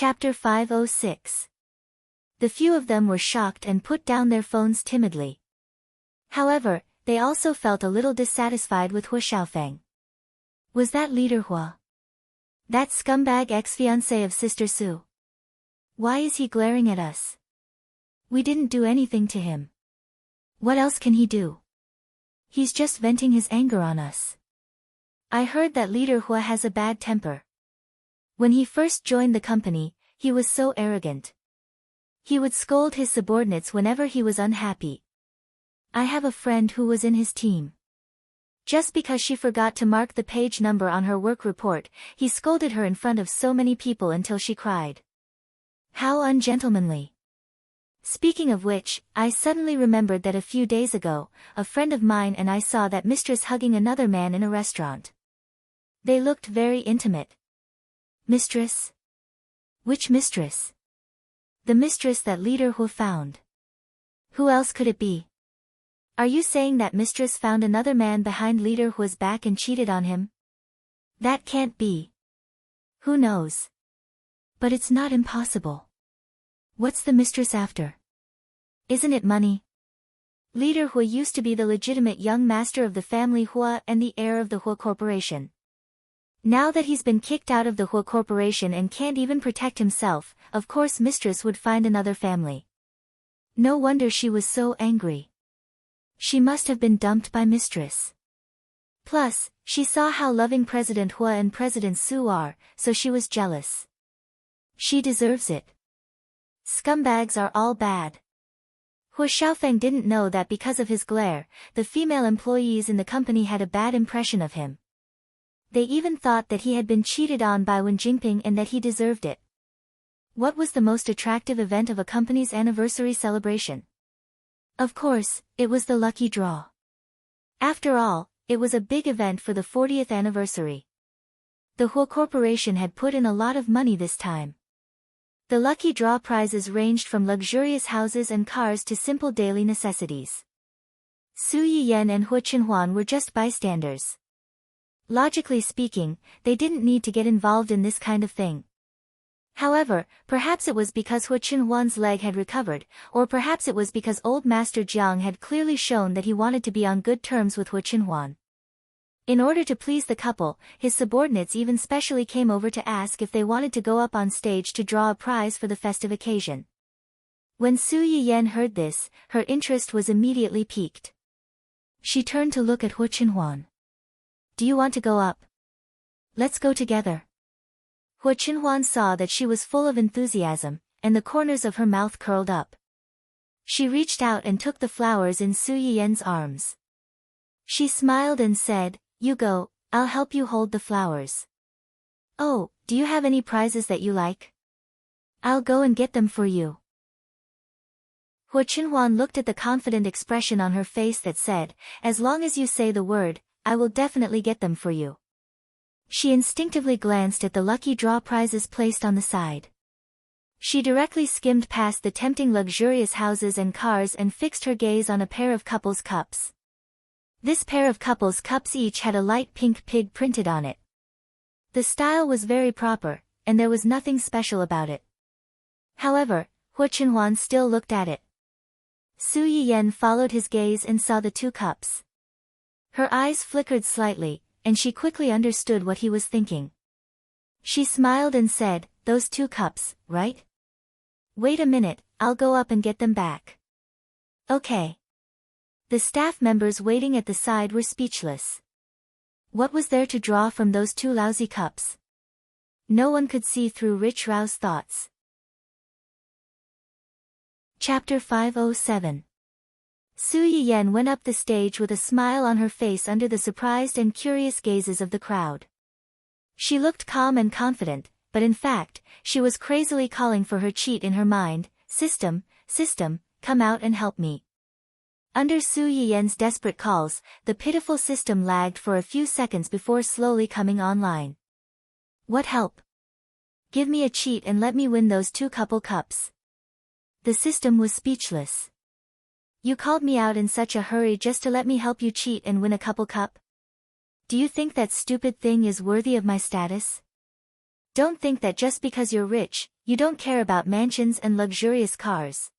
Chapter 506. The few of them were shocked and put down their phones timidly. However, they also felt a little dissatisfied with Hua Xiaofeng. Was that leader Hua? That scumbag ex-fiancé of Sister Su? Why is he glaring at us? We didn't do anything to him. What else can he do? He's just venting his anger on us. I heard that leader Hua has a bad temper. When he first joined the company, he was so arrogant. He would scold his subordinates whenever he was unhappy. I have a friend who was in his team. Just because she forgot to mark the page number on her work report, he scolded her in front of so many people until she cried. How ungentlemanly. Speaking of which, I suddenly remembered that a few days ago, a friend of mine and I saw that mistress hugging another man in a restaurant. They looked very intimate. Mistress? Which mistress? The mistress that leader Hua found. Who else could it be? Are you saying that mistress found another man behind leader Hua's back and cheated on him? That can't be. Who knows? But it's not impossible. What's the mistress after? Isn't it money? Leader Hua used to be the legitimate young master of the family Hua and the heir of the Hua Corporation. Now that he's been kicked out of the Hua Corporation and can't even protect himself, of course mistress would find another family. No wonder she was so angry. She must have been dumped by mistress. Plus, she saw how loving President Hua and President Su are, so she was jealous. She deserves it. Scumbags are all bad. Hua Xiaofeng didn't know that because of his glare, the female employees in the company had a bad impression of him. They even thought that he had been cheated on by Wen Jingping and that he deserved it. What was the most attractive event of a company's anniversary celebration? Of course, it was the lucky draw. After all, it was a big event for the 40th anniversary. The Hua Corporation had put in a lot of money this time. The lucky draw prizes ranged from luxurious houses and cars to simple daily necessities. Su Yiyan and Hua Qinhuan were just bystanders. Logically speaking, they didn't need to get involved in this kind of thing. However, perhaps it was because Hua Qinhuan's leg had recovered, or perhaps it was because old Master Jiang had clearly shown that he wanted to be on good terms with Hua Qinhuan. In order to please the couple, his subordinates even specially came over to ask if they wanted to go up on stage to draw a prize for the festive occasion. When Su Yiyan heard this, her interest was immediately piqued. She turned to look at Hua Qinhuan. Do you want to go up? Let's go together. Hua Qinhuan saw that she was full of enthusiasm, and the corners of her mouth curled up. She reached out and took the flowers in Su Yiyan's arms. She smiled and said, You go, I'll help you hold the flowers. Oh, do you have any prizes that you like? I'll go and get them for you. Hua Qinhuan looked at the confident expression on her face that said, As long as you say the word, I will definitely get them for you. She instinctively glanced at the lucky draw prizes placed on the side. She directly skimmed past the tempting luxurious houses and cars and fixed her gaze on a pair of couples' cups. This pair of couples' cups each had a light pink pig printed on it. The style was very proper, and there was nothing special about it. However, Hua Qinhuan still looked at it. Su Yiyan followed his gaze and saw the two cups. Her eyes flickered slightly, and she quickly understood what he was thinking. She smiled and said, Those two cups, right? Wait a minute, I'll go up and get them back. Okay. The staff members waiting at the side were speechless. What was there to draw from those two lousy cups? No one could see through Rich Rao's thoughts. Chapter 507. Su Yiyan went up the stage with a smile on her face under the surprised and curious gazes of the crowd. She looked calm and confident, but in fact, she was crazily calling for her cheat in her mind, System, come out and help me. Under Su Yiyan's desperate calls, the pitiful system lagged for a few seconds before slowly coming online. What help? Give me a cheat and let me win those two couple cups. The system was speechless. You called me out in such a hurry just to let me help you cheat and win a couple cup? Do you think that stupid thing is worthy of my status? Don't think that just because you're rich, you don't care about mansions and luxurious cars.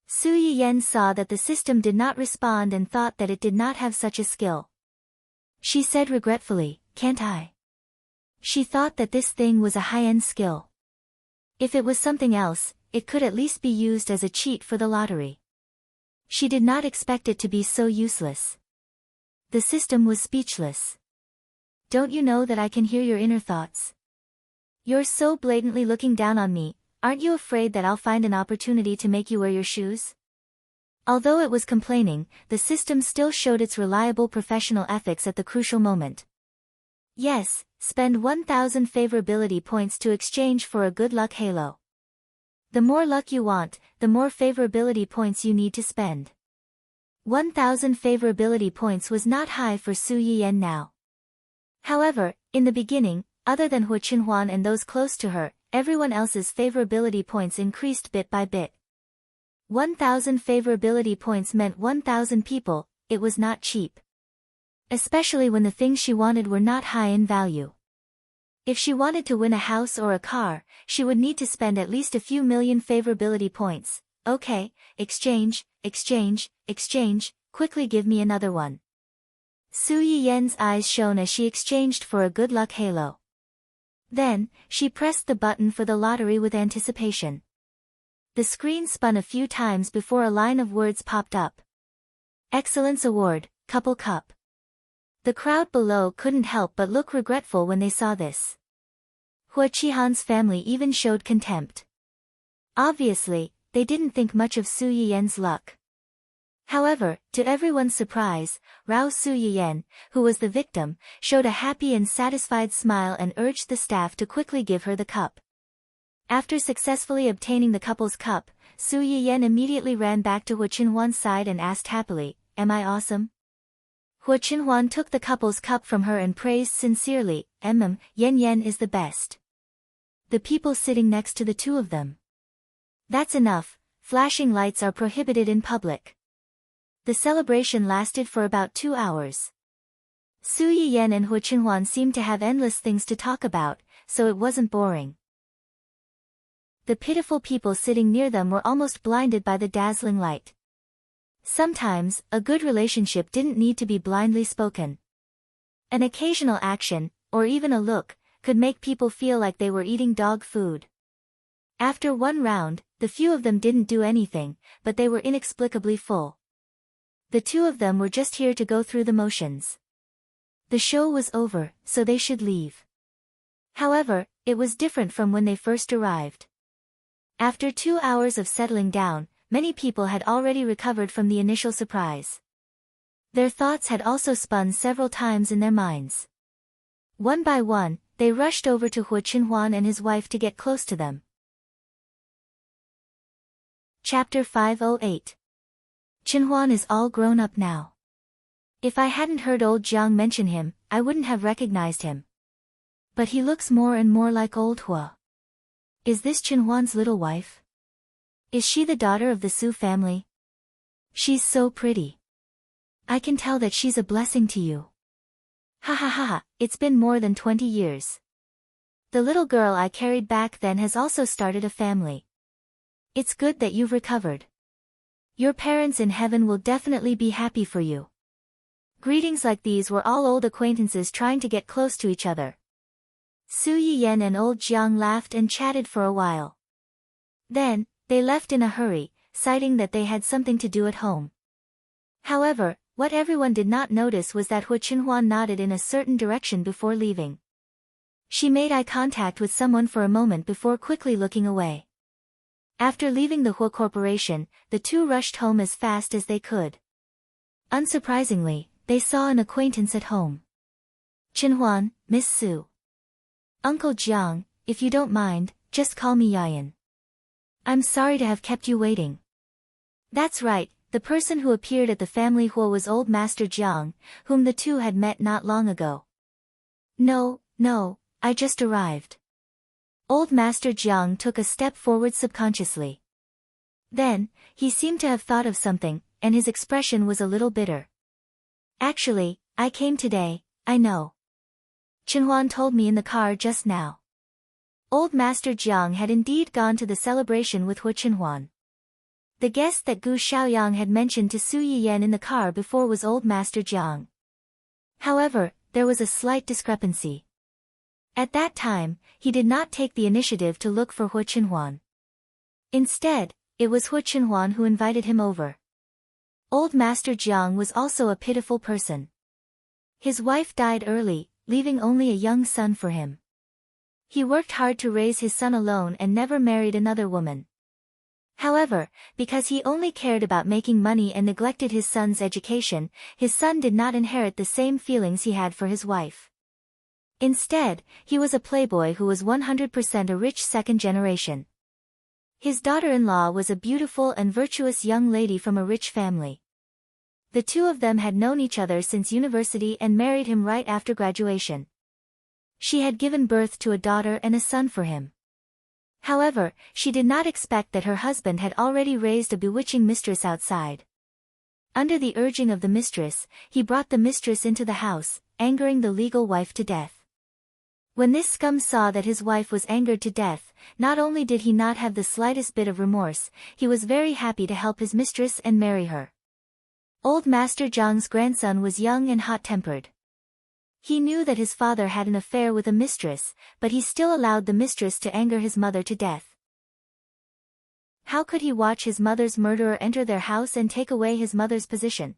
Su Yiyen saw that the system did not respond and thought that it did not have such a skill. She said regretfully, "Can't I?" She thought that this thing was a high-end skill. If it was something else, it could at least be used as a cheat for the lottery. She did not expect it to be so useless. The system was speechless. Don't you know that I can hear your inner thoughts? You're so blatantly looking down on me, aren't you afraid that I'll find an opportunity to make you wear your shoes? Although it was complaining, the system still showed its reliable professional ethics at the crucial moment. Yes, spend 1,000 favorability points to exchange for a good luck halo. The more luck you want, the more favorability points you need to spend. 1,000 favorability points was not high for Su Yiyen now. However, in the beginning, other than Hu Qinhuan and those close to her, everyone else's favorability points increased bit by bit. 1,000 favorability points meant 1,000 people. It was not cheap. Especially when the things she wanted were not high in value. If she wanted to win a house or a car, she would need to spend at least a few million favorability points. Okay, exchange, quickly give me another one. Su Yiyen's eyes shone as she exchanged for a good luck halo. Then, she pressed the button for the lottery with anticipation. The screen spun a few times before a line of words popped up. Excellence Award, Couple Cup. The crowd below couldn't help but look regretful when they saw this. Hua Qihan's family even showed contempt. Obviously, they didn't think much of Su Yiyen's luck. However, to everyone's surprise, Rao Su Yiyen, who was the victim, showed a happy and satisfied smile and urged the staff to quickly give her the cup. After successfully obtaining the couple's cup, Su Yiyen immediately ran back to Hu Qinhuan's side and asked happily, "Am I awesome?" Hu Qinhuan took the couple's cup from her and praised sincerely, Yen is the best." The people sitting next to the two of them. "That's enough, flashing lights are prohibited in public." The celebration lasted for about 2 hours. Su Yiyen and Hu Qinhuan seemed to have endless things to talk about, so it wasn't boring. The pitiful people sitting near them were almost blinded by the dazzling light. Sometimes, a good relationship didn't need to be blindly spoken. An occasional action, or even a look, could make people feel like they were eating dog food. After one round, the few of them didn't do anything, but they were inexplicably full. The two of them were just here to go through the motions. The show was over, so they should leave. However, it was different from when they first arrived. After 2 hours of settling down, many people had already recovered from the initial surprise. Their thoughts had also spun several times in their minds. One by one, they rushed over to Hu Qinhuan and his wife to get close to them. Chapter 508. Qinhuan is all grown up now. If I hadn't heard old Jiang mention him, I wouldn't have recognized him. But he looks more and more like old Hua. Is this Qinhuan's little wife? Is she the daughter of the Su family? She's so pretty. I can tell that she's a blessing to you. Ha ha ha ha, it's been more than 20 years. The little girl I carried back then has also started a family. It's good that you've recovered. Your parents in heaven will definitely be happy for you. Greetings like these were all old acquaintances trying to get close to each other. Su Yiyen and old Jiang laughed and chatted for a while. Then, they left in a hurry, citing that they had something to do at home. However, what everyone did not notice was that Hu Qinhuan nodded in a certain direction before leaving. She made eye contact with someone for a moment before quickly looking away. After leaving the Hua Corporation, the two rushed home as fast as they could. Unsurprisingly, they saw an acquaintance at home. "Qinhuan, Miss Su. Uncle Jiang, if you don't mind, just call me Yayan. I'm sorry to have kept you waiting." That's right, the person who appeared at the family Hua was old Master Jiang, whom the two had met not long ago. No, I just arrived." Old Master Jiang took a step forward subconsciously. Then, he seemed to have thought of something, and his expression was a little bitter. "Actually, I came today, I know. Qinhuan told me in the car just now. Old Master Jiang had indeed gone to the celebration with Hu Qinhuan. The guest that Gu Xiaoyang had mentioned to Su Yiyan in the car before was Old Master Jiang. However, there was a slight discrepancy. At that time, he did not take the initiative to look for Hu Qinhuan. Instead, it was Hu Qinhuan who invited him over. Old Master Jiang was also a pitiful person. His wife died early, leaving only a young son for him. He worked hard to raise his son alone and never married another woman. However, because he only cared about making money and neglected his son's education, his son did not inherit the same feelings he had for his wife. Instead, he was a playboy who was 100% a rich second generation. His daughter-in-law was a beautiful and virtuous young lady from a rich family. The two of them had known each other since university and married him right after graduation. She had given birth to a daughter and a son for him. However, she did not expect that her husband had already raised a bewitching mistress outside. Under the urging of the mistress, he brought the mistress into the house, angering the legal wife to death. When this scum saw that his wife was angered to death, not only did he not have the slightest bit of remorse, he was very happy to help his mistress and marry her. Old Master Jiang's grandson was young and hot-tempered. He knew that his father had an affair with a mistress, but he still allowed the mistress to anger his mother to death. How could he watch his mother's murderer enter their house and take away his mother's position?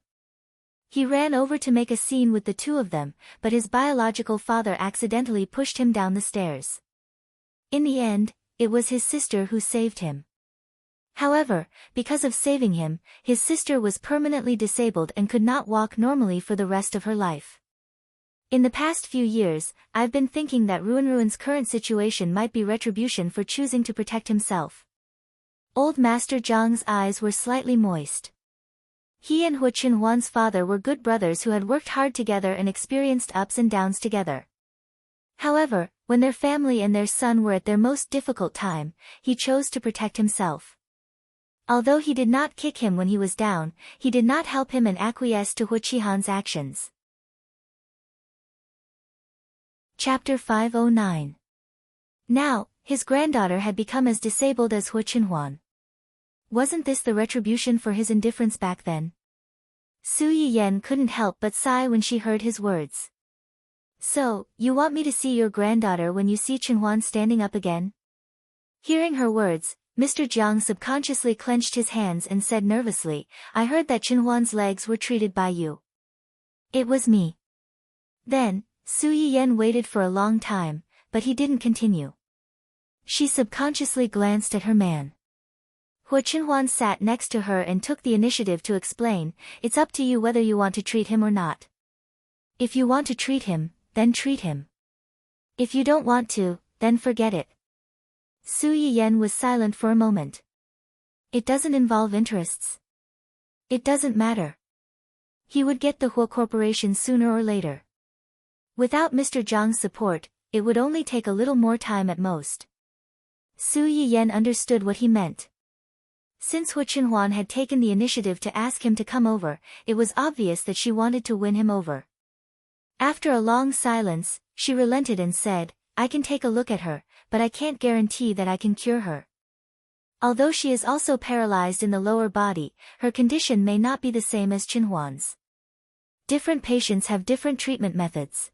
He ran over to make a scene with the two of them, but his biological father accidentally pushed him down the stairs. In the end, it was his sister who saved him. However, because of saving him, his sister was permanently disabled and could not walk normally for the rest of her life. In the past few years, I've been thinking that Ruinruin's current situation might be retribution for choosing to protect himself. Old Master Jiang's eyes were slightly moist. He and Hu Qinhuan's father were good brothers who had worked hard together and experienced ups and downs together. However, when their family and their son were at their most difficult time, he chose to protect himself. Although he did not kick him when he was down, he did not help him and acquiesced to Hu Qihan's actions. Chapter 509. Now, his granddaughter had become as disabled as Hu Qinhuan. Wasn't this the retribution for his indifference back then? Su Yiyan couldn't help but sigh when she heard his words. So, you want me to see your granddaughter when you see Qinhuan standing up again? Hearing her words, Mr. Jiang subconsciously clenched his hands and said nervously, I heard that Qinhuan's legs were treated by you. It was me. Then, Su Yiyan waited for a long time, but he didn't continue. She subconsciously glanced at her man. Hu Qinhuan sat next to her and took the initiative to explain, it's up to you whether you want to treat him or not. If you want to treat him, then treat him. If you don't want to, then forget it. Su Yiyan was silent for a moment. It doesn't involve interests. It doesn't matter. He would get the Hu Corporation sooner or later. Without Mr. Jiang's support, it would only take a little more time at most. Su Yiyan understood what he meant. Since Hu Qinhuan had taken the initiative to ask him to come over, it was obvious that she wanted to win him over. After a long silence, she relented and said, I can take a look at her, but I can't guarantee that I can cure her. Although she is also paralyzed in the lower body, her condition may not be the same as Qinhuan's. Different patients have different treatment methods.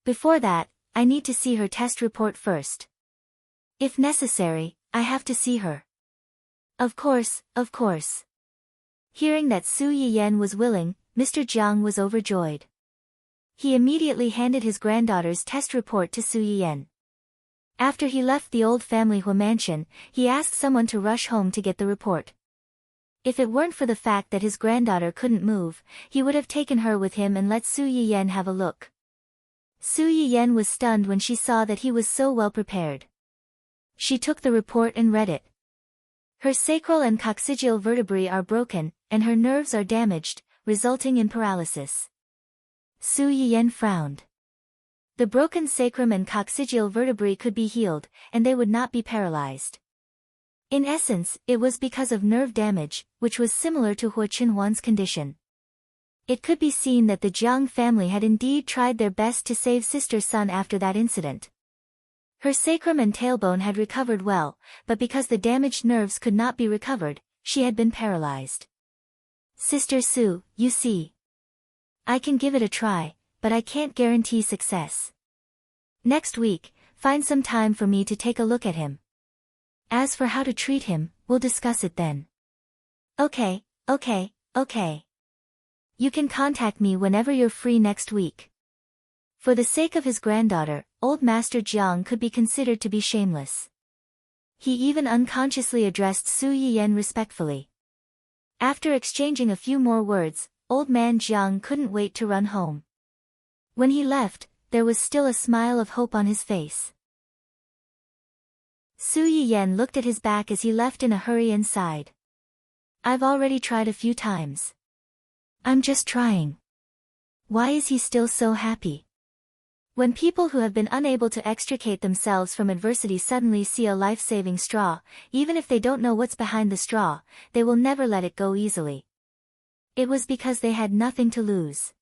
Before that, I need to see her test report first. If necessary, I have to see her. Of course, of course. Hearing that Su Yiyan was willing, Mr. Jiang was overjoyed. He immediately handed his granddaughter's test report to Su Yiyan. After he left the old family Hu mansion, he asked someone to rush home to get the report. If it weren't for the fact that his granddaughter couldn't move, he would have taken her with him and let Su Yiyan have a look. Su Yiyan was stunned when she saw that he was so well prepared. She took the report and read it. Her sacral and coccygeal vertebrae are broken, and her nerves are damaged, resulting in paralysis. Su Yiyan frowned. The broken sacrum and coccygeal vertebrae could be healed, and they would not be paralyzed. In essence, it was because of nerve damage, which was similar to Hu Qinhuan's condition. It could be seen that the Jiang family had indeed tried their best to save sister's son after that incident. Her sacrum and tailbone had recovered well, but because the damaged nerves could not be recovered, she had been paralyzed. Sister Sue, you see. I can give it a try, but I can't guarantee success. Next week, find some time for me to take a look at him. As for how to treat him, we'll discuss it then. Okay. You can contact me whenever you're free next week. For the sake of his granddaughter, old Master Jiang could be considered to be shameless. He even unconsciously addressed Su Yiyan respectfully. After exchanging a few more words, old man Jiang couldn't wait to run home. When he left, there was still a smile of hope on his face. Su Yiyan looked at his back as he left in a hurry and sighed. I've already tried a few times. I'm just trying. Why is he still so happy? When people who have been unable to extricate themselves from adversity suddenly see a life-saving straw, even if they don't know what's behind the straw, they will never let it go easily. It was because they had nothing to lose.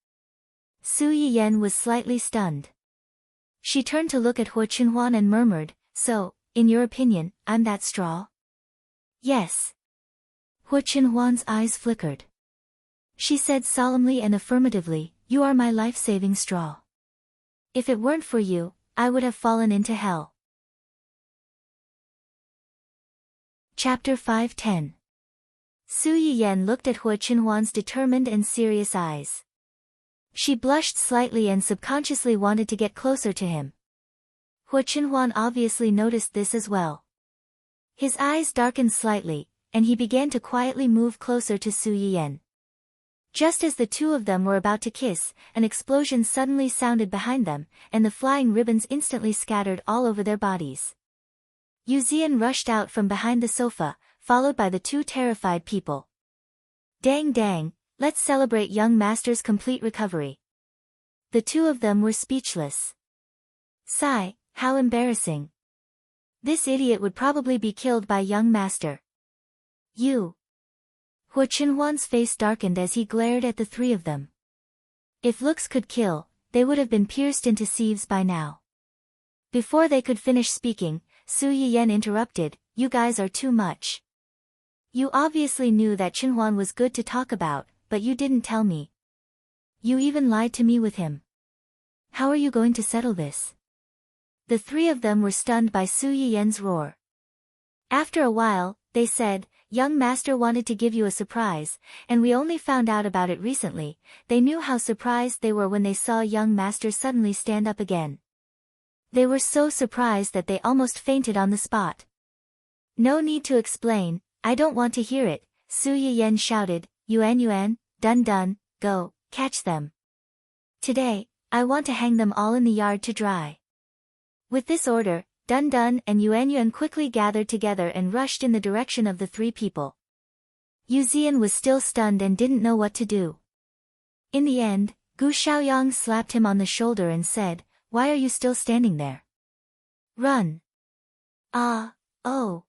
Su Yiyan was slightly stunned. She turned to look at Hua Qinhuan and murmured, So, in your opinion, I'm that straw? Yes. Hua Qinhuan's eyes flickered. She said solemnly and affirmatively, You are my life-saving straw. If it weren't for you, I would have fallen into hell. Chapter 5:10. Su Yiyan looked at Hua Qinhuan's determined and serious eyes. She blushed slightly and subconsciously wanted to get closer to him. Hua Qinhuan obviously noticed this as well. His eyes darkened slightly, and he began to quietly move closer to Su Yiyan. Just as the two of them were about to kiss, an explosion suddenly sounded behind them, and the flying ribbons instantly scattered all over their bodies. Yu Zian rushed out from behind the sofa, followed by the two terrified people. Dang, let's celebrate young master's complete recovery. The two of them were speechless. Sigh, how embarrassing. This idiot would probably be killed by young master. You. Hua Qinhuan's face darkened as he glared at the three of them. If looks could kill, they would have been pierced into sieves by now. Before they could finish speaking, Su Yiyan interrupted, You guys are too much. You obviously knew that Qinhuan was good to talk about, but you didn't tell me. You even lied to me with him. How are you going to settle this? The three of them were stunned by Su Yiyan's roar. After a while, they said, Young master wanted to give you a surprise, and we only found out about it recently. They knew how surprised they were when they saw young master suddenly stand up again. They were so surprised that they almost fainted on the spot. No need to explain, I don't want to hear it, Su Yiyan shouted, Yuan, dun, go, catch them. Today, I want to hang them all in the yard to dry. With this order, Dun and Yuan quickly gathered together and rushed in the direction of the three people. Yu Zian was still stunned and didn't know what to do. In the end, Gu Xiaoyang slapped him on the shoulder and said, Why are you still standing there? Run. Oh.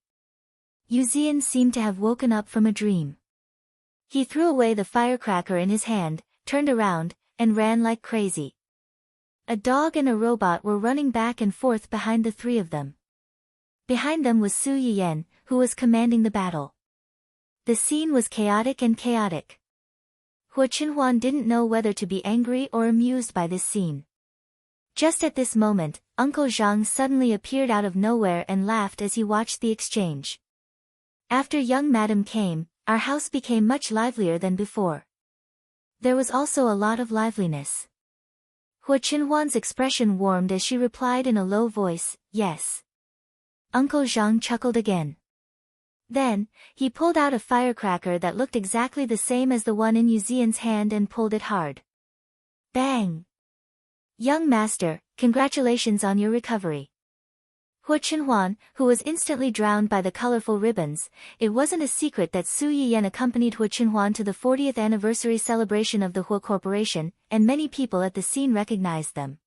Yu Zian seemed to have woken up from a dream. He threw away the firecracker in his hand, turned around, and ran like crazy. A dog and a robot were running back and forth behind the three of them. Behind them was Su Yiyan, who was commanding the battle. The scene was chaotic. Hua Qinhuan didn't know whether to be angry or amused by this scene. Just at this moment, Uncle Zhang suddenly appeared out of nowhere and laughed as he watched the exchange. After young madam came, our house became much livelier than before. There was also a lot of liveliness. Hua Qinhuan's expression warmed as she replied in a low voice, Yes. Uncle Zhang chuckled again. Then, he pulled out a firecracker that looked exactly the same as the one in Yu Zian's hand and pulled it hard. Bang! Young master, congratulations on your recovery. Hua Qinhuan, who was instantly drowned by the colorful ribbons, it wasn't a secret that Su Yiyan accompanied Hua Qinhuan to the 40th anniversary celebration of the Hua Corporation, and many people at the scene recognized them.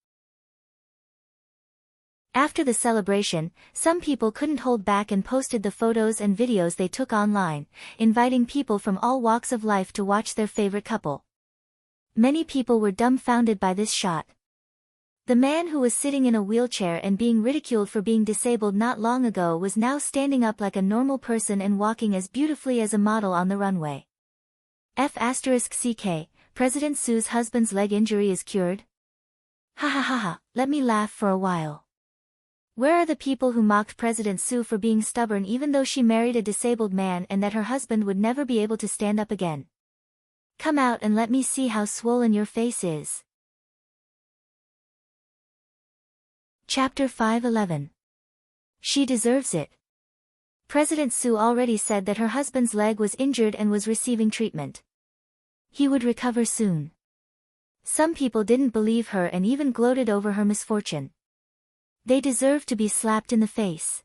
After the celebration, some people couldn't hold back and posted the photos and videos they took online, inviting people from all walks of life to watch their favorite couple. Many people were dumbfounded by this shot. The man who was sitting in a wheelchair and being ridiculed for being disabled not long ago was now standing up like a normal person and walking as beautifully as a model on the runway. F***CK, President Su's husband's leg injury is cured? Ha ha ha ha, let me laugh for a while. Where are the people who mocked President Su for being stubborn even though she married a disabled man and that her husband would never be able to stand up again? Come out and let me see how swollen your face is. Chapter 5:11. She deserves it. President Su already said that her husband's leg was injured and was receiving treatment. He would recover soon. Some people didn't believe her and even gloated over her misfortune. They deserve to be slapped in the face.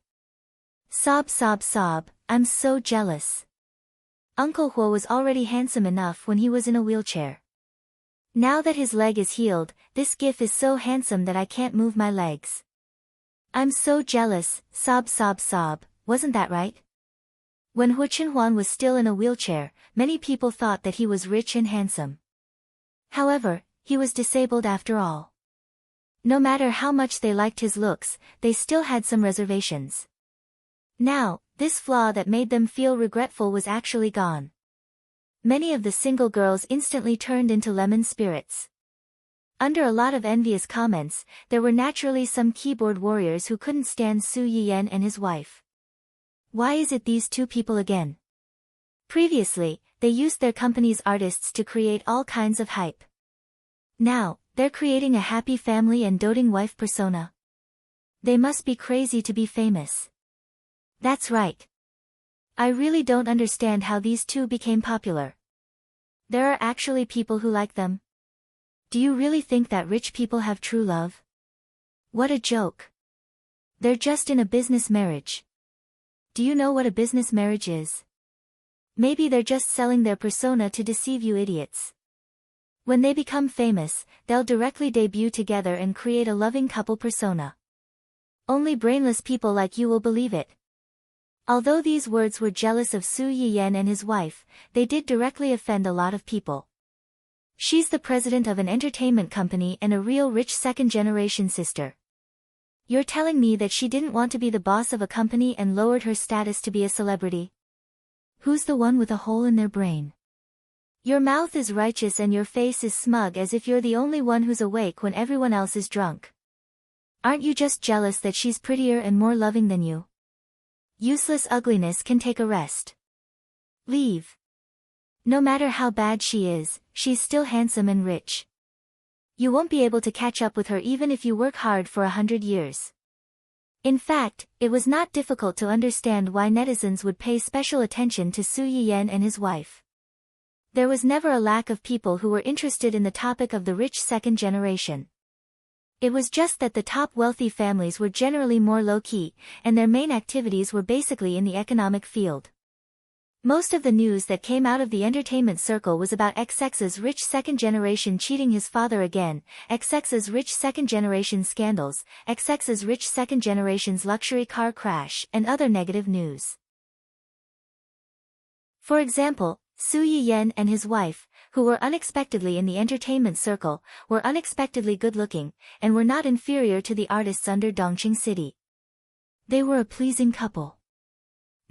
Sob sob sob, I'm so jealous. Uncle Huo was already handsome enough when he was in a wheelchair. Now that his leg is healed, this gif is so handsome that I can't move my legs. I'm so jealous, sob sob sob, wasn't that right? When Hu Chenhuan was still in a wheelchair, many people thought that he was rich and handsome. However, he was disabled after all. No matter how much they liked his looks, they still had some reservations. Now, this flaw that made them feel regretful was actually gone. Many of the single girls instantly turned into lemon spirits. Under a lot of envious comments, there were naturally some keyboard warriors who couldn't stand Su Yiyan and his wife. Why is it these two people again? Previously, they used their company's artists to create all kinds of hype. Now, they're creating a happy family and doting wife persona. They must be crazy to be famous. That's right. I really don't understand how these two became popular. There are actually people who like them. Do you really think that rich people have true love? What a joke. They're just in a business marriage. Do you know what a business marriage is? Maybe they're just selling their persona to deceive you idiots. When they become famous, they'll directly debut together and create a loving couple persona. Only brainless people like you will believe it. Although these words were jealous of Su Yiyan and his wife, they did directly offend a lot of people. She's the president of an entertainment company and a real rich second-generation sister. You're telling me that she didn't want to be the boss of a company and lowered her status to be a celebrity? Who's the one with a hole in their brain? Your mouth is righteous and your face is smug as if you're the only one who's awake when everyone else is drunk. Aren't you just jealous that she's prettier and more loving than you? Useless ugliness can take a rest. Leave. No matter how bad she is, she's still handsome and rich. You won't be able to catch up with her even if you work hard for 100 years. In fact, it was not difficult to understand why netizens would pay special attention to Su Yiyan and his wife. There was never a lack of people who were interested in the topic of the rich second generation. It was just that the top wealthy families were generally more low-key, and their main activities were basically in the economic field. Most of the news that came out of the entertainment circle was about XX's rich second generation cheating his father again, XX's rich second generation scandals, XX's rich second generation's luxury car crash, and other negative news. For example, Su Yiyan and his wife, who were unexpectedly in the entertainment circle, were unexpectedly good-looking, and were not inferior to the artists under Dongqing City. They were a pleasing couple.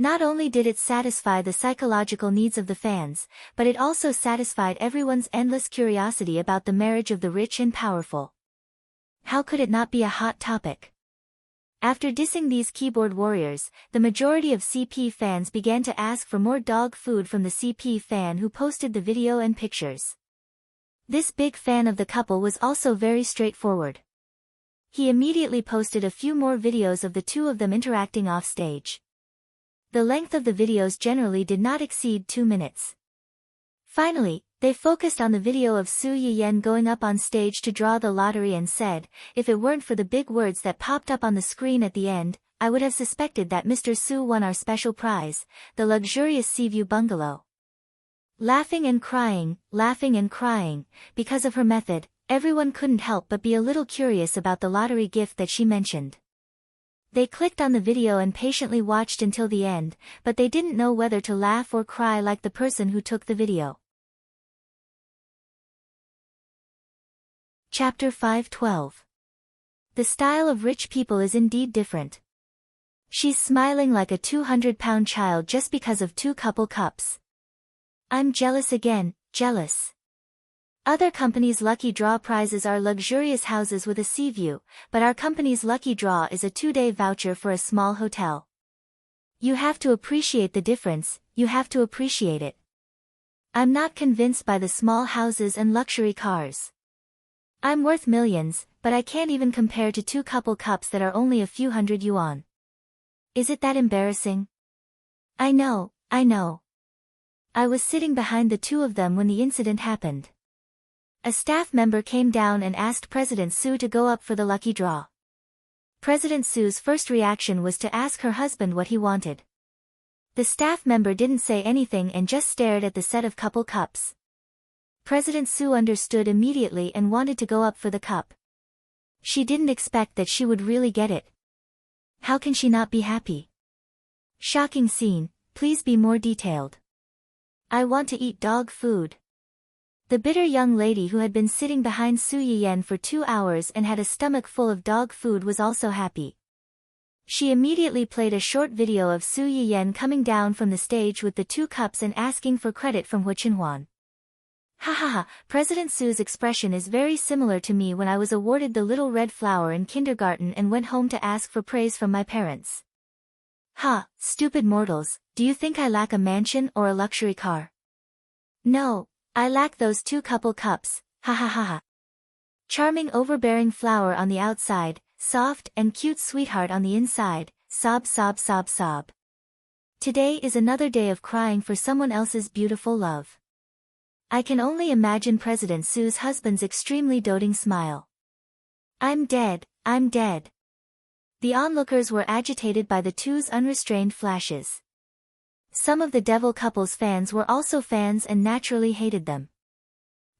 Not only did it satisfy the psychological needs of the fans, but it also satisfied everyone's endless curiosity about the marriage of the rich and powerful. How could it not be a hot topic? After dissing these keyboard warriors, the majority of CP fans began to ask for more dog food from the CP fan who posted the video and pictures. This big fan of the couple was also very straightforward. He immediately posted a few more videos of the two of them interacting off stage. The length of the videos generally did not exceed 2 minutes. Finally, they focused on the video of Su Yiyan going up on stage to draw the lottery and said, "If it weren't for the big words that popped up on the screen at the end, I would have suspected that Mr. Su won our special prize, the luxurious Seaview bungalow." Laughing and crying, because of her method, everyone couldn't help but be a little curious about the lottery gift that she mentioned. They clicked on the video and patiently watched until the end, but they didn't know whether to laugh or cry like the person who took the video. Chapter 5:12. The style of rich people is indeed different. She's smiling like a 200-pound child just because of 2 couple cups. I'm jealous again, jealous. Other companies' lucky draw prizes are luxurious houses with a sea view, but our company's lucky draw is a 2-day voucher for a small hotel. You have to appreciate the difference, you have to appreciate it. I'm not convinced by the small houses and luxury cars. I'm worth millions, but I can't even compare to 2 couple cups that are only a few hundred yuan. Is it that embarrassing? I know, I know. I was sitting behind the 2 of them when the incident happened. A staff member came down and asked President Su to go up for the lucky draw. President Su's first reaction was to ask her husband what he wanted. The staff member didn't say anything and just stared at the set of couple cups. President Su understood immediately and wanted to go up for the cup. She didn't expect that she would really get it. How can she not be happy? Shocking scene, please be more detailed. I want to eat dog food. The bitter young lady who had been sitting behind Su Yiyen for 2 hours and had a stomach full of dog food was also happy. She immediately played a short video of Su Yiyen coming down from the stage with the 2 cups and asking for credit from Hu Chenhuan. Ha ha ha, President Su's expression is very similar to me when I was awarded the little red flower in kindergarten and went home to ask for praise from my parents. Ha, stupid mortals, do you think I lack a mansion or a luxury car? No, I lack those 2 couple cups, ha ha ha ha. Charming overbearing flower on the outside, soft and cute sweetheart on the inside, sob sob sob sob. Today is another day of crying for someone else's beautiful love. I can only imagine President Su's husband's extremely doting smile. I'm dead, I'm dead. The onlookers were agitated by the 2's unrestrained flashes. Some of the devil couple's fans were also fans and naturally hated them.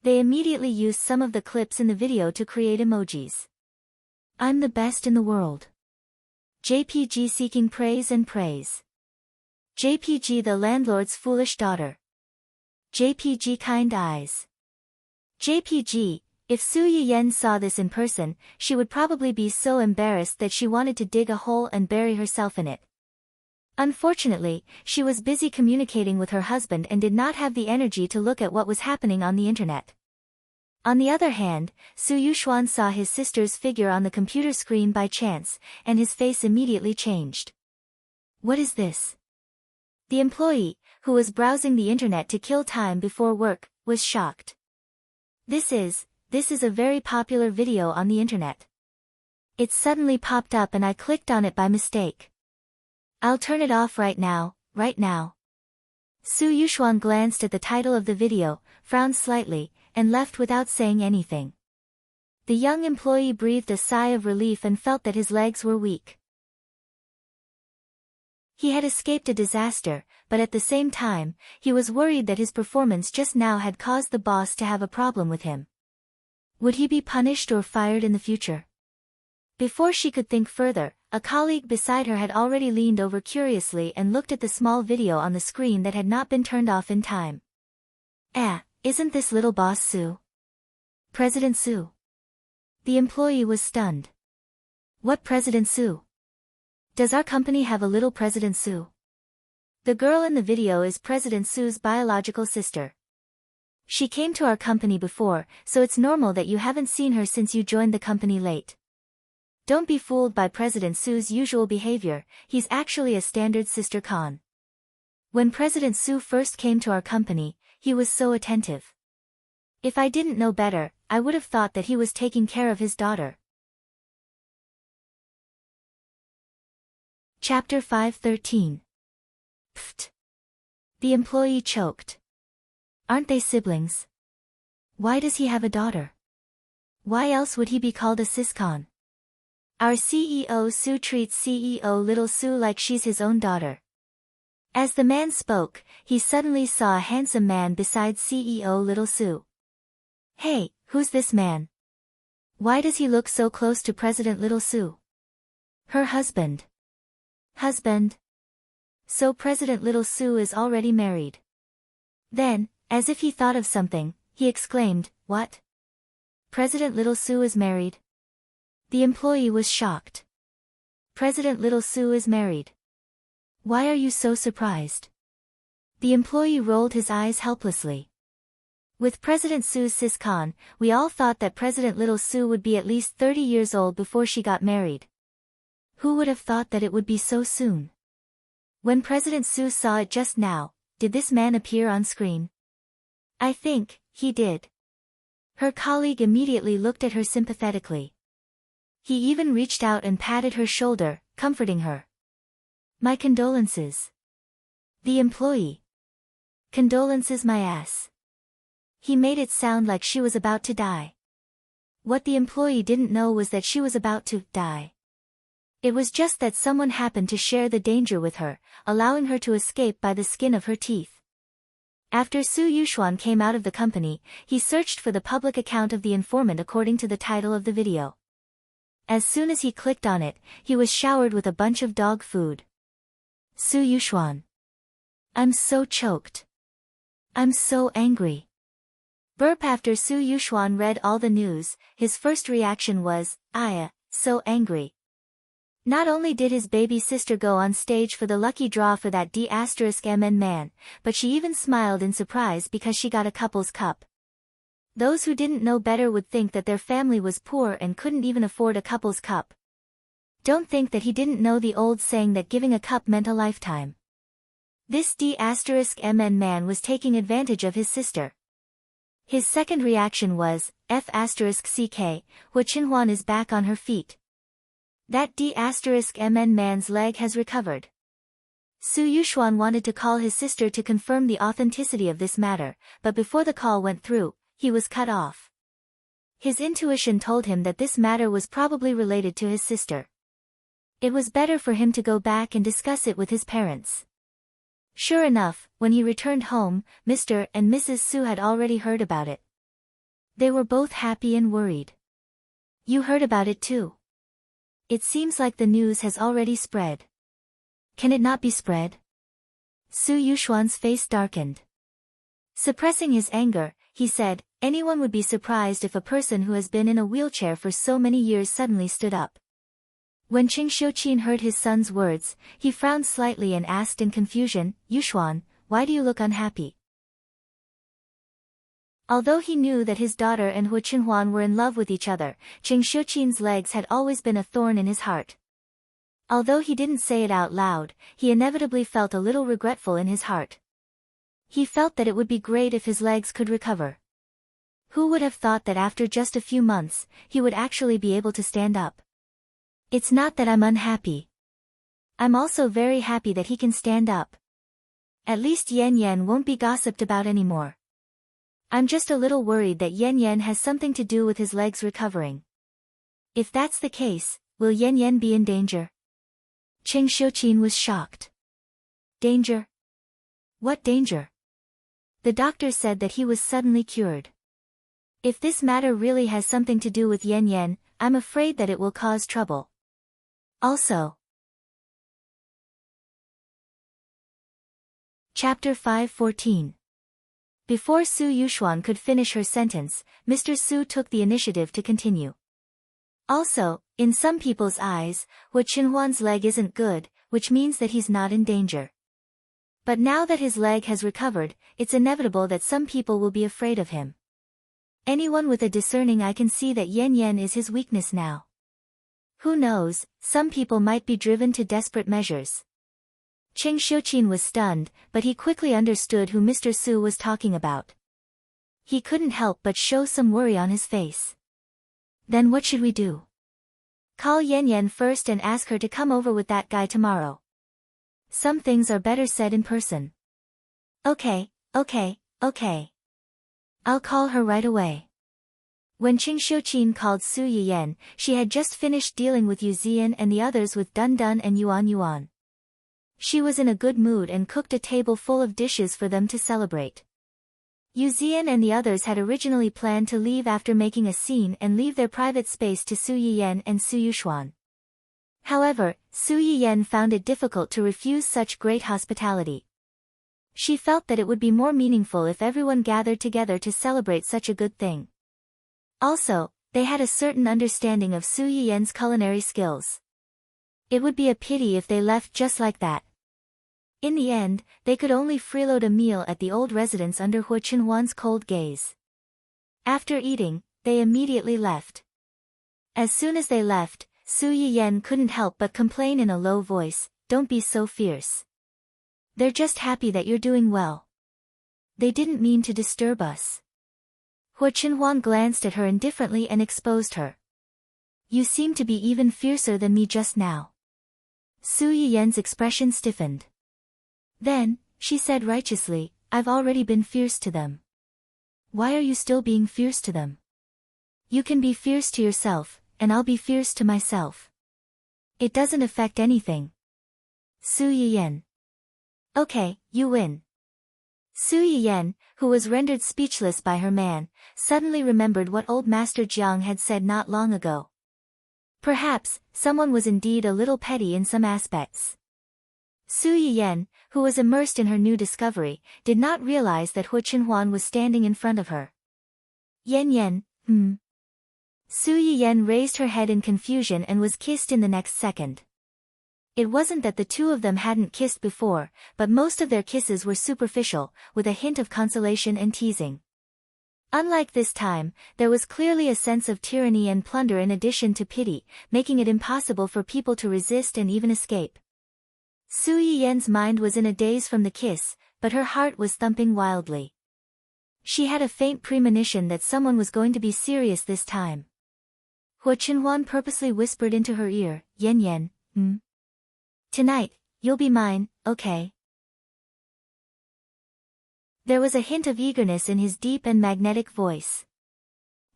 They immediately used some of the clips in the video to create emojis. I'm the best in the world. JPG seeking praise and praise. JPG the landlord's foolish daughter. JPG kind eyes. JPG, if Su Yiyen saw this in person, she would probably be so embarrassed that she wanted to dig a hole and bury herself in it. Unfortunately, she was busy communicating with her husband and did not have the energy to look at what was happening on the internet. On the other hand, Su Yuxuan saw his sister's figure on the computer screen by chance, and his face immediately changed. What is this? The employee, who was browsing the internet to kill time before work, was shocked. This is a very popular video on the internet. It suddenly popped up and I clicked on it by mistake. I'll turn it off right now, right now. Su Yuxuan glanced at the title of the video, frowned slightly, and left without saying anything. The young employee breathed a sigh of relief and felt that his legs were weak. He had escaped a disaster, but at the same time, he was worried that his performance just now had caused the boss to have a problem with him. Would he be punished or fired in the future? Before she could think further, a colleague beside her had already leaned over curiously and looked at the small video on the screen that had not been turned off in time. Isn't this little boss Su? President Su? The employee was stunned. What President Su? Does our company have a little President Su? The girl in the video is President Su's biological sister. She came to our company before, so it's normal that you haven't seen her since you joined the company late. Don't be fooled by President Su's usual behavior, he's actually a standard sister con. When President Su first came to our company, he was so attentive. If I didn't know better, I would have thought that he was taking care of his daughter. Chapter 5:13. Pfft. The employee choked. Aren't they siblings? Why does he have a daughter? Why else would he be called a siscon? Our CEO Su treats CEO little Su like she's his own daughter. As the man spoke, he suddenly saw a handsome man beside CEO little Su. Hey, who's this man? Why does he look so close to President little Su? Her husband. Husband? So President little Su is already married. Then, as if he thought of something, he exclaimed, What? President little Su is married? The employee was shocked. President Little Sue is married. Why are you so surprised? The employee rolled his eyes helplessly. With President Sue's siscon, we all thought that President Little Sue would be at least 30 years old before she got married. Who would have thought that it would be so soon? When President Sue saw it just now, did this man appear on screen? I think he did. Her colleague immediately looked at her sympathetically. He even reached out and patted her shoulder, comforting her. My condolences. The employee. Condolences my ass. He made it sound like she was about to die. What the employee didn't know was that she was about to die. It was just that someone happened to share the danger with her, allowing her to escape by the skin of her teeth. After Su Yuxuan came out of the company, he searched for the public account of the informant according to the title of the video. As soon as he clicked on it, he was showered with a bunch of dog food. Su Yuxuan. I'm so choked. I'm so angry. Burp. After Su Yuxuan read all the news, his first reaction was, so angry. Not only did his baby sister go on stage for the lucky draw for that D*MN man, but she even smiled in surprise because she got a couple's cup. Those who didn't know better would think that their family was poor and couldn't even afford a couple's cup. Don't think that he didn't know the old saying that giving a cup meant a lifetime. This D*MN man was taking advantage of his sister. His second reaction was, F*CK, Hua Qinhuan is back on her feet. That D*MN man's leg has recovered. Su Yuxuan wanted to call his sister to confirm the authenticity of this matter, but before the call went through, he was cut off. His intuition told him that this matter was probably related to his sister. It was better for him to go back and discuss it with his parents. Sure enough, when he returned home, Mr. and Mrs. Su had already heard about it. They were both happy and worried. You heard about it too. It seems like the news has already spread. Can it not be spread? Su Yuxuan's face darkened. Suppressing his anger, he said, anyone would be surprised if a person who has been in a wheelchair for so many years suddenly stood up. When Qing Xiuqin heard his son's words, he frowned slightly and asked in confusion, Yuxuan, why do you look unhappy? Although he knew that his daughter and Hua Qinhuan were in love with each other, Qing Xiuqin's legs had always been a thorn in his heart. Although he didn't say it out loud, he inevitably felt a little regretful in his heart. He felt that it would be great if his legs could recover. Who would have thought that after just a few months, he would actually be able to stand up? It's not that I'm unhappy. I'm also very happy that he can stand up. At least Yan Yan won't be gossiped about anymore. I'm just a little worried that Yan Yan has something to do with his legs recovering. If that's the case, will Yan Yan be in danger? Qing Xiuqin was shocked. Danger? What danger? The doctor said that he was suddenly cured. If this matter really has something to do with Yan Yan, I'm afraid that it will cause trouble. Also. Chapter 5:14. Before Su Yuxuan could finish her sentence, Mr. Su took the initiative to continue. Also, in some people's eyes, Hua Qinhuan's leg isn't good, which means that he's not in danger. But now that his leg has recovered, it's inevitable that some people will be afraid of him. Anyone with a discerning eye can see that Yan Yan is his weakness now. Who knows, some people might be driven to desperate measures. Qing Xiuqin was stunned, but he quickly understood who Mr. Su was talking about. He couldn't help but show some worry on his face. Then what should we do? Call Yan Yan first and ask her to come over with that guy tomorrow. Some things are better said in person. Okay. I'll call her right away. When Qing Xiuqin called Su Yiyan, she had just finished dealing with Yu Zian and the others with Dun Dun and Yuan. She was in a good mood and cooked a table full of dishes for them to celebrate. Yu Zian and the others had originally planned to leave after making a scene and leave their private space to Su Yiyan and Su Yuxuan. However, Su Yiyan found it difficult to refuse such great hospitality. She felt that it would be more meaningful if everyone gathered together to celebrate such a good thing. Also, They had a certain understanding of Su Yiyen's culinary skills. It would be a pity if they left just like that. In the end, they could only freeload a meal at the old residence under Hu Qinhuan's cold gaze. After eating, they immediately left. As soon as they left, Su Yiyen couldn't help but complain in a low voice, "Don't be so fierce. They're just happy that you're doing well. They didn't mean to disturb us." Hu Qinhuan glanced at her indifferently and exposed her. "You seem to be even fiercer than me just now." Su Yiyen's expression stiffened. Then, she said righteously, "I've already been fierce to them. Why are you still being fierce to them? You can be fierce to yourself, and I'll be fierce to myself. It doesn't affect anything." Su Yiyen. "Okay, you win." Su Yiyen, who was rendered speechless by her man, suddenly remembered what old Master Jiang had said not long ago. Perhaps, someone was indeed a little petty in some aspects. Su Yiyen, who was immersed in her new discovery, did not realize that Hu Qinhuan was standing in front of her. "Yan." Su Yiyen raised her head in confusion and was kissed in the next second. It wasn't that the two of them hadn't kissed before, but most of their kisses were superficial, with a hint of consolation and teasing. Unlike this time, there was clearly a sense of tyranny and plunder in addition to pity, making it impossible for people to resist and even escape. Su Yiyen's mind was in a daze from the kiss, but her heart was thumping wildly. She had a faint premonition that someone was going to be serious this time. Hu Qinhuan purposely whispered into her ear, "Yan. Tonight, you'll be mine, okay?" There was a hint of eagerness in his deep and magnetic voice.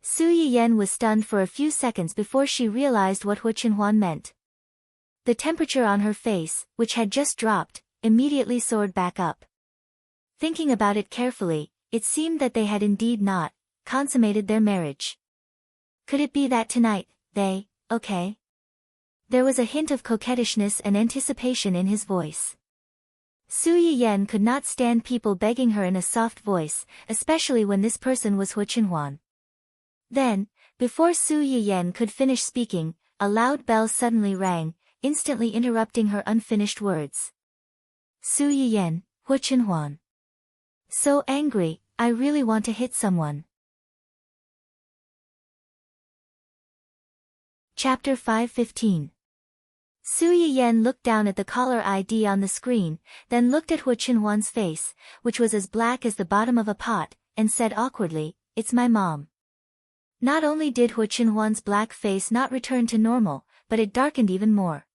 Su Yiyen was stunned for a few seconds before she realized what Hu Qinhuan meant. The temperature on her face, which had just dropped, immediately soared back up. Thinking about it carefully, it seemed that they had indeed not consummated their marriage. Could it be that tonight, okay? There was a hint of coquettishness and anticipation in his voice. Su Yiyen could not stand people begging her in a soft voice, especially when this person was Hu Qinhuan. Then, before Su Yiyen could finish speaking, a loud bell suddenly rang, instantly interrupting her unfinished words. "Su Yiyen, Hu Qinhuan. So angry, I really want to hit someone." Chapter 5:15. Su Yiyen looked down at the caller ID on the screen, then looked at Hu Qinhuan's face, which was as black as the bottom of a pot, and said awkwardly, "It's my mom." Not only did Hu Qinhuan's black face not return to normal, but it darkened even more.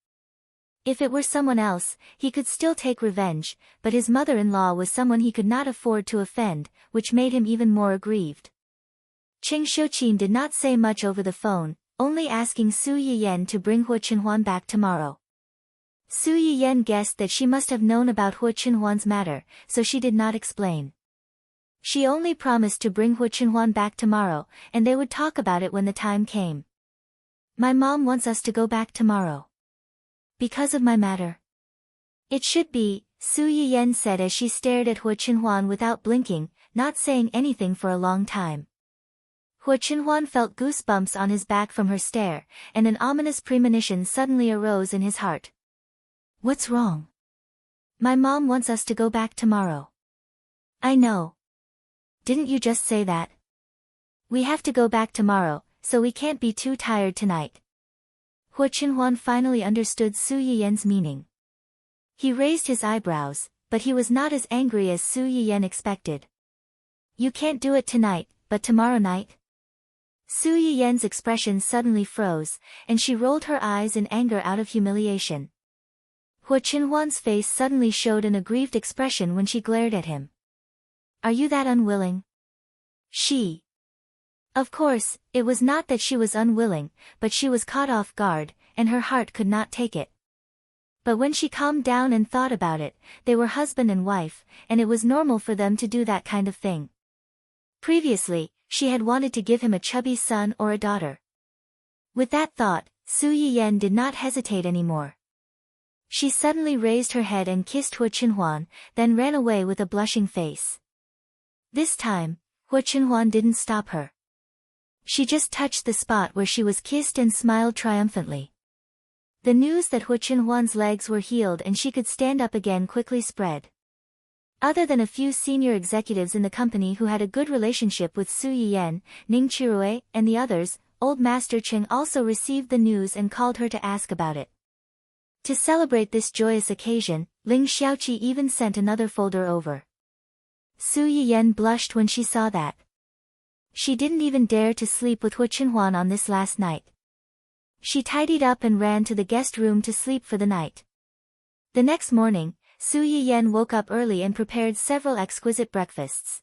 If it were someone else, he could still take revenge, but his mother-in-law was someone he could not afford to offend, which made him even more aggrieved. Qing Shouqin did not say much over the phone, only asking Su Yiyen to bring Hu Qinhuan back tomorrow. Su Yiyen guessed that she must have known about Hu Qinhuan's matter, so she did not explain. She only promised to bring Hu Qinhuan back tomorrow, and they would talk about it when the time came. "My mom wants us to go back tomorrow. Because of my matter." "It should be," Su Yiyen said as she stared at Hu Qinhuan without blinking, not saying anything for a long time. Hu Qinhuan felt goosebumps on his back from her stare, and an ominous premonition suddenly arose in his heart. "What's wrong?" "My mom wants us to go back tomorrow." "I know. Didn't you just say that?" "We have to go back tomorrow, so we can't be too tired tonight." Hu Qinhuan finally understood Su Yiyen's meaning. He raised his eyebrows, but he was not as angry as Su Yiyen expected. "You can't do it tonight, but tomorrow night?" Su Yiyen's expression suddenly froze, and she rolled her eyes in anger out of humiliation. Hu Qinhuan's face suddenly showed an aggrieved expression when she glared at him. "Are you that unwilling?" She. Of course, it was not that she was unwilling, but she was caught off guard, and her heart could not take it. But when she calmed down and thought about it, they were husband and wife, and it was normal for them to do that kind of thing. Previously, she had wanted to give him a chubby son or a daughter. With that thought, Su Yiyen did not hesitate anymore. She suddenly raised her head and kissed Hu Qinhuan, then ran away with a blushing face. This time, Hu Qinhuan didn't stop her. She just touched the spot where she was kissed and smiled triumphantly. The news that Hu Qinhuan's legs were healed and she could stand up again quickly spread. Other than a few senior executives in the company who had a good relationship with Su Yiyan, Ning Chirui, and the others, old Master Cheng also received the news and called her to ask about it. To celebrate this joyous occasion, Ling Xiaoqi even sent another folder over. Su Yiyan blushed when she saw that. She didn't even dare to sleep with Hu Qinhuan on this last night. She tidied up and ran to the guest room to sleep for the night. The next morning, Su Yiyan woke up early and prepared several exquisite breakfasts.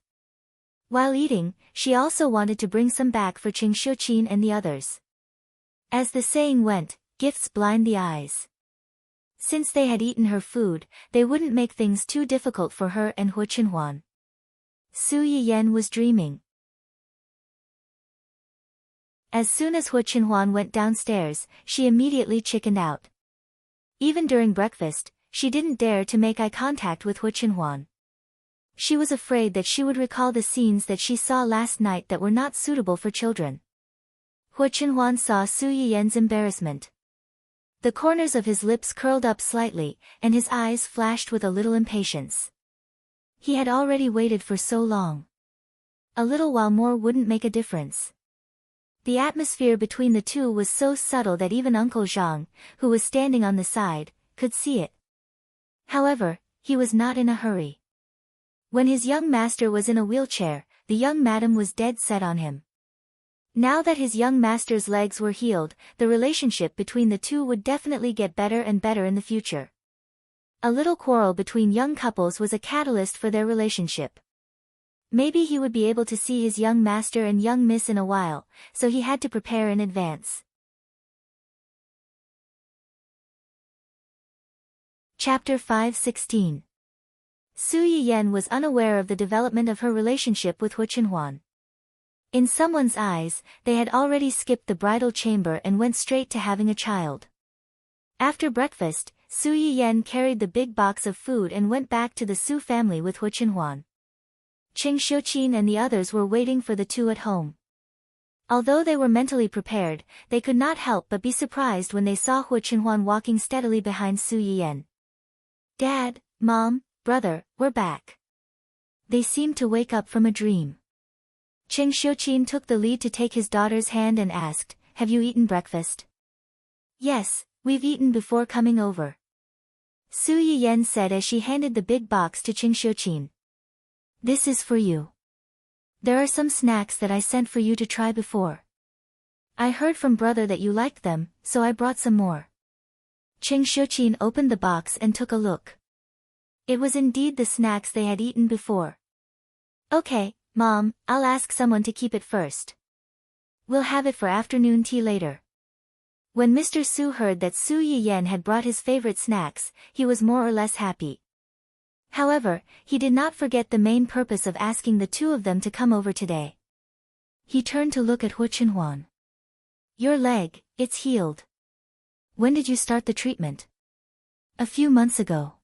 While eating, she also wanted to bring some back for Qing Shuqin and the others. As the saying went, gifts blind the eyes. Since they had eaten her food, they wouldn't make things too difficult for her and Hu Qinhuan. Su Yiyan was dreaming. As soon as Hu Qinhuan went downstairs, she immediately chickened out. Even during breakfast, she didn't dare to make eye contact with Hu Qinhuan. She was afraid that she would recall the scenes that she saw last night that were not suitable for children. Hu Qinhuan saw Su Yiyan's embarrassment. The corners of his lips curled up slightly, and his eyes flashed with a little impatience. He had already waited for so long. A little while more wouldn't make a difference. The atmosphere between the two was so subtle that even Uncle Zhang, who was standing on the side, could see it. However, he was not in a hurry. When his young master was in a wheelchair, the young madam was dead set on him. Now that his young master's legs were healed, the relationship between the two would definitely get better and better in the future. A little quarrel between young couples was a catalyst for their relationship. Maybe he would be able to see his young master and young miss in a while, so he had to prepare in advance. Chapter 5:16. Su Yiyan was unaware of the development of her relationship with Hu Qinhuan. In someone's eyes, they had already skipped the bridal chamber and went straight to having a child. After breakfast, Su Yiyan carried the big box of food and went back to the Su family with Hu Qinhuan. Qing Shuqin and the others were waiting for the two at home. Although they were mentally prepared, they could not help but be surprised when they saw Hu Qinhuan walking steadily behind Su Yiyan. "Dad, Mom, brother, we're back." They seemed to wake up from a dream. Qing Shuqin took the lead to take his daughter's hand and asked, "Have you eaten breakfast?" "Yes, we've eaten before coming over," Su Yiyan said as she handed the big box to Qing Shuqin. "This is for you. There are some snacks that I sent for you to try before. I heard from brother that you liked them, so I brought some more." Qing Shuqin opened the box and took a look. It was indeed the snacks they had eaten before. "Okay, Mom, I'll ask someone to keep it first. We'll have it for afternoon tea later." When Mr. Su heard that Su Yiyan had brought his favorite snacks, he was more or less happy. However, he did not forget the main purpose of asking the two of them to come over today. He turned to look at Hu Qinhuan. "Your leg, it's healed. When did you start the treatment?" "A few months ago."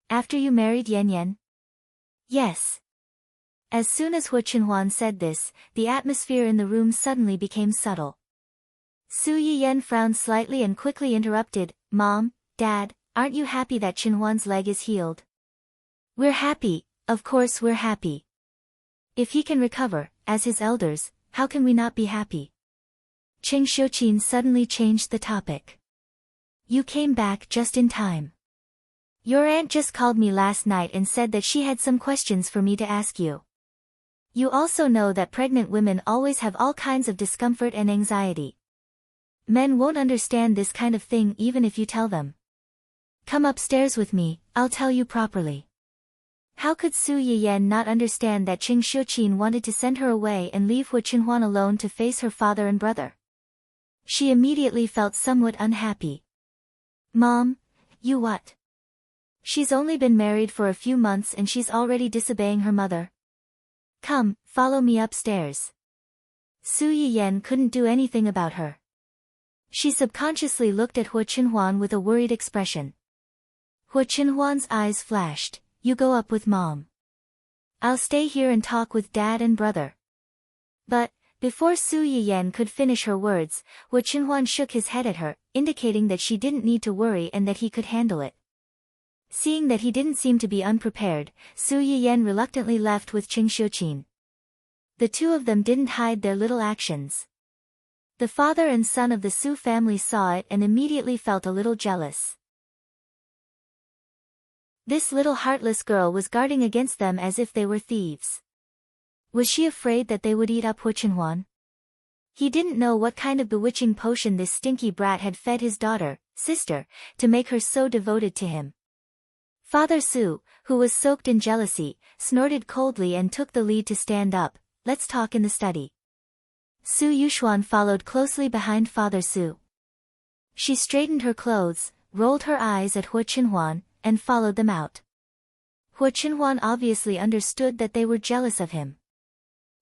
"After you married Yan Yan?" "Yes." As soon as Hu Qinhuan said this, the atmosphere in the room suddenly became subtle. Su Yiyan frowned slightly and quickly interrupted, "Mom, Dad, aren't you happy that Qinhuan's leg is healed?" "We're happy, of course we're happy. If he can recover, as his elders, how can we not be happy?" Qing Shuqin suddenly changed the topic. "You came back just in time. Your aunt just called me last night and said that she had some questions for me to ask you. You also know that pregnant women always have all kinds of discomfort and anxiety. Men won't understand this kind of thing even if you tell them. Come upstairs with me, I'll tell you properly." How could Su Yiyan not understand that Qing Shuqin wanted to send her away and leave Hu Qinhuan alone to face her father and brother? She immediately felt somewhat unhappy. "Mom, you what? She's only been married for a few months and she's already disobeying her mother. Come, follow me upstairs." Su Yiyan couldn't do anything about her. She subconsciously looked at Hu Qinhuan with a worried expression. Hu Qinhuan's eyes flashed. "You go up with Mom. I'll stay here and talk with Dad and brother." But, Before Su Yiyan could finish her words, Hu Qinhuan shook his head at her, indicating that she didn't need to worry and that he could handle it. Seeing that he didn't seem to be unprepared, Su Yiyan reluctantly left with Qing Xiuqin. The two of them didn't hide their little actions. The father and son of the Su family saw it and immediately felt a little jealous. This little heartless girl was guarding against them as if they were thieves. Was she afraid that they would eat up Hu Qinhuan? He didn't know what kind of bewitching potion this stinky brat had fed his sister, to make her so devoted to him. Father Su, who was soaked in jealousy, snorted coldly and took the lead to stand up. Let's talk in the study. Su Yuxuan followed closely behind Father Su. She straightened her clothes, rolled her eyes at Hu Qinhuan, and followed them out. Hu Qinhuan obviously understood that they were jealous of him.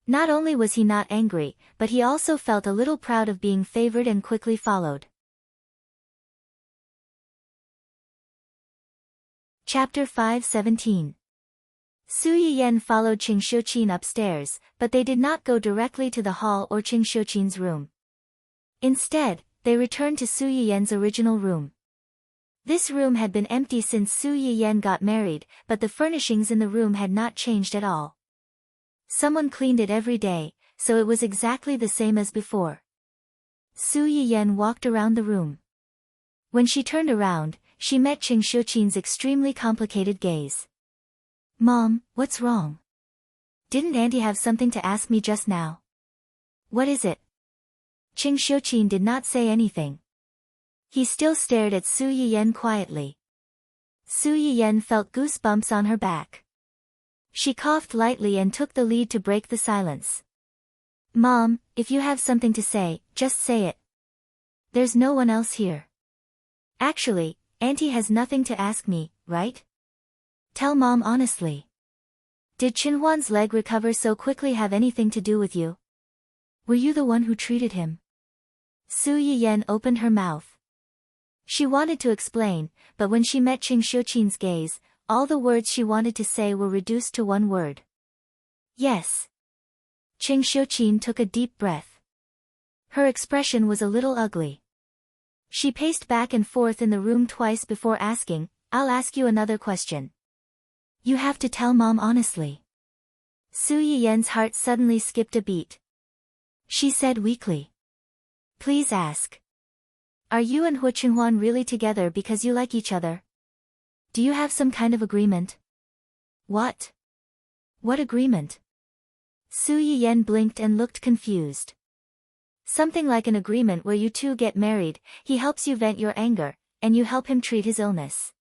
Not only was he not angry, but he also felt a little proud of being favored and quickly followed. Chapter 5:17. Su Yiyan followed Qing Xiuqin upstairs, but they did not go directly to the hall or Qing Xiuqin's room. Instead, they returned to Su Yiyan's original room. This room had been empty since Su Yiyan got married, but the furnishings in the room had not changed at all. Someone cleaned it every day, so it was exactly the same as before. Su Yiyan walked around the room. When she turned around, she met Qing Xiuqin's extremely complicated gaze. Mom, what's wrong? Didn't Auntie have something to ask me just now? What is it? Qing Xiuqin did not say anything. He still stared at Su Yiyan quietly. Su Yiyan felt goosebumps on her back. She coughed lightly and took the lead to break the silence. Mom, if you have something to say, just say it. There's no one else here. Actually, Auntie has nothing to ask me, right? Tell Mom honestly. Did Qinhuan's leg recover so quickly have anything to do with you? Were you the one who treated him? Su Yiyan opened her mouth. She wanted to explain, but when she met Qing Xiuqin's gaze, all the words she wanted to say were reduced to one word. Yes. Qing Xiuqin took a deep breath. Her expression was a little ugly. She paced back and forth in the room twice before asking, I'll ask you another question. You have to tell Mom honestly. Su Yiyan's heart suddenly skipped a beat. She said weakly. Please ask. Are you and Hu Qinhuan really together because you like each other? Do you have some kind of agreement? What? What agreement? Su Yiyan blinked and looked confused. Something like an agreement where you two get married, he helps you vent your anger, and you help him treat his illness.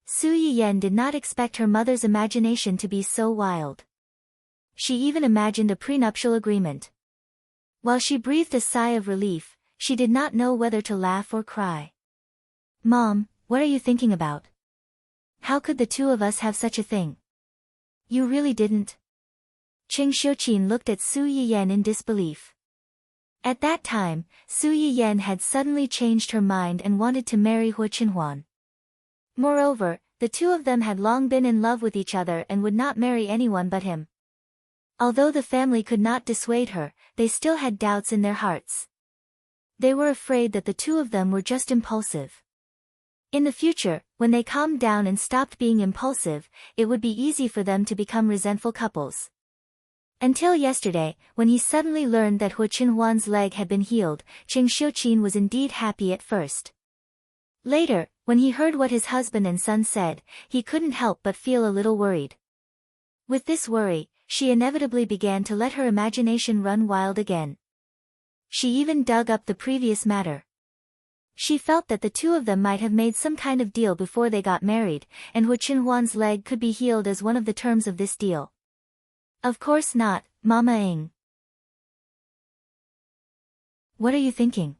Su Yiyan did not expect her mother's imagination to be so wild. She even imagined a prenuptial agreement. While she breathed a sigh of relief, she did not know whether to laugh or cry. Mom, what are you thinking about? How could the two of us have such a thing? You really didn't? Qing Xiuqin looked at Su Yiyan in disbelief. At that time, Su Yiyan had suddenly changed her mind and wanted to marry Hu Qinhuan. Moreover, the two of them had long been in love with each other and would not marry anyone but him. Although the family could not dissuade her, they still had doubts in their hearts. They were afraid that the two of them were just impulsive. In the future, when they calmed down and stopped being impulsive, it would be easy for them to become resentful couples. Until yesterday, when he suddenly learned that Hu Qinhuan's leg had been healed, Qing Xiuqin was indeed happy at first. Later, when he heard what his husband and son said, he couldn't help but feel a little worried. With this worry, she inevitably began to let her imagination run wild again. She even dug up the previous matter. She felt that the two of them might have made some kind of deal before they got married, and Hu Qinhuan's leg could be healed as one of the terms of this deal. Of course not, Mama Ing. What are you thinking?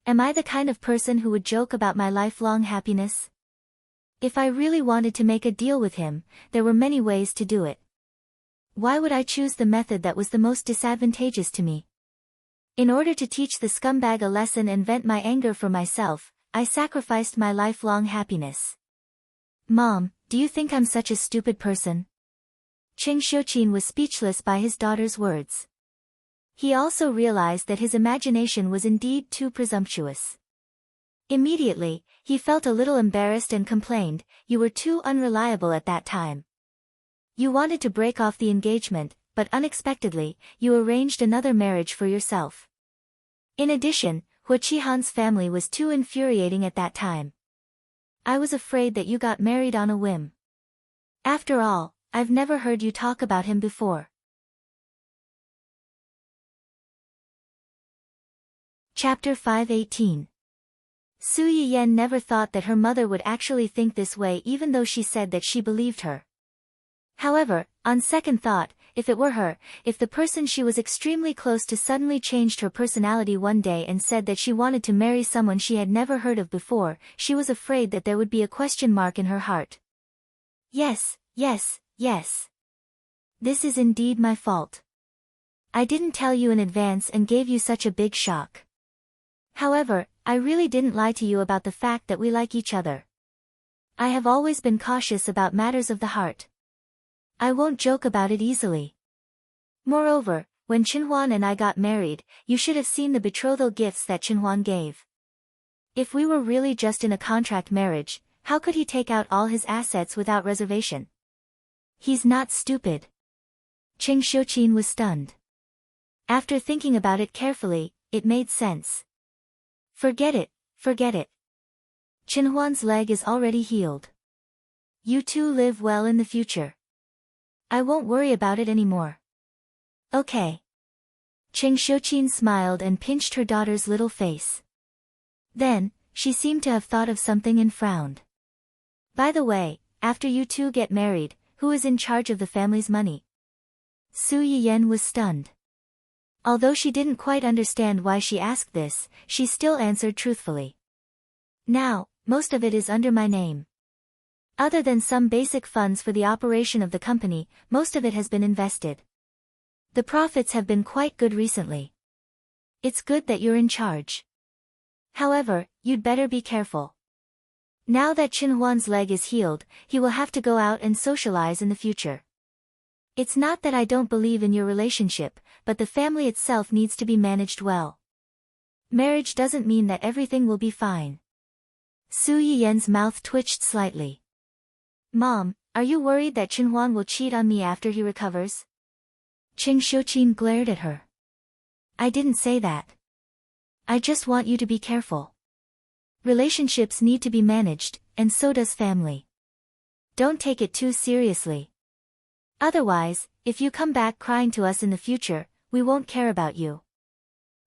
Am I the kind of person who would joke about my lifelong happiness? If I really wanted to make a deal with him, there were many ways to do it. Why would I choose the method that was the most disadvantageous to me? In order to teach the scumbag a lesson and vent my anger for myself, I sacrificed my lifelong happiness. Mom, do you think I'm such a stupid person? Qing Xiuqin was speechless by his daughter's words. He also realized that his imagination was indeed too presumptuous. Immediately, he felt a little embarrassed and complained, "You were too unreliable at that time. You wanted to break off the engagement, but unexpectedly, you arranged another marriage for yourself. In addition, Hu Qihan's family was too infuriating at that time. I was afraid that you got married on a whim. After all, I've never heard you talk about him before." Chapter 518. Su Yiyan never thought that her mother would actually think this way, even though she said that she believed her. However, on second thought, if it were her, if the person she was extremely close to suddenly changed her personality one day and said that she wanted to marry someone she had never heard of before, she was afraid that there would be a question mark in her heart. Yes. This is indeed my fault. I didn't tell you in advance and gave you such a big shock. However, I really didn't lie to you about the fact that we like each other. I have always been cautious about matters of the heart. I won't joke about it easily. Moreover, when Qinhuan and I got married, you should have seen the betrothal gifts that Qinhuan gave. If we were really just in a contract marriage, how could he take out all his assets without reservation? He's not stupid. Qing Xiuqin was stunned. After thinking about it carefully, it made sense. Forget it. Qinhuan's leg is already healed. You two live well in the future. I won't worry about it anymore. Okay. Qing Xiuqin smiled and pinched her daughter's little face. Then, she seemed to have thought of something and frowned. By the way, after you two get married, who is in charge of the family's money? Su Yiyan was stunned. Although she didn't quite understand why she asked this, she still answered truthfully. Now, most of it is under my name. Other than some basic funds for the operation of the company, most of it has been invested. The profits have been quite good recently. It's good that you're in charge. However, you'd better be careful. Now that Qinhuan's leg is healed, he will have to go out and socialize in the future. It's not that I don't believe in your relationship, but the family itself needs to be managed well. Marriage doesn't mean that everything will be fine. Su Yiyan's mouth twitched slightly. Mom, are you worried that Qinhuan will cheat on me after he recovers? Qing Xiuqin glared at her. I didn't say that. I just want you to be careful. Relationships need to be managed, and so does family. Don't take it too seriously. Otherwise, if you come back crying to us in the future, we won't care about you.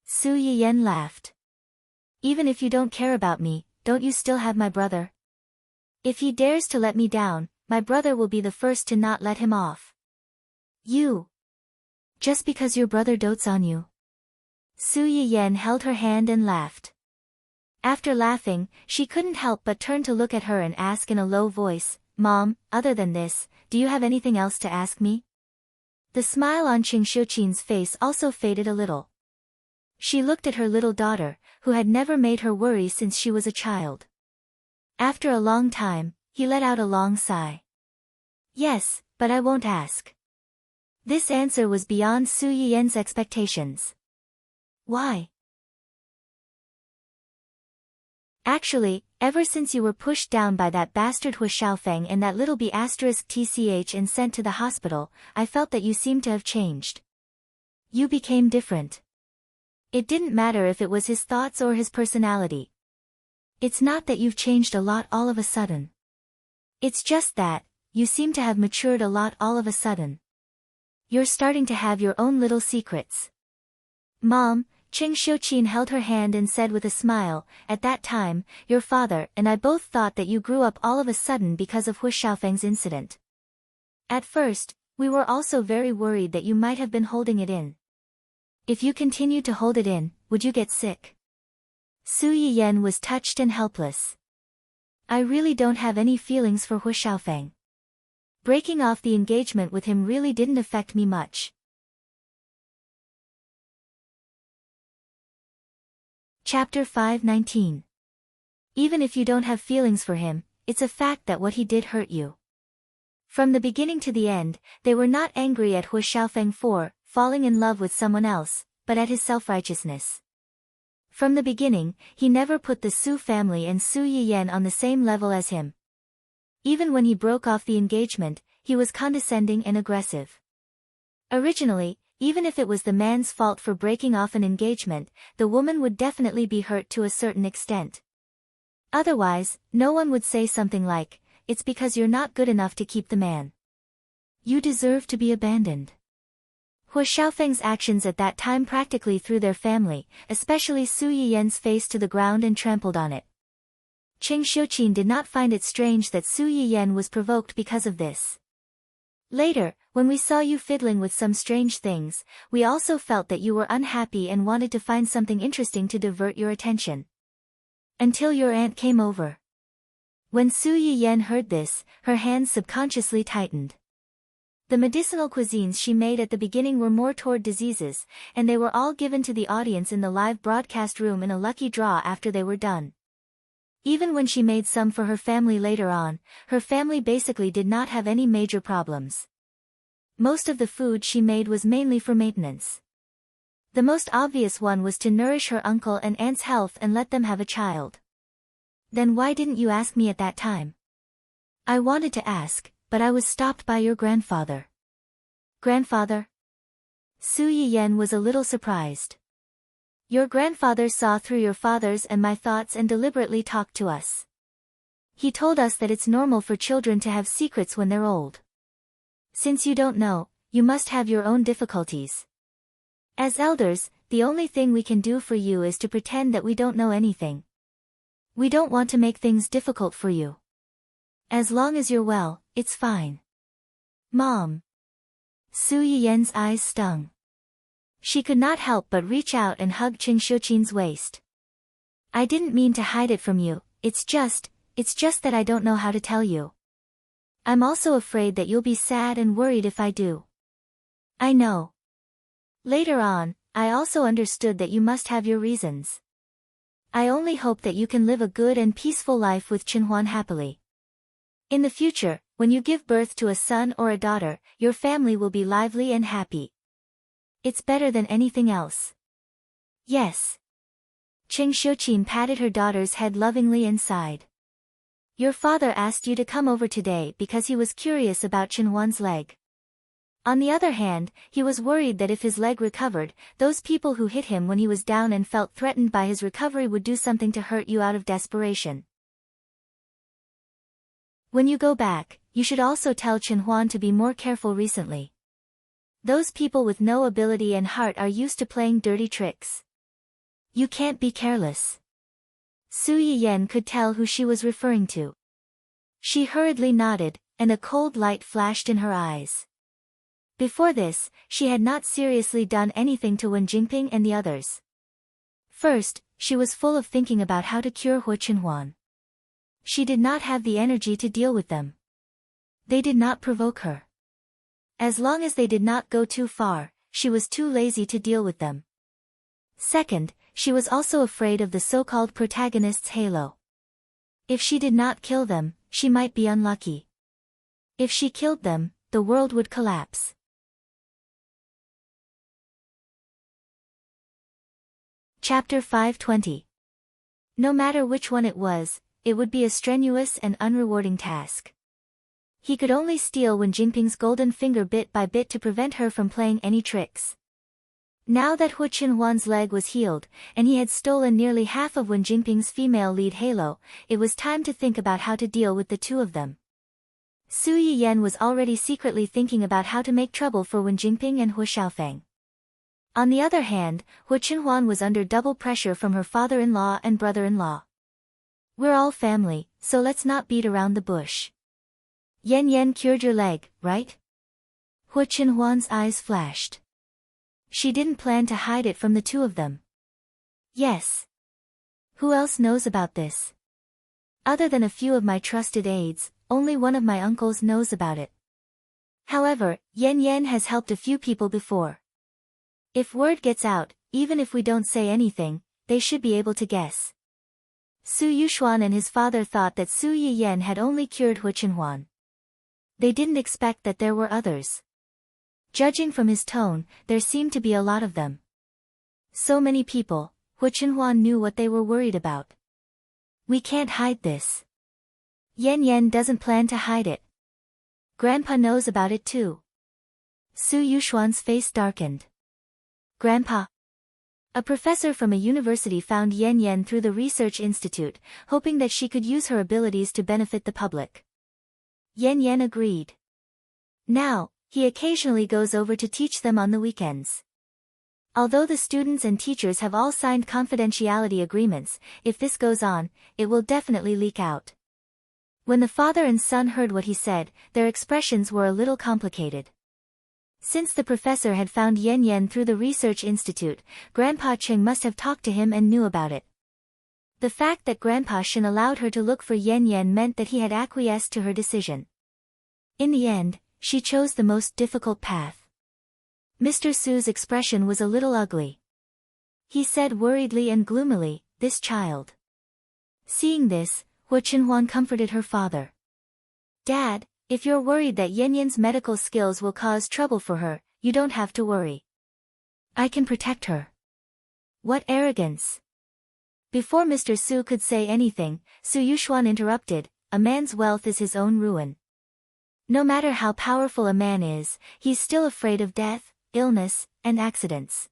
Su Yiyan laughed. Even if you don't care about me, don't you still have my brother? If he dares to let me down, my brother will be the first to not let him off. You. Just because your brother dotes on you. Su Yiyan held her hand and laughed. After laughing, she couldn't help but turn to look at her and ask in a low voice, Mom, other than this, do you have anything else to ask me? The smile on Qing Xiuqin's face also faded a little. She looked at her little daughter, who had never made her worry since she was a child. After a long time, he let out a long sigh. Yes, but I won't ask. This answer was beyond Su Yiyan's expectations. Why? Actually, ever since you were pushed down by that bastard Hu Xiaofeng and that little b*** tch and sent to the hospital, I felt that you seemed to have changed. You became different. It didn't matter if it was his thoughts or his personality. It's not that you've changed a lot all of a sudden. It's just that, you seem to have matured a lot all of a sudden. You're starting to have your own little secrets. Mom, Qing Xiuqin held her hand and said with a smile, at that time, your father and I both thought that you grew up all of a sudden because of Hu Xiaofeng's incident. At first, we were also very worried that you might have been holding it in. If you continued to hold it in, would you get sick? Su Yiyan was touched and helpless. I really don't have any feelings for Hu Xiaofeng. Breaking off the engagement with him really didn't affect me much. Chapter 519. Even if you don't have feelings for him, it's a fact that what he did hurt you. From the beginning to the end, they were not angry at Hu Xiaofeng for falling in love with someone else, but at his self-righteousness. From the beginning, he never put the Su family and Su Yiyan on the same level as him. Even when he broke off the engagement, he was condescending and aggressive. Originally, even if it was the man's fault for breaking off an engagement, the woman would definitely be hurt to a certain extent. Otherwise, no one would say something like, "It's because you're not good enough to keep the man. You deserve to be abandoned." Hu Xiaofeng's actions at that time practically threw their family, especially Su Yiyan's face to the ground and trampled on it. Qing Xiuqin did not find it strange that Su Yiyan was provoked because of this. Later, when we saw you fiddling with some strange things, we also felt that you were unhappy and wanted to find something interesting to divert your attention. Until your aunt came over. When Su Yiyan heard this, her hands subconsciously tightened. The medicinal cuisines she made at the beginning were more toward diseases, and they were all given to the audience in the live broadcast room in a lucky draw after they were done. Even when she made some for her family later on, her family basically did not have any major problems. Most of the food she made was mainly for maintenance. The most obvious one was to nourish her uncle and aunt's health and let them have a child. Then why didn't you ask me at that time? I wanted to ask, but I was stopped by your grandfather. Grandfather? Su Yiyan was a little surprised. Your grandfather saw through your father's and my thoughts and deliberately talked to us. He told us that it's normal for children to have secrets when they're old. Since you don't know, you must have your own difficulties. As elders, the only thing we can do for you is to pretend that we don't know anything. We don't want to make things difficult for you. As long as you're well, it's fine. Mom. Su Yiyan's eyes stung. She could not help but reach out and hug Qing Xiuqin's waist. I didn't mean to hide it from you, it's just that I don't know how to tell you. I'm also afraid that you'll be sad and worried if I do. I know. Later on, I also understood that you must have your reasons. I only hope that you can live a good and peaceful life with Qinhuan happily. In the future, when you give birth to a son or a daughter, your family will be lively and happy. It's better than anything else. Yes. Qing Xiuqin patted her daughter's head lovingly and sighed. Your father asked you to come over today because he was curious about Qinhuan's leg. On the other hand, he was worried that if his leg recovered, those people who hit him when he was down and felt threatened by his recovery would do something to hurt you out of desperation. When you go back, you should also tell Qinhuan to be more careful recently. Those people with no ability and heart are used to playing dirty tricks. You can't be careless. Su Yiyan could tell who she was referring to. She hurriedly nodded, and a cold light flashed in her eyes. Before this, she had not seriously done anything to Wen Jingping and the others. First, she was full of thinking about how to cure Hu Qinhuan. She did not have the energy to deal with them. They did not provoke her. As long as they did not go too far, she was too lazy to deal with them. Second, she was also afraid of the so-called protagonist's halo. If she did not kill them, she might be unlucky. If she killed them, the world would collapse. Chapter 520. No matter which one it was, it would be a strenuous and unrewarding task. He could only steal Wen Jingping's golden finger bit by bit to prevent her from playing any tricks. Now that Hu Qinhuan's leg was healed, and he had stolen nearly half of Wen Jingping's female lead halo, it was time to think about how to deal with the two of them. Su Yiyan was already secretly thinking about how to make trouble for Wen Jingping and Hu Xiaofeng. On the other hand, Hu Qinhuan was under double pressure from her father-in-law and brother-in-law. We're all family, so let's not beat around the bush. Yan cured your leg, right? Hu Qinhuan's eyes flashed. She didn't plan to hide it from the two of them. Yes. Who else knows about this? Other than a few of my trusted aides, only one of my uncles knows about it. However, Yan has helped a few people before. If word gets out, even if we don't say anything, they should be able to guess. Su Yuxuan and his father thought that Su Yiyan had only cured Hu Qinhuan. They didn't expect that there were others. Judging from his tone, there seemed to be a lot of them. So many people, Hu Chenhuan knew what they were worried about. We can't hide this. Yan Yan doesn't plan to hide it. Grandpa knows about it too. Su Yuxuan's face darkened. Grandpa. A professor from a university found Yan Yan through the research institute, hoping that she could use her abilities to benefit the public. Yan Yan agreed. Now, he occasionally goes over to teach them on the weekends. Although the students and teachers have all signed confidentiality agreements, if this goes on, it will definitely leak out. When the father and son heard what he said, their expressions were a little complicated. Since the professor had found Yan Yan through the research institute, Grandpa Cheng must have talked to him and knew about it. The fact that Grandpa Shen allowed her to look for Yan Yan meant that he had acquiesced to her decision. In the end, she chose the most difficult path. Mr. Su's expression was a little ugly. He said worriedly and gloomily, "This child." Seeing this, Hu Chenhuan comforted her father. "Dad, if you're worried that Yan Yan's medical skills will cause trouble for her, you don't have to worry. I can protect her." What arrogance! Before Mr. Su could say anything, Su Yuxuan interrupted, "A man's wealth is his own ruin. No matter how powerful a man is, he's still afraid of death, illness, and accidents.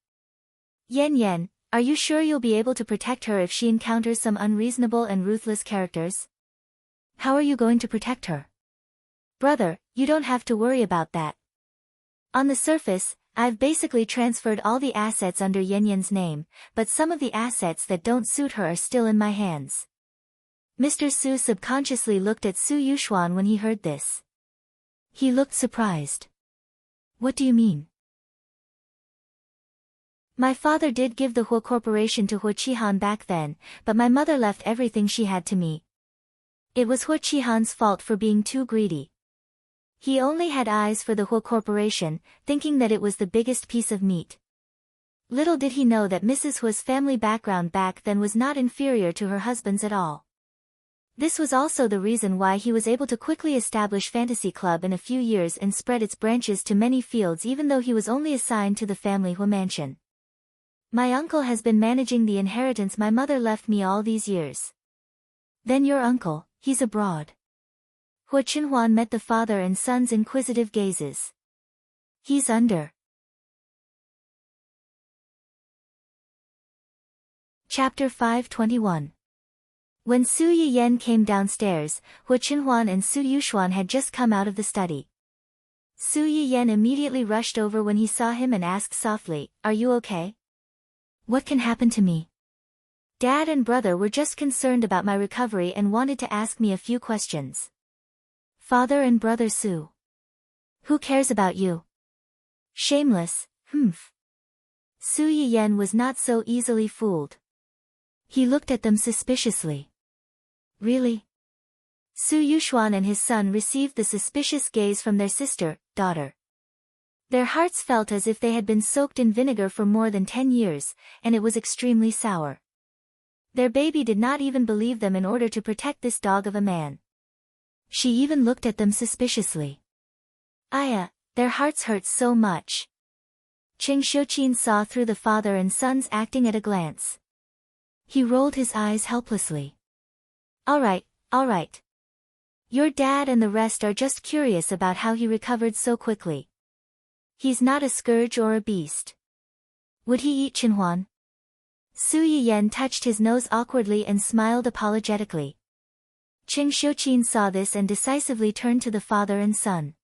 Yan Yan, are you sure you'll be able to protect her if she encounters some unreasonable and ruthless characters? How are you going to protect her?" "Brother, you don't have to worry about that. On the surface, I've basically transferred all the assets under Yan Yan's name, but some of the assets that don't suit her are still in my hands." Mr. Su subconsciously looked at Su Yuxuan when he heard this. He looked surprised. "What do you mean?" "My father did give the Hu Corporation to Hu Qihan back then, but my mother left everything she had to me. It was Hu Qihan's fault for being too greedy. He only had eyes for the Hu Corporation, thinking that it was the biggest piece of meat. Little did he know that Mrs. Hu's family background back then was not inferior to her husband's at all. This was also the reason why he was able to quickly establish Fantasy Club in a few years and spread its branches to many fields even though he was only assigned to the family Hu mansion. My uncle has been managing the inheritance my mother left me all these years." "Then your uncle, he's abroad." Hu Chenhuan met the father and son's inquisitive gazes. "He's under." Chapter 521. When Su Yiyen came downstairs, Hu Chenhuan and Su Yuxuan had just come out of the study. Su Yiyen immediately rushed over when he saw him and asked softly, "Are you okay?" "What can happen to me?" "Dad and brother were just concerned about my recovery and wanted to ask me a few questions." "Father and brother Su. Who cares about you?" "Shameless, humph." Su Yiyen was not so easily fooled. He looked at them suspiciously. "Really?" Su Yuxuan and his son received the suspicious gaze from their sister, daughter. Their hearts felt as if they had been soaked in vinegar for more than 10 years, and it was extremely sour. Their baby did not even believe them in order to protect this dog of a man. She even looked at them suspiciously. Their hearts hurt so much. Cheng Xiuqin saw through the father and son's acting at a glance. He rolled his eyes helplessly. All right. Your dad and the rest are just curious about how he recovered so quickly. He's not a scourge or a beast. Would he eat Chenhuan?" Su Yiyen touched his nose awkwardly and smiled apologetically. Cheng Xiuqin saw this and decisively turned to the father and son.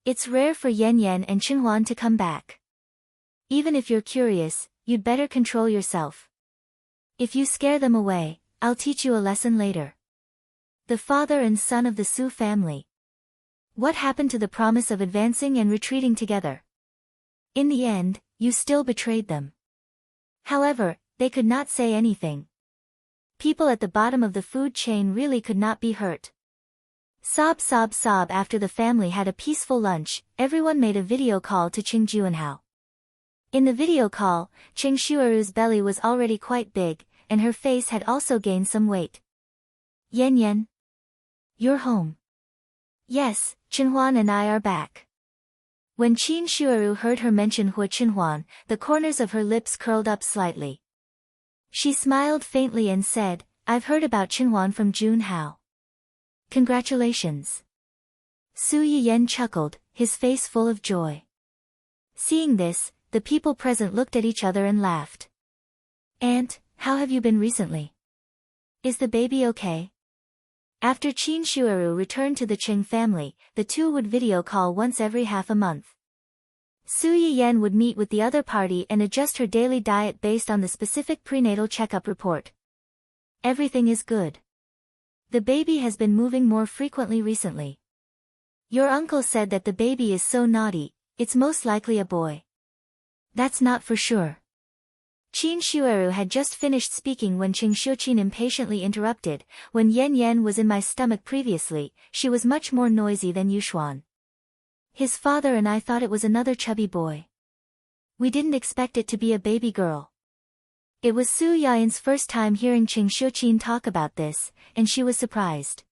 "It's rare for Yan Yan and Chenhuan to come back. Even if you're curious, you'd better control yourself. If you scare them away, I'll teach you a lesson later." The father and son of the Su family. What happened to the promise of advancing and retreating together? In the end, you still betrayed them. However, they could not say anything. People at the bottom of the food chain really could not be hurt. Sob after the family had a peaceful lunch, everyone made a video call to Cheng Juanhao. In the video call, Cheng Shuaru's belly was already quite big, and her face had also gained some weight. "Yan Yan? You're home." "Yes, Chenhuan and I are back." When Qin Shuaru heard her mention Hua Chenhuan, the corners of her lips curled up slightly. She smiled faintly and said, I've heard about Chenhuan from Jun Hao. Congratulations. Su Yiyen chuckled, his face full of joy. Seeing this, the people present looked at each other and laughed. Aunt, how have you been recently? Is the baby okay? After Qin Shuaru returned to the Cheng family, the two would video call once every half a month. Su Yiyen would meet with the other party and adjust her daily diet based on the specific prenatal checkup report. Everything is good. The baby has been moving more frequently recently. Your uncle said that the baby is so naughty, it's most likely a boy. That's not for sure. Qin Shuaru had just finished speaking when Qing Xiuqin impatiently interrupted. When Yan Yan was in my stomach previously, she was much more noisy than Yuxuan. His father and I thought it was another chubby boy. We didn't expect it to be a baby girl. It was Su Yayan's first time hearing Qing Xiuqin talk about this, and she was surprised.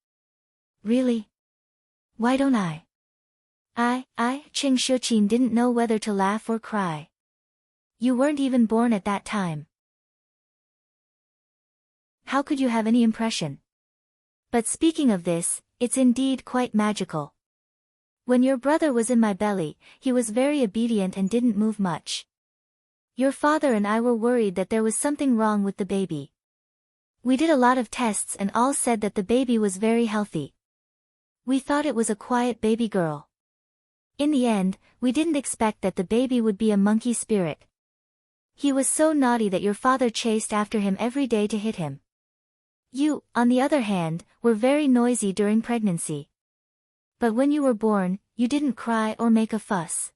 Really? Why don't I? Qing Xiuqin didn't know whether to laugh or cry. You weren't even born at that time. How could you have any impression? But speaking of this, it's indeed quite magical. When your brother was in my belly, he was very obedient and didn't move much. Your father and I were worried that there was something wrong with the baby. We did a lot of tests and all said that the baby was very healthy. We thought it was a quiet baby girl. In the end, we didn't expect that the baby would be a monkey spirit. He was so naughty that your father chased after him every day to hit him. You, on the other hand, were very noisy during pregnancy. But when you were born, you didn't cry or make a fuss.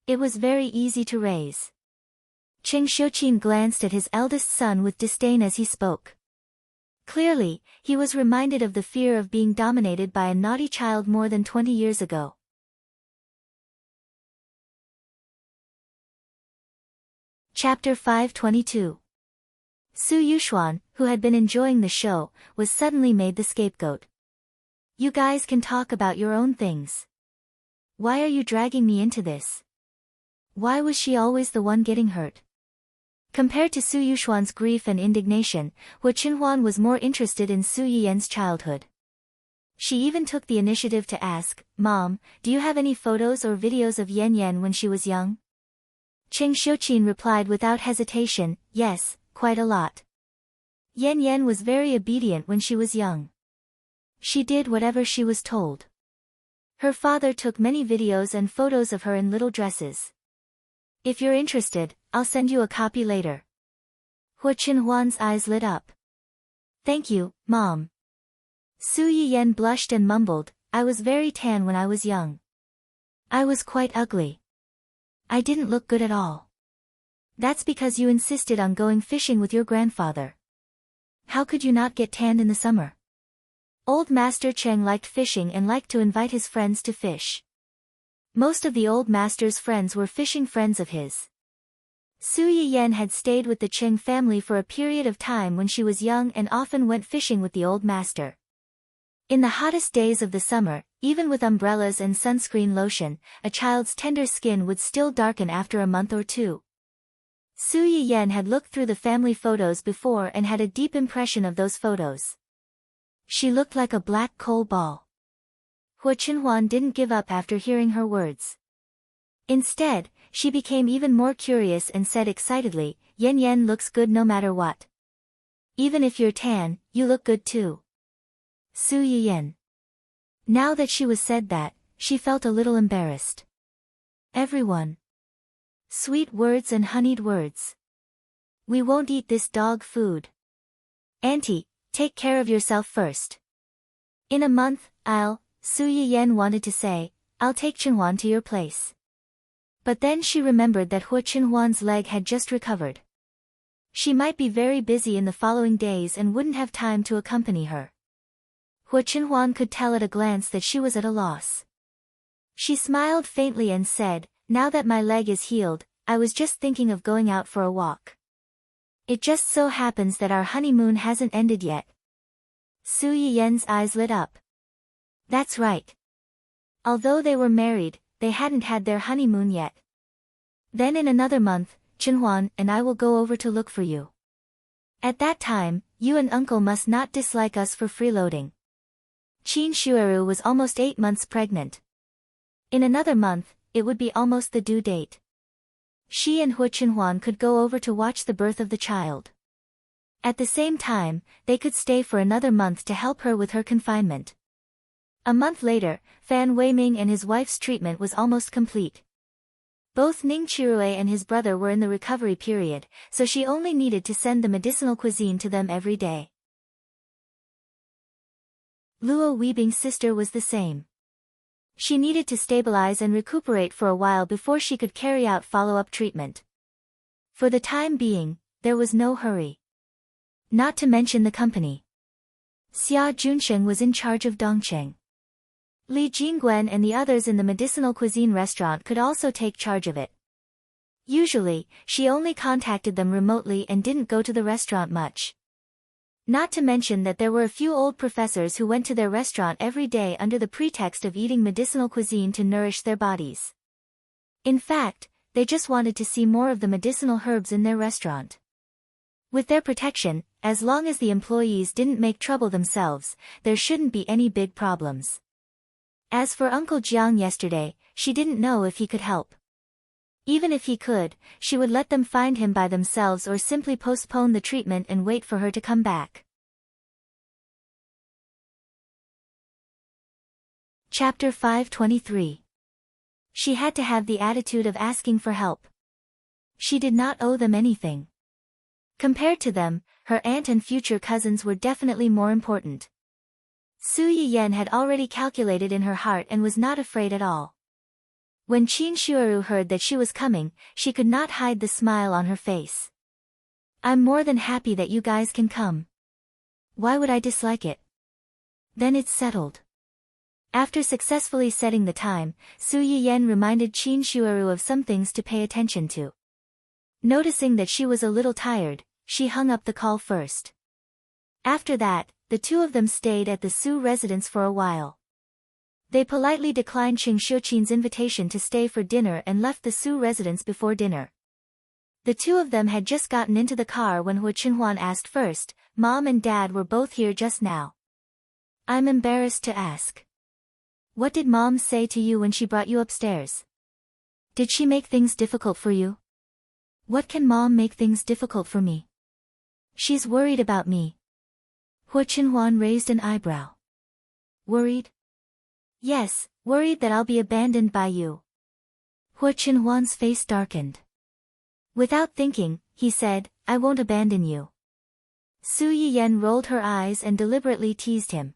It was very easy to raise. Qing Xiuqin glanced at his eldest son with disdain as he spoke. Clearly, he was reminded of the fear of being dominated by a naughty child more than 20 years ago. Chapter 522. Su Yuxuan, who had been enjoying the show, was suddenly made the scapegoat. You guys can talk about your own things. Why are you dragging me into this? Why was she always the one getting hurt? Compared to Su Yuxuan's grief and indignation, Hua Chenhuan was more interested in Su Yiyen's childhood. She even took the initiative to ask, Mom, do you have any photos or videos of Yan Yan when she was young? Qing Xiuqin replied without hesitation, yes, quite a lot. Yan Yan was very obedient when she was young. She did whatever she was told. Her father took many videos and photos of her in little dresses. If you're interested, I'll send you a copy later. Hua Chenhuan's eyes lit up. Thank you, Mom. Su Yiyen blushed and mumbled, I was very tan when I was young. I was quite ugly. I didn't look good at all. That's because you insisted on going fishing with your grandfather. How could you not get tanned in the summer? Old Master Cheng liked fishing and liked to invite his friends to fish. Most of the old master's friends were fishing friends of his. Su Yiyen had stayed with the Cheng family for a period of time when she was young and often went fishing with the old master. In the hottest days of the summer, even with umbrellas and sunscreen lotion, a child's tender skin would still darken after a month or two. Su Yiyen had looked through the family photos before and had a deep impression of those photos. She looked like a black coal ball. Hua Chenhuan didn't give up after hearing her words. Instead, she became even more curious and said excitedly, Yan Yan looks good no matter what. Even if you're tan, you look good too. Su Yiyen. Now that she was said that, she felt a little embarrassed. Everyone. Sweet words and honeyed words. We won't eat this dog food. Auntie, take care of yourself first. In a month, Su Yiyen wanted to say, I'll take Chenhuan to your place. But then she remembered that Hua Chenhuan's leg had just recovered. She might be very busy in the following days and wouldn't have time to accompany her. Hua Chenhuan could tell at a glance that she was at a loss. She smiled faintly and said, now that my leg is healed, I was just thinking of going out for a walk. It just so happens that our honeymoon hasn't ended yet. Su Yiyen's eyes lit up. That's right. Although they were married, they hadn't had their honeymoon yet. Then in another month, Chenhuan and I will go over to look for you. At that time, you and uncle must not dislike us for freeloading. Qin Shueru was almost 8 months pregnant. In another month, it would be almost the due date. She and Hu Chenhuan could go over to watch the birth of the child. At the same time, they could stay for another month to help her with her confinement. A month later, Fan Weiming and his wife's treatment was almost complete. Both Ning Chirue and his brother were in the recovery period, so she only needed to send the medicinal cuisine to them every day. Luo Weibing's sister was the same. She needed to stabilize and recuperate for a while before she could carry out follow-up treatment. For the time being, there was no hurry. Not to mention the company. Xia Junsheng was in charge of Dongcheng. Li Jingguan and the others in the medicinal cuisine restaurant could also take charge of it. Usually, she only contacted them remotely and didn't go to the restaurant much. Not to mention that there were a few old professors who went to their restaurant every day under the pretext of eating medicinal cuisine to nourish their bodies. In fact, they just wanted to see more of the medicinal herbs in their restaurant. With their protection, as long as the employees didn't make trouble themselves, there shouldn't be any big problems. As for Uncle Jiang yesterday, she didn't know if he could help. Even if he could, she would let them find him by themselves or simply postpone the treatment and wait for her to come back. Chapter 523. She had to have the attitude of asking for help. She did not owe them anything. Compared to them, her aunt and future cousins were definitely more important. Su Yiyen had already calculated in her heart and was not afraid at all. When Qin Shueru heard that she was coming, she could not hide the smile on her face. I'm more than happy that you guys can come. Why would I dislike it? Then it's settled. After successfully setting the time, Su Yiyen reminded Qin Shueru of some things to pay attention to. Noticing that she was a little tired, she hung up the call first. After that, the two of them stayed at the Su residence for a while. They politely declined Cheng Xiuqin's invitation to stay for dinner and left the Su residence before dinner. The two of them had just gotten into the car when Hu Chenhuan asked first, Mom and Dad were both here just now. I'm embarrassed to ask. What did Mom say to you when she brought you upstairs? Did she make things difficult for you? What can Mom make things difficult for me? She's worried about me. Hu Chenhuan raised an eyebrow. Worried? Yes, worried that I'll be abandoned by you. Hu Chenhuan's face darkened. Without thinking, he said, I won't abandon you. Su Yiyen rolled her eyes and deliberately teased him.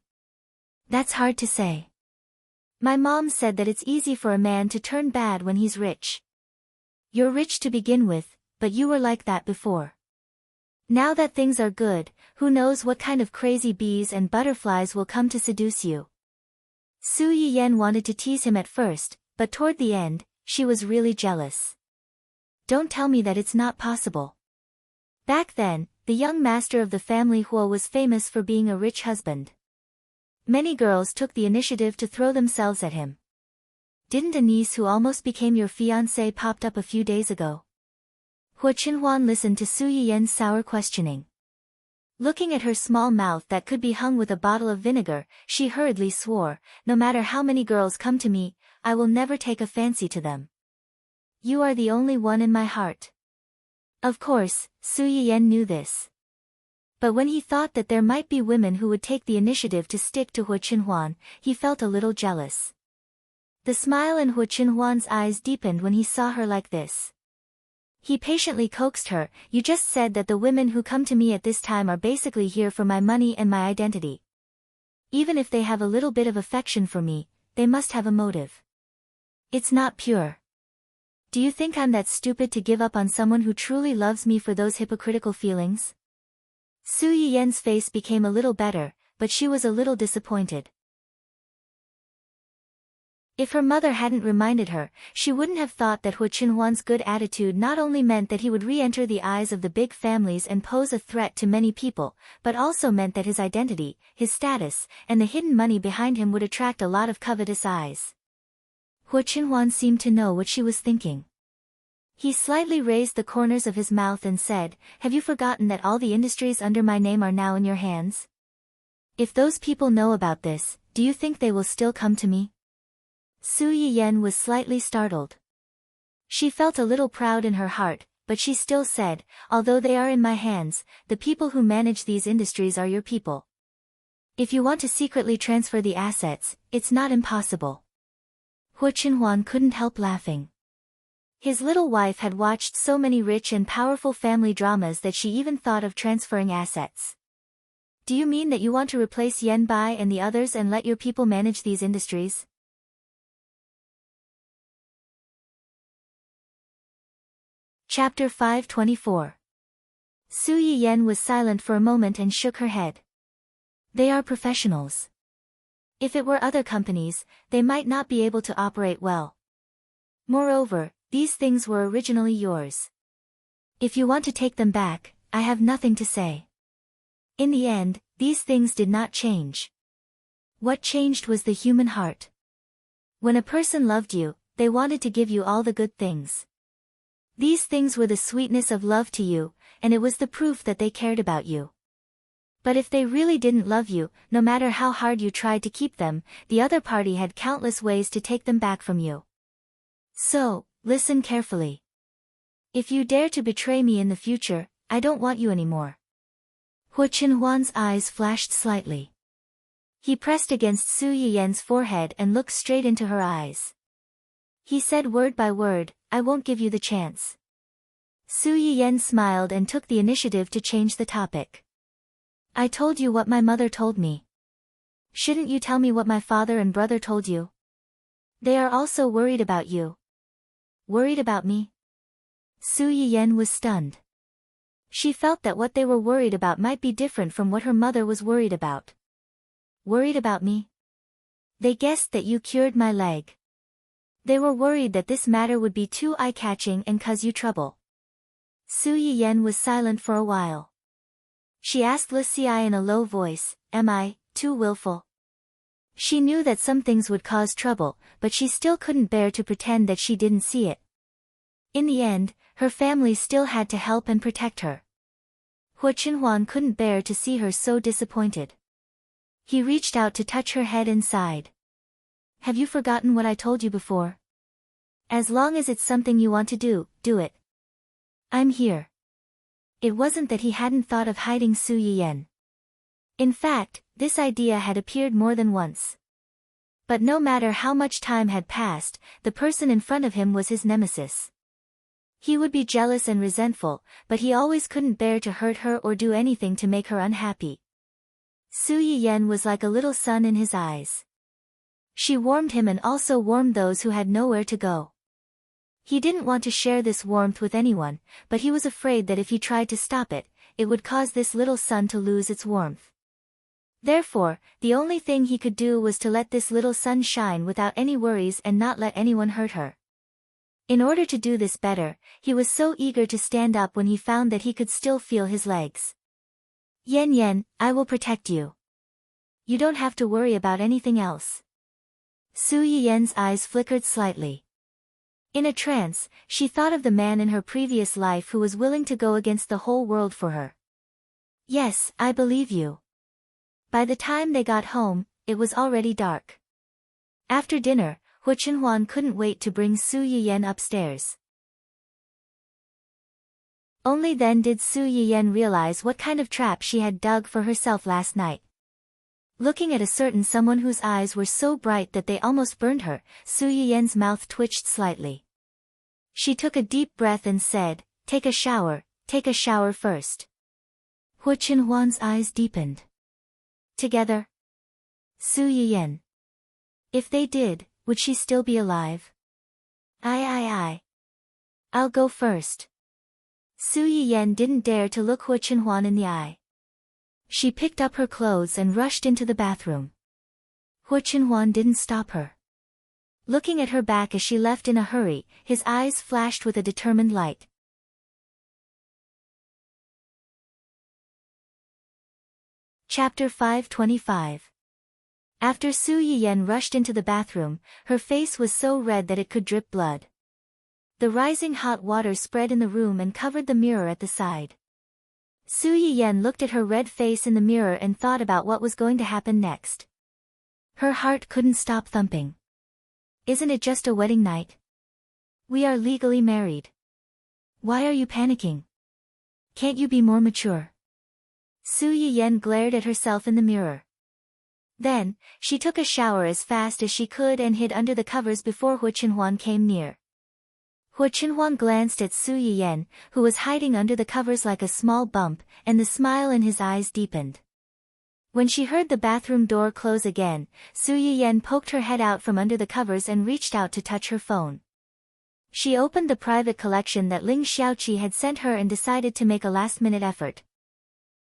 That's hard to say. My mom said that it's easy for a man to turn bad when he's rich. You're rich to begin with, but you were like that before. Now that things are good, who knows what kind of crazy bees and butterflies will come to seduce you. Su Yiyen wanted to tease him at first, but toward the end, she was really jealous. Don't tell me that it's not possible. Back then, the young master of the family Huo was famous for being a rich husband. Many girls took the initiative to throw themselves at him. Didn't a niece who almost became your fiancé popped up a few days ago? Hu Chenhuan listened to Su Yiyen's sour questioning. Looking at her small mouth that could be hung with a bottle of vinegar, she hurriedly swore, no matter how many girls come to me, I will never take a fancy to them. You are the only one in my heart. Of course, Su Yiyen knew this. But when he thought that there might be women who would take the initiative to stick to Hu Chenhuan, he felt a little jealous. The smile in Hu Chenhuan's eyes deepened when he saw her like this. He patiently coaxed her, you just said that the women who come to me at this time are basically here for my money and my identity. Even if they have a little bit of affection for me, they must have a motive. It's not pure. Do you think I'm that stupid to give up on someone who truly loves me for those hypocritical feelings? Su Yiyen's face became a little better, but she was a little disappointed. If her mother hadn't reminded her, she wouldn't have thought that Hu Chenhuan's good attitude not only meant that he would re-enter the eyes of the big families and pose a threat to many people, but also meant that his identity, his status, and the hidden money behind him would attract a lot of covetous eyes. Hu Chenhuan seemed to know what she was thinking. He slightly raised the corners of his mouth and said, "Have you forgotten that all the industries under my name are now in your hands? If those people know about this, do you think they will still come to me?" Su Yiyen was slightly startled. She felt a little proud in her heart, but she still said, "Although they are in my hands, the people who manage these industries are your people. If you want to secretly transfer the assets, it's not impossible." Hu Chenhuan couldn't help laughing. His little wife had watched so many rich and powerful family dramas that she even thought of transferring assets. "Do you mean that you want to replace Yen Bai and the others and let your people manage these industries?" Chapter 524. Su Yiyen was silent for a moment and shook her head. "They are professionals. If it were other companies, they might not be able to operate well. Moreover, these things were originally yours. If you want to take them back, I have nothing to say. In the end, these things did not change. What changed was the human heart. When a person loved you, they wanted to give you all the good things. These things were the sweetness of love to you, and it was the proof that they cared about you. But if they really didn't love you, no matter how hard you tried to keep them, the other party had countless ways to take them back from you. So, listen carefully. If you dare to betray me in the future, I don't want you anymore." Hu Chenhuan's eyes flashed slightly. He pressed against Su Yiyen's forehead and looked straight into her eyes. He said word by word, "I won't give you the chance." Su Yiyen smiled and took the initiative to change the topic. "I told you what my mother told me. Shouldn't you tell me what my father and brother told you? They are also worried about you." "Worried about me?" Su Yiyen was stunned. She felt that what they were worried about might be different from what her mother was worried about. "Worried about me? They guessed that you cured my leg. They were worried that this matter would be too eye-catching and cause you trouble." Su Yiyen was silent for a while. She asked Li Xiai in a low voice, "Am I too willful?" She knew that some things would cause trouble, but she still couldn't bear to pretend that she didn't see it. In the end, her family still had to help and protect her. Hu Chenhuan couldn't bear to see her so disappointed. He reached out to touch her head and sighed. "Have you forgotten what I told you before? As long as it's something you want to do, do it. I'm here." It wasn't that he hadn't thought of hiding Su Yiyen. In fact, this idea had appeared more than once. But no matter how much time had passed, the person in front of him was his nemesis. He would be jealous and resentful, but he always couldn't bear to hurt her or do anything to make her unhappy. Su Yiyen was like a little sun in his eyes. She warmed him and also warmed those who had nowhere to go. He didn't want to share this warmth with anyone, but he was afraid that if he tried to stop it, it would cause this little sun to lose its warmth. Therefore, the only thing he could do was to let this little sun shine without any worries and not let anyone hurt her. In order to do this better, he was so eager to stand up when he found that he could still feel his legs. "Yen Yen, I will protect you. You don't have to worry about anything else." Su Yiyen's eyes flickered slightly. In a trance, she thought of the man in her previous life who was willing to go against the whole world for her. "Yes, I believe you." By the time they got home, it was already dark. After dinner, Hu Chenhuan couldn't wait to bring Su Yiyen upstairs. Only then did Su Yiyen realize what kind of trap she had dug for herself last night. Looking at a certain someone whose eyes were so bright that they almost burned her, Su Yiyen's mouth twitched slightly. She took a deep breath and said, take a shower first." Hu Chenhuan's eyes deepened. "Together? Su Yiyen. If they did, would she still be alive?" I'll go first." Su Yiyen didn't dare to look Hu Chenhuan in the eye. She picked up her clothes and rushed into the bathroom. Hu Chenhuan didn't stop her. Looking at her back as she left in a hurry, his eyes flashed with a determined light. Chapter 525. After Su Yiyen rushed into the bathroom, her face was so red that it could drip blood. The rising hot water spread in the room and covered the mirror at the side. Su Yiyen looked at her red face in the mirror and thought about what was going to happen next. Her heart couldn't stop thumping. Isn't it just a wedding night? We are legally married. Why are you panicking? Can't you be more mature? Su Yiyen glared at herself in the mirror. Then, she took a shower as fast as she could and hid under the covers before Hu Qinhuan came near. Hu Qinhuan glanced at Su Yiyen, who was hiding under the covers like a small bump, and the smile in his eyes deepened. When she heard the bathroom door close again, Su Yiyen poked her head out from under the covers and reached out to touch her phone. She opened the private collection that Ling Xiaoqi had sent her and decided to make a last-minute effort.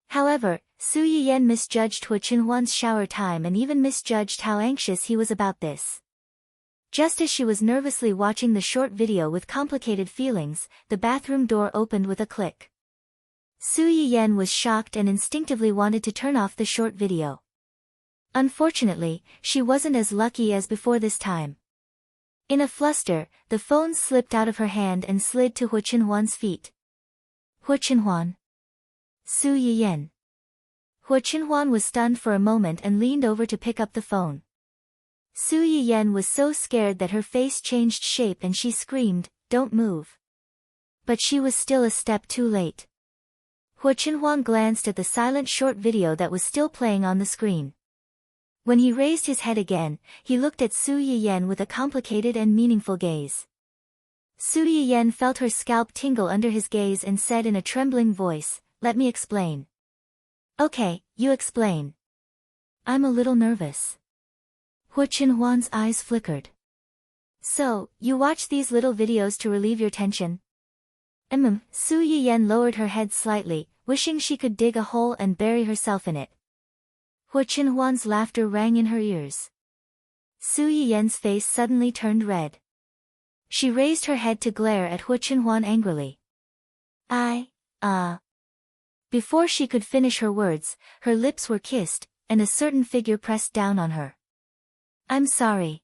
However, Su Yiyen misjudged Hu Qinhuan's shower time and even misjudged how anxious he was about this. Just as she was nervously watching the short video with complicated feelings, the bathroom door opened with a click. Su Yiyen was shocked and instinctively wanted to turn off the short video. Unfortunately, she wasn't as lucky as before this time. In a fluster, the phone slipped out of her hand and slid to Hu Qinhuan's feet. Hu Qinhuan. Su Yiyen. Hu Qinhuan was stunned for a moment and leaned over to pick up the phone. Su Yiyen was so scared that her face changed shape and she screamed, "Don't move." But she was still a step too late. Hu Qinhuan glanced at the silent short video that was still playing on the screen. When he raised his head again, he looked at Su Yiyen with a complicated and meaningful gaze. Su Yiyen felt her scalp tingle under his gaze and said in a trembling voice, "Let me explain." "Okay, you explain." "I'm a little nervous." Hu Qinhuan's eyes flickered. "So, you watch these little videos to relieve your tension?" Su Yiyen lowered her head slightly, wishing she could dig a hole and bury herself in it. Hu Qinhuan's laughter rang in her ears. Su Yiyen's face suddenly turned red. She raised her head to glare at Hu Qinhuan angrily. Before she could finish her words, her lips were kissed, and a certain figure pressed down on her. "I'm sorry."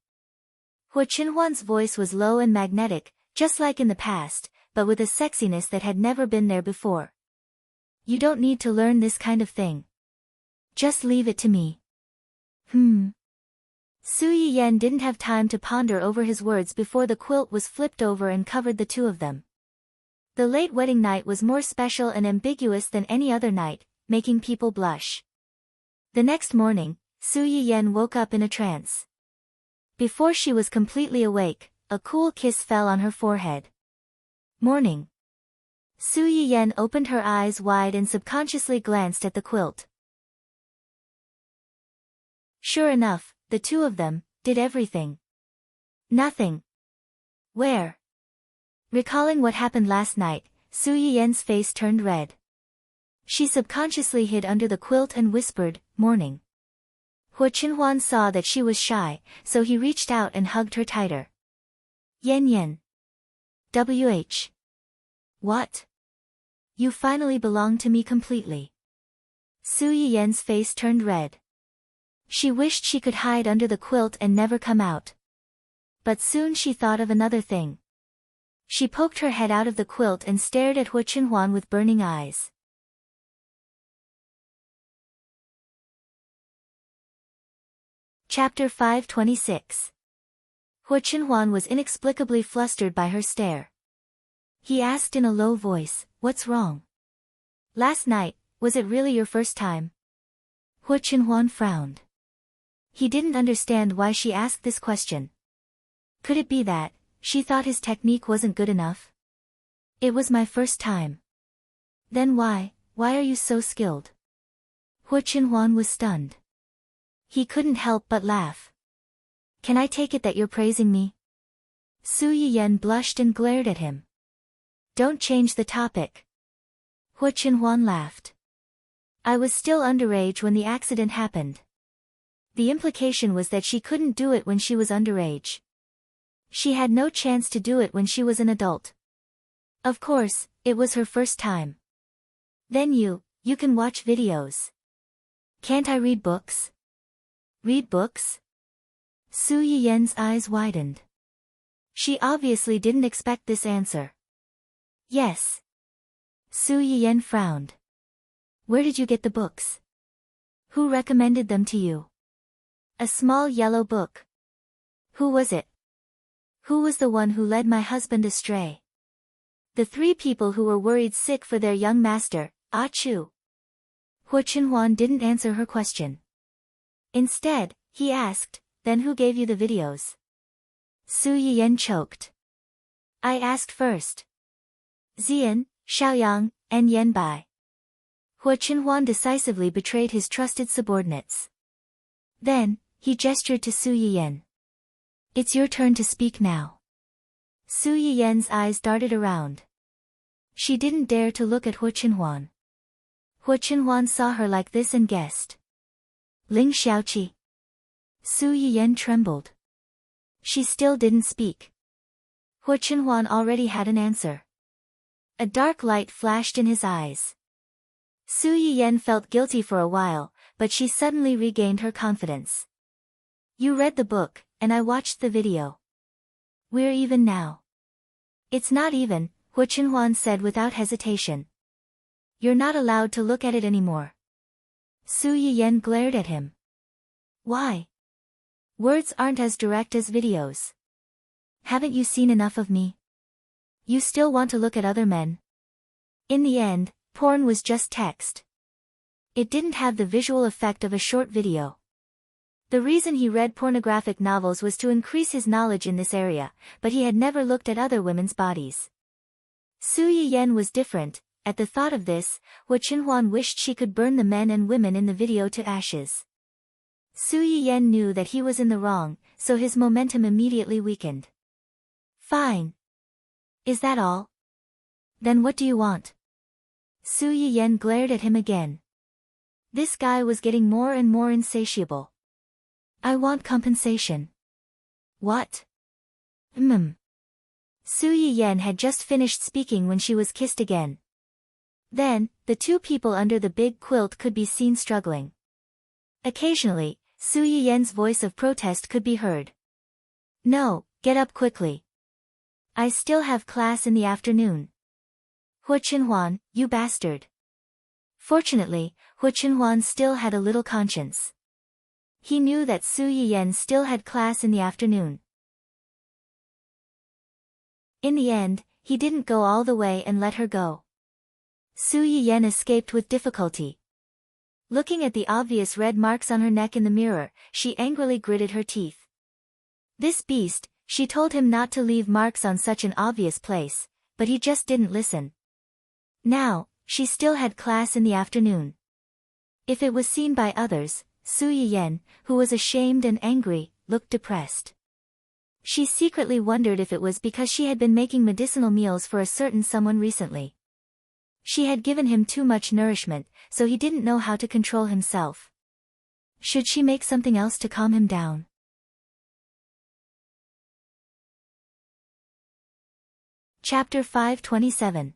Hu Qinhuan's voice was low and magnetic, just like in the past, but with a sexiness that had never been there before. "You don't need to learn this kind of thing. Just leave it to me." Su Yiyen didn't have time to ponder over his words before the quilt was flipped over and covered the two of them. The late wedding night was more special and ambiguous than any other night, making people blush. The next morning, Su Yiyen woke up in a trance. Before she was completely awake, a cool kiss fell on her forehead. Morning. Su Yiyen opened her eyes wide and subconsciously glanced at the quilt. Sure enough, the two of them did everything. Nothing. Where? Recalling what happened last night, Su Yiyen's face turned red. She subconsciously hid under the quilt and whispered, "Morning." Hu Qinhuan saw that she was shy, so he reached out and hugged her tighter. "Yen Yen. WH. What? You finally belong to me completely." Su Yiyen's face turned red. She wished she could hide under the quilt and never come out. But soon she thought of another thing. She poked her head out of the quilt and stared at Hu Qinhuan with burning eyes. Chapter 526. Hu Qinhuan was inexplicably flustered by her stare. He asked in a low voice, "What's wrong? Last night, was it really your first time?" Hu Qinhuan frowned. He didn't understand why she asked this question. Could it be that she thought his technique wasn't good enough? "It was my first time." "Then why are you so skilled?" Hu Qinhuan was stunned. He couldn't help but laugh. "Can I take it that you're praising me?" Su Yiyen blushed and glared at him. "Don't change the topic." Hu Qinhuan laughed. "I was still underage when the accident happened." The implication was that she couldn't do it when she was underage. She had no chance to do it when she was an adult. Of course, it was her first time. "Then you can watch videos. Can't I read books?" Read books? Su Yiyen's eyes widened. She obviously didn't expect this answer. Yes. Su Yiyen frowned. Where did you get the books? Who recommended them to you? A small yellow book. Who was it? Who was the one who led my husband astray? The three people who were worried sick for their young master, Ah Chu. Hu Chenhuan didn't answer her question. Instead, he asked, then who gave you the videos? Su Yiyen choked. I asked first. Xian, Xiaoyang, and Yanbai. Hu Chenhuan decisively betrayed his trusted subordinates. Then, he gestured to Su Yiyen. It's your turn to speak now. Su Yiyen's eyes darted around. She didn't dare to look at Hu Chenhuan. Hu Chenhuan saw her like this and guessed. Ling Xiaoqi. Su Yiyen trembled. She still didn't speak. Hu Chenhuan already had an answer. A dark light flashed in his eyes. Su Yiyen felt guilty for a while, but she suddenly regained her confidence. You read the book, and I watched the video. We're even now. It's not even, Hu Chenhuan said without hesitation. You're not allowed to look at it anymore. Su Yiyen glared at him. Why? Words aren't as direct as videos. Haven't you seen enough of me? You still want to look at other men? In the end, porn was just text. It didn't have the visual effect of a short video. The reason he read pornographic novels was to increase his knowledge in this area, but he had never looked at other women's bodies. Su Yiyen was different. At the thought of this, Hu Chenhuan wished she could burn the men and women in the video to ashes. Su Yiyen knew that he was in the wrong, so his momentum immediately weakened. Fine. Is that all? Then what do you want? Su Yiyen glared at him again. This guy was getting more and more insatiable. I want compensation. What? Su Yiyen had just finished speaking when she was kissed again. Then, the two people under the big quilt could be seen struggling. Occasionally, Su Yiyen's voice of protest could be heard. No, get up quickly. I still have class in the afternoon. Hu Chenhuan, you bastard. Fortunately, Hu Chenhuan still had a little conscience. He knew that Su Yiyen still had class in the afternoon. In the end, he didn't go all the way and let her go. Su Yiyen escaped with difficulty. Looking at the obvious red marks on her neck in the mirror, she angrily gritted her teeth. This beast, she told him not to leave marks on such an obvious place, but he just didn't listen. Now, she still had class in the afternoon. If it was seen by others, Su Yiyen, who was ashamed and angry, looked depressed. She secretly wondered if it was because she had been making medicinal meals for a certain someone recently. She had given him too much nourishment, so he didn't know how to control himself. Should she make something else to calm him down? Chapter 527.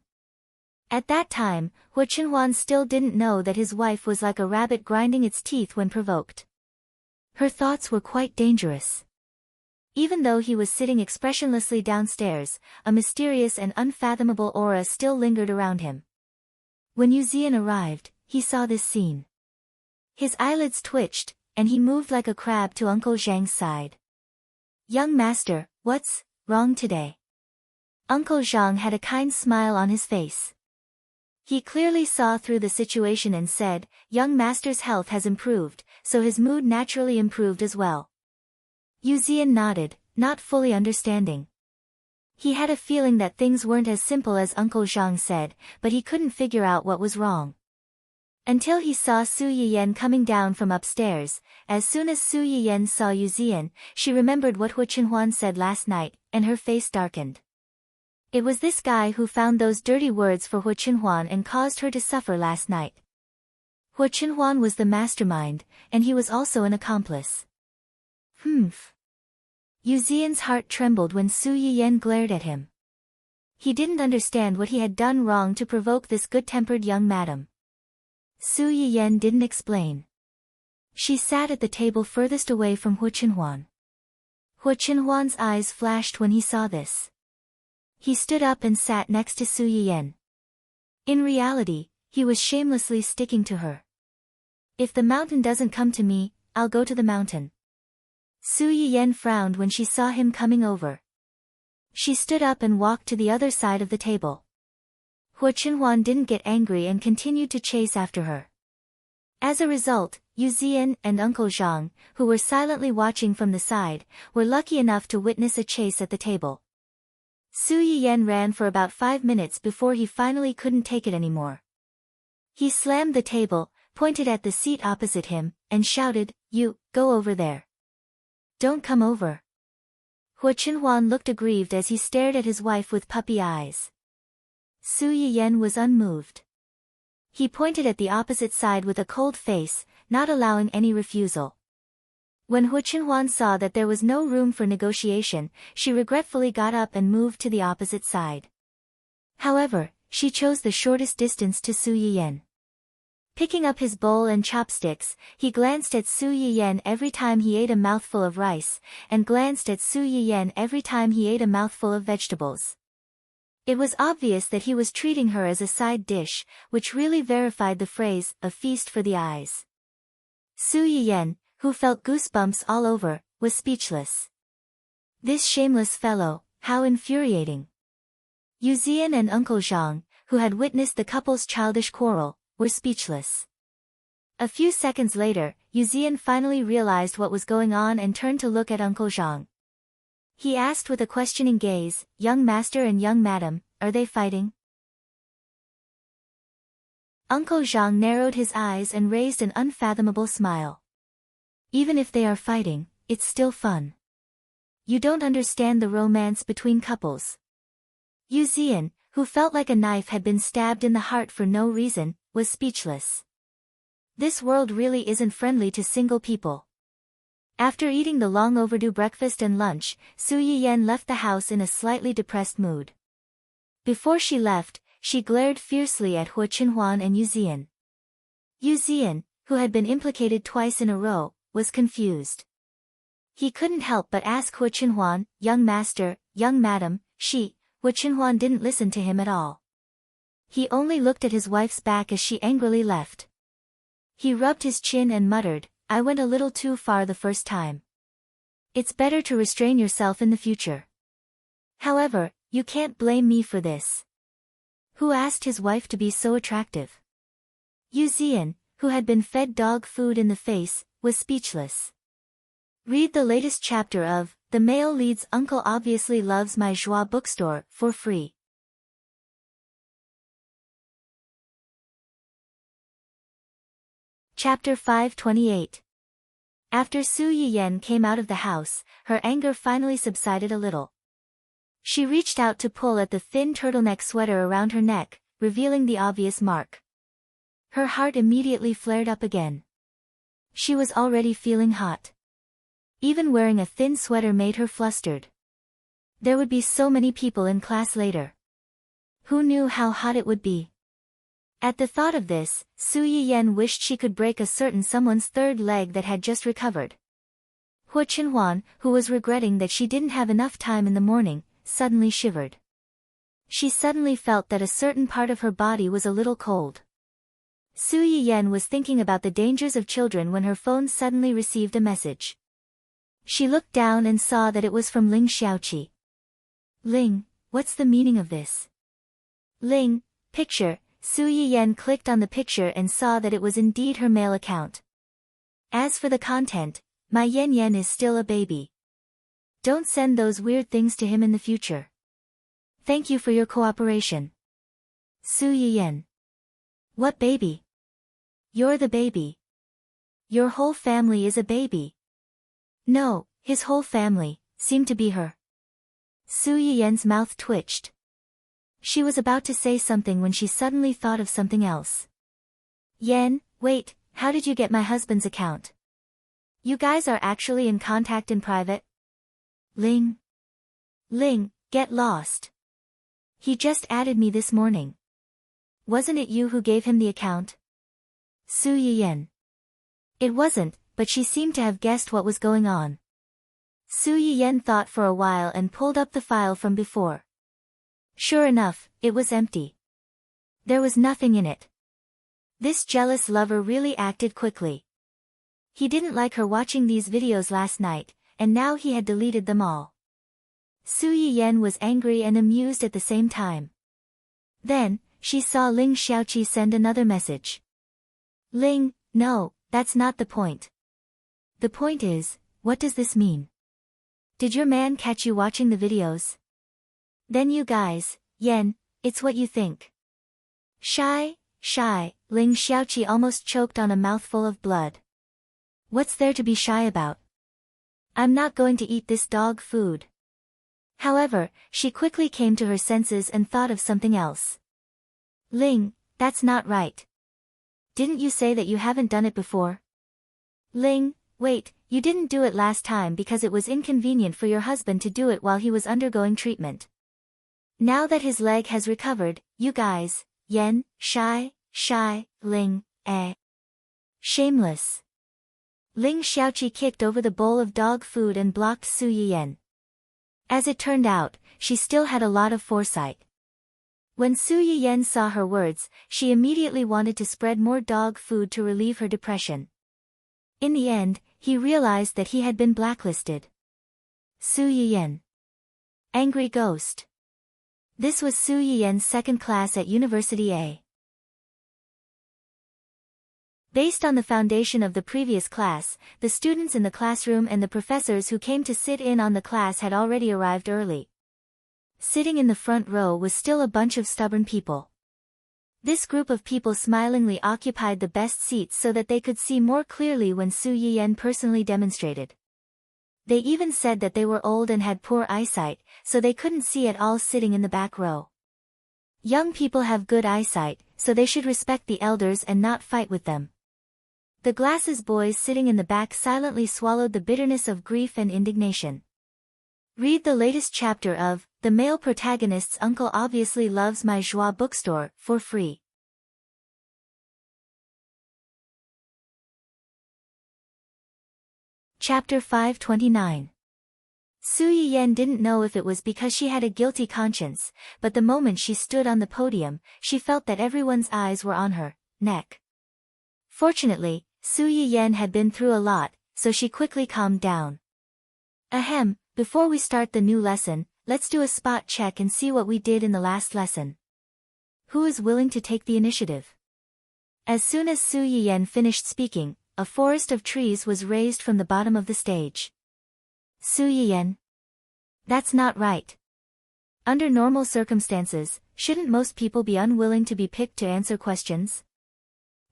At that time, Hu Chenhuan still didn't know that his wife was like a rabbit grinding its teeth when provoked. Her thoughts were quite dangerous. Even though he was sitting expressionlessly downstairs, a mysterious and unfathomable aura still lingered around him. When Xian arrived, he saw this scene. His eyelids twitched, and he moved like a crab to Uncle Zhang's side. Young master, what's wrong today? Uncle Zhang had a kind smile on his face. He clearly saw through the situation and said, young master's health has improved, so his mood naturally improved as well. Xian nodded, not fully understanding. He had a feeling that things weren't as simple as Uncle Zhang said, but he couldn't figure out what was wrong. Until he saw Su Yiyen coming down from upstairs. As soon as Su Yiyen saw Xian, she remembered what Hu Chenhuan said last night, and her face darkened. It was this guy who found those dirty words for Hu Chenhuan and caused her to suffer last night. Hu Chenhuan was the mastermind, and he was also an accomplice. Xian's heart trembled when Su Yiyen glared at him. He didn't understand what he had done wrong to provoke this good-tempered young madam. Su Yiyen didn't explain. She sat at the table furthest away from Hu Chenhuan. Hu Chenhuan's eyes flashed when he saw this. He stood up and sat next to Su Yiyan. In reality, he was shamelessly sticking to her. If the mountain doesn't come to me, I'll go to the mountain. Su Yiyan frowned when she saw him coming over. She stood up and walked to the other side of the table. Hu Chenhuan didn't get angry and continued to chase after her. As a result, Yu Zian and Uncle Zhang, who were silently watching from the side, were lucky enough to witness a chase at the table. Su Yiyan ran for about 5 minutes before he finally couldn't take it anymore. He slammed the table, pointed at the seat opposite him, and shouted, "You, go over there. Don't come over." Hu Chenhuan looked aggrieved as he stared at his wife with puppy eyes. Su Yiyan was unmoved. He pointed at the opposite side with a cold face, not allowing any refusal. When Hu Chenhuan saw that there was no room for negotiation, she regretfully got up and moved to the opposite side. However, she chose the shortest distance to Su Yiyan. Picking up his bowl and chopsticks, he glanced at Su Yiyan every time he ate a mouthful of rice, and glanced at Su Yiyan every time he ate a mouthful of vegetables. It was obvious that he was treating her as a side dish, which really verified the phrase, "a feast for the eyes." Su Yiyan, who felt goosebumps all over, was speechless. This shameless fellow, how infuriating. Yu Zian and Uncle Zhang, who had witnessed the couple's childish quarrel, were speechless. A few seconds later, Yu Zian finally realized what was going on and turned to look at Uncle Zhang. He asked with a questioning gaze, "Young master and young madam, are they fighting?" Uncle Zhang narrowed his eyes and raised an unfathomable smile. "Even if they are fighting, it's still fun. You don't understand the romance between couples." Yu Zian, who felt like a knife had been stabbed in the heart for no reason, was speechless. This world really isn't friendly to single people. After eating the long overdue breakfast and lunch, Su Yiyan left the house in a slightly depressed mood. Before she left, she glared fiercely at Hu Chenhuan and Yu Zian. Yu Zian, who had been implicated twice in a row, was confused. He couldn't help but ask Hu Chenhuan, "Young master, young madam." Hu Chenhuan didn't listen to him at all. He only looked at his wife's back as she angrily left. He rubbed his chin and muttered, "I went a little too far the first time. It's better to restrain yourself in the future. However, you can't blame me for this." Who asked his wife to be so attractive? Yu Zian, who had been fed dog food in the face, was speechless. Read the latest chapter of The Male Lead's Uncle Obviously Loves My Joie bookstore for free. Chapter 528. After Su Yiyan came out of the house, her anger finally subsided a little. She reached out to pull at the thin turtleneck sweater around her neck, revealing the obvious mark. Her heart immediately flared up again. She was already feeling hot. Even wearing a thin sweater made her flustered. There would be so many people in class later. Who knew how hot it would be? At the thought of this, Su Yiyan wished she could break a certain someone's third leg that had just recovered. Hu Chenhuan, who was regretting that she didn't have enough time in the morning, suddenly shivered. She suddenly felt that a certain part of her body was a little cold. Su Yiyan was thinking about the dangers of children when her phone suddenly received a message. She looked down and saw that it was from Ling Xiaoqi. "Ling, what's the meaning of this?" "Ling, picture." Su Yiyan clicked on the picture and saw that it was indeed her mail account. As for the content, "My Yan Yan is still a baby. Don't send those weird things to him in the future. Thank you for your cooperation. Su Yiyan." "What baby? You're the baby. Your whole family is a baby." No, his whole family seemed to be her. Su Yiyan's mouth twitched. She was about to say something when she suddenly thought of something else. "Yan, wait, how did you get my husband's account? You guys are actually in contact in private?" "Ling. Ling, get lost. He just added me this morning. Wasn't it you who gave him the account?" Su Yiyan. "It wasn't," but she seemed to have guessed what was going on. Su Yiyen thought for a while and pulled up the file from before. Sure enough, it was empty. There was nothing in it. This jealous lover really acted quickly. He didn't like her watching these videos last night, and now he had deleted them all. Su Yiyen was angry and amused at the same time. Then, she saw Ling Xiaoqi send another message. Ling, no, that's not the point. The point is, what does this mean? Did your man catch you watching the videos? Then you guys, Yen, it's what you think. Shy, Ling Xiaoqi almost choked on a mouthful of blood. What's there to be shy about? I'm not going to eat this dog food. However, she quickly came to her senses and thought of something else. Ling, that's not right. Didn't you say that you haven't done it before? Ling, wait, you didn't do it last time because it was inconvenient for your husband to do it while he was undergoing treatment. Now that his leg has recovered, you guys, Yen, shy, Ling, shameless. Ling Xiaoqi kicked over the bowl of dog food and blocked Su Yiyen. As it turned out, she still had a lot of foresight. When Su Yiyen saw her words, she immediately wanted to spread more dog food to relieve her depression. In the end, he realized that he had been blacklisted. Su Yiyen. Angry ghost. This was Su Yiyen's second class at University A. Based on the foundation of the previous class, the students in the classroom and the professors who came to sit in on the class had already arrived early. Sitting in the front row was still a bunch of stubborn people. This group of people smilingly occupied the best seats so that they could see more clearly when Su Yiyen personally demonstrated. They even said that they were old and had poor eyesight, so they couldn't see at all sitting in the back row. Young people have good eyesight, so they should respect the elders and not fight with them. The glasses boys sitting in the back silently swallowed the bitterness of grief and indignation. Read the latest chapter of The Male Protagonist's Uncle Obviously Loves My Joie bookstore for free. Chapter 529. Su Yiyen didn't know if it was because she had a guilty conscience, but the moment she stood on the podium, she felt that everyone's eyes were on her neck. Fortunately, Su Yiyen had been through a lot, so she quickly calmed down. Ahem, before we start the new lesson, let's do a spot check and see what we did in the last lesson. Who is willing to take the initiative? As soon as Su Yiyen finished speaking, a forest of trees was raised from the bottom of the stage. Su Yiyen. That's not right. Under normal circumstances, shouldn't most people be unwilling to be picked to answer questions?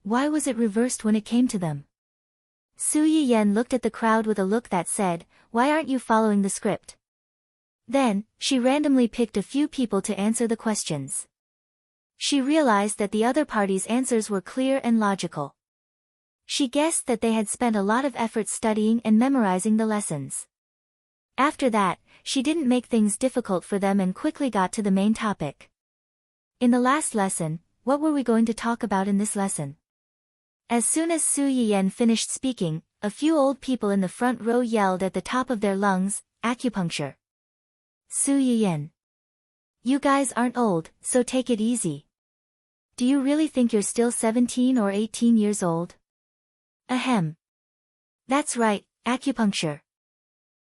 Why was it reversed when it came to them? Su Yiyen looked at the crowd with a look that said, why aren't you following the script? Then, she randomly picked a few people to answer the questions. She realized that the other party's answers were clear and logical. She guessed that they had spent a lot of effort studying and memorizing the lessons. After that, she didn't make things difficult for them and quickly got to the main topic. In the last lesson, what were we going to talk about in this lesson? As soon as Su Yiyen finished speaking, a few old people in the front row yelled at the top of their lungs, acupuncture. Su Yiyen. You guys aren't old, so take it easy. Do you really think you're still 17 or 18 years old? Ahem. That's right, acupuncture.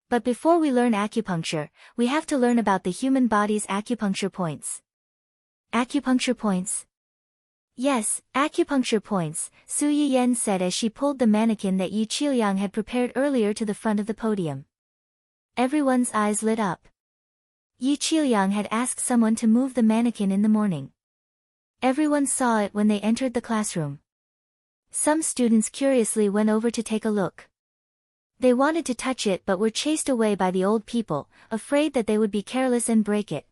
But before we learn acupuncture, we have to learn about the human body's acupuncture points. Acupuncture points? Yes, acupuncture points, Su Yiyen said as she pulled the mannequin that Yi Qiliang had prepared earlier to the front of the podium. Everyone's eyes lit up. Yi Qiliang had asked someone to move the mannequin in the morning. Everyone saw it when they entered the classroom. Some students curiously went over to take a look. They wanted to touch it but were chased away by the old people, afraid that they would be careless and break it.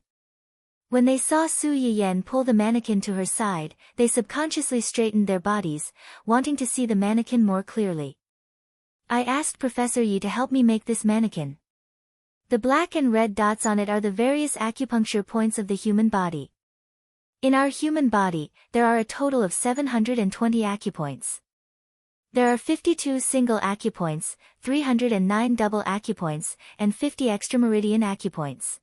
When they saw Su Yiyen pull the mannequin to her side, they subconsciously straightened their bodies, wanting to see the mannequin more clearly. I asked Professor Yi to help me make this mannequin. The black and red dots on it are the various acupuncture points of the human body. In our human body, there are a total of 720 acupoints. There are 52 single acupoints, 309 double acupoints, and 50 extrameridian acupoints.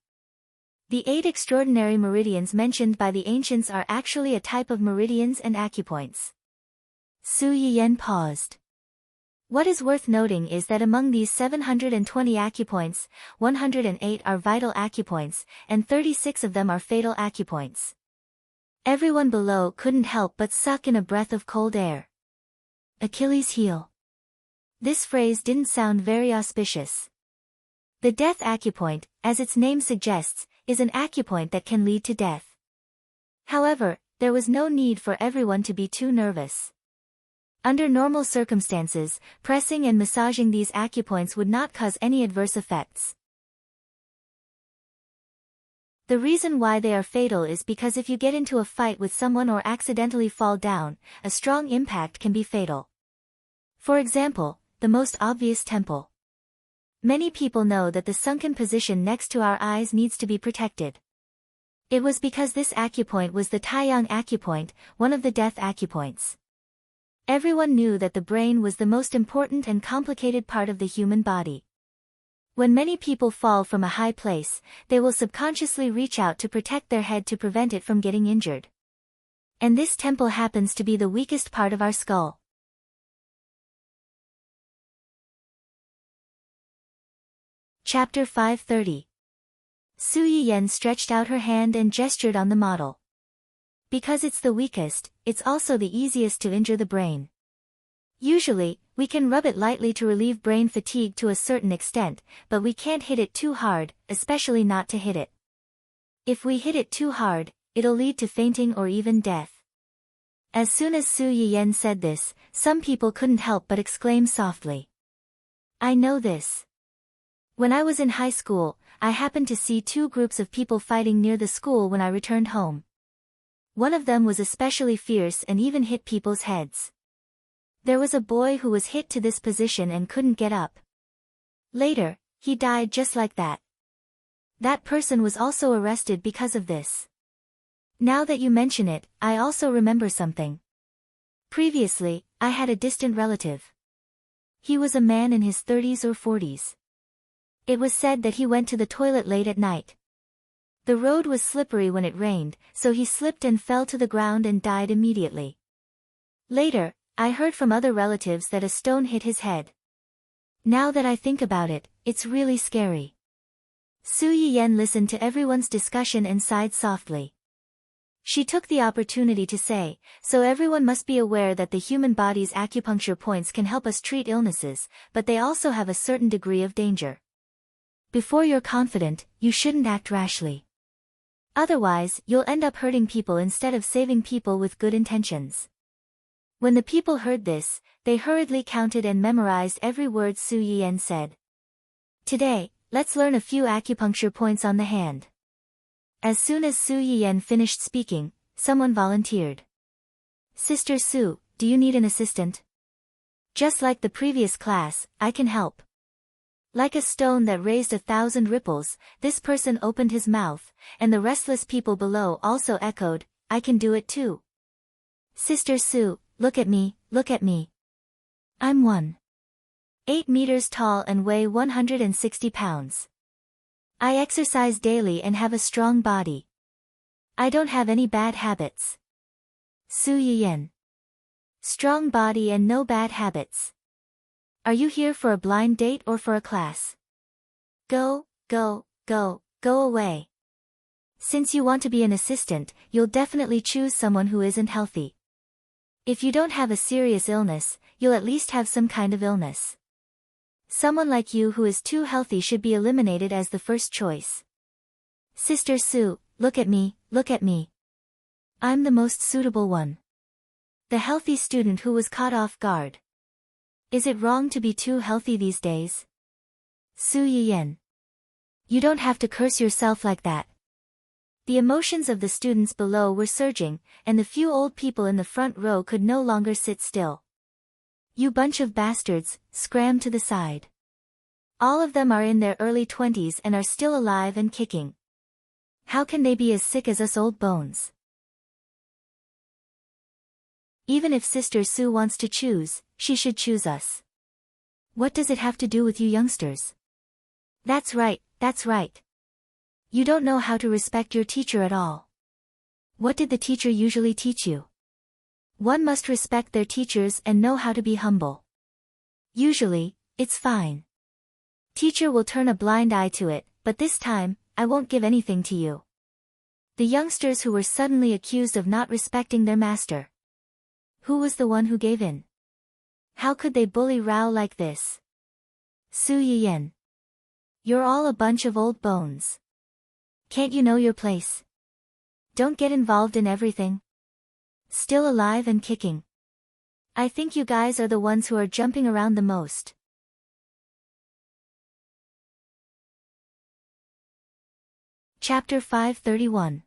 The 8 extraordinary meridians mentioned by the ancients are actually a type of meridians and acupoints. Su Yiyen paused. What is worth noting is that among these 720 acupoints, 108 are vital acupoints, and 36 of them are fatal acupoints. Everyone below couldn't help but suck in a breath of cold air. Achilles' heel. This phrase didn't sound very auspicious. The death acupoint, as its name suggests, is an acupoint that can lead to death. However, there was no need for everyone to be too nervous. Under normal circumstances, pressing and massaging these acupoints would not cause any adverse effects. The reason why they are fatal is because if you get into a fight with someone or accidentally fall down, a strong impact can be fatal. For example, the most obvious temple. Many people know that the sunken position next to our eyes needs to be protected. It was because this acupoint was the Taiyang acupoint, one of the death acupoints. Everyone knew that the brain was the most important and complicated part of the human body. When many people fall from a high place, they will subconsciously reach out to protect their head to prevent it from getting injured. And this temple happens to be the weakest part of our skull. Chapter 530. Su Yiyen stretched out her hand and gestured on the model. Because it's the weakest, it's also the easiest to injure the brain. Usually, we can rub it lightly to relieve brain fatigue to a certain extent, but we can't hit it too hard, especially not to hit it. If we hit it too hard, it'll lead to fainting or even death. As soon as Su Yiyen said this, some people couldn't help but exclaim softly. I know this. When I was in high school, I happened to see 2 groups of people fighting near the school when I returned home. One of them was especially fierce and even hit people's heads. There was a boy who was hit to this position and couldn't get up. Later, he died just like that. That person was also arrested because of this. Now that you mention it, I also remember something. Previously, I had a distant relative. He was a man in his 30s or 40s. It was said that he went to the toilet late at night. The road was slippery when it rained, so he slipped and fell to the ground and died immediately. Later, I heard from other relatives that a stone hit his head. Now that I think about it, it's really scary. Su Yiyen listened to everyone's discussion and sighed softly. She took the opportunity to say, so everyone must be aware that the human body's acupuncture points can help us treat illnesses, but they also have a certain degree of danger. Before you're confident, you shouldn't act rashly. Otherwise, you'll end up hurting people instead of saving people with good intentions. When the people heard this, they hurriedly counted and memorized every word Su Yiyen said. Today, let's learn a few acupuncture points on the hand. As soon as Su Yiyen finished speaking, someone volunteered. Sister Su, do you need an assistant? Just like the previous class, I can help. Like a stone that raised 1,000 ripples, this person opened his mouth, and the restless people below also echoed, I can do it too. Sister Su, look at me, look at me. I'm 1.8 meters tall and weigh 160 pounds. I exercise daily and have a strong body. I don't have any bad habits. Su Yiyen. Strong body and no bad habits. Are you here for a blind date or for a class? Go, go, go, go away. Since you want to be an assistant, you'll definitely choose someone who isn't healthy. If you don't have a serious illness, you'll at least have some kind of illness. Someone like you who is too healthy should be eliminated as the first choice. Sister Su, look at me, look at me. I'm the most suitable one. The healthy student who was caught off guard. Is it wrong to be too healthy these days? Su Yiyen. You don't have to curse yourself like that. The emotions of the students below were surging, and the few old people in the front row could no longer sit still. You bunch of bastards, scram to the side. All of them are in their early 20s and are still alive and kicking. How can they be as sick as us old bones? Even if Sister Su wants to choose, she should choose us. What does it have to do with you youngsters? That's right, that's right. You don't know how to respect your teacher at all. What did the teacher usually teach you? One must respect their teachers and know how to be humble. Usually, it's fine. Teacher will turn a blind eye to it, but this time, I won't give anything to you. The youngsters who were suddenly accused of not respecting their master. Who was the one who gave in? How could they bully Rao like this? Su Yiyan. You're all a bunch of old bones. Can't you know your place? Don't get involved in everything. Still alive and kicking. I think you guys are the ones who are jumping around the most. Chapter 531.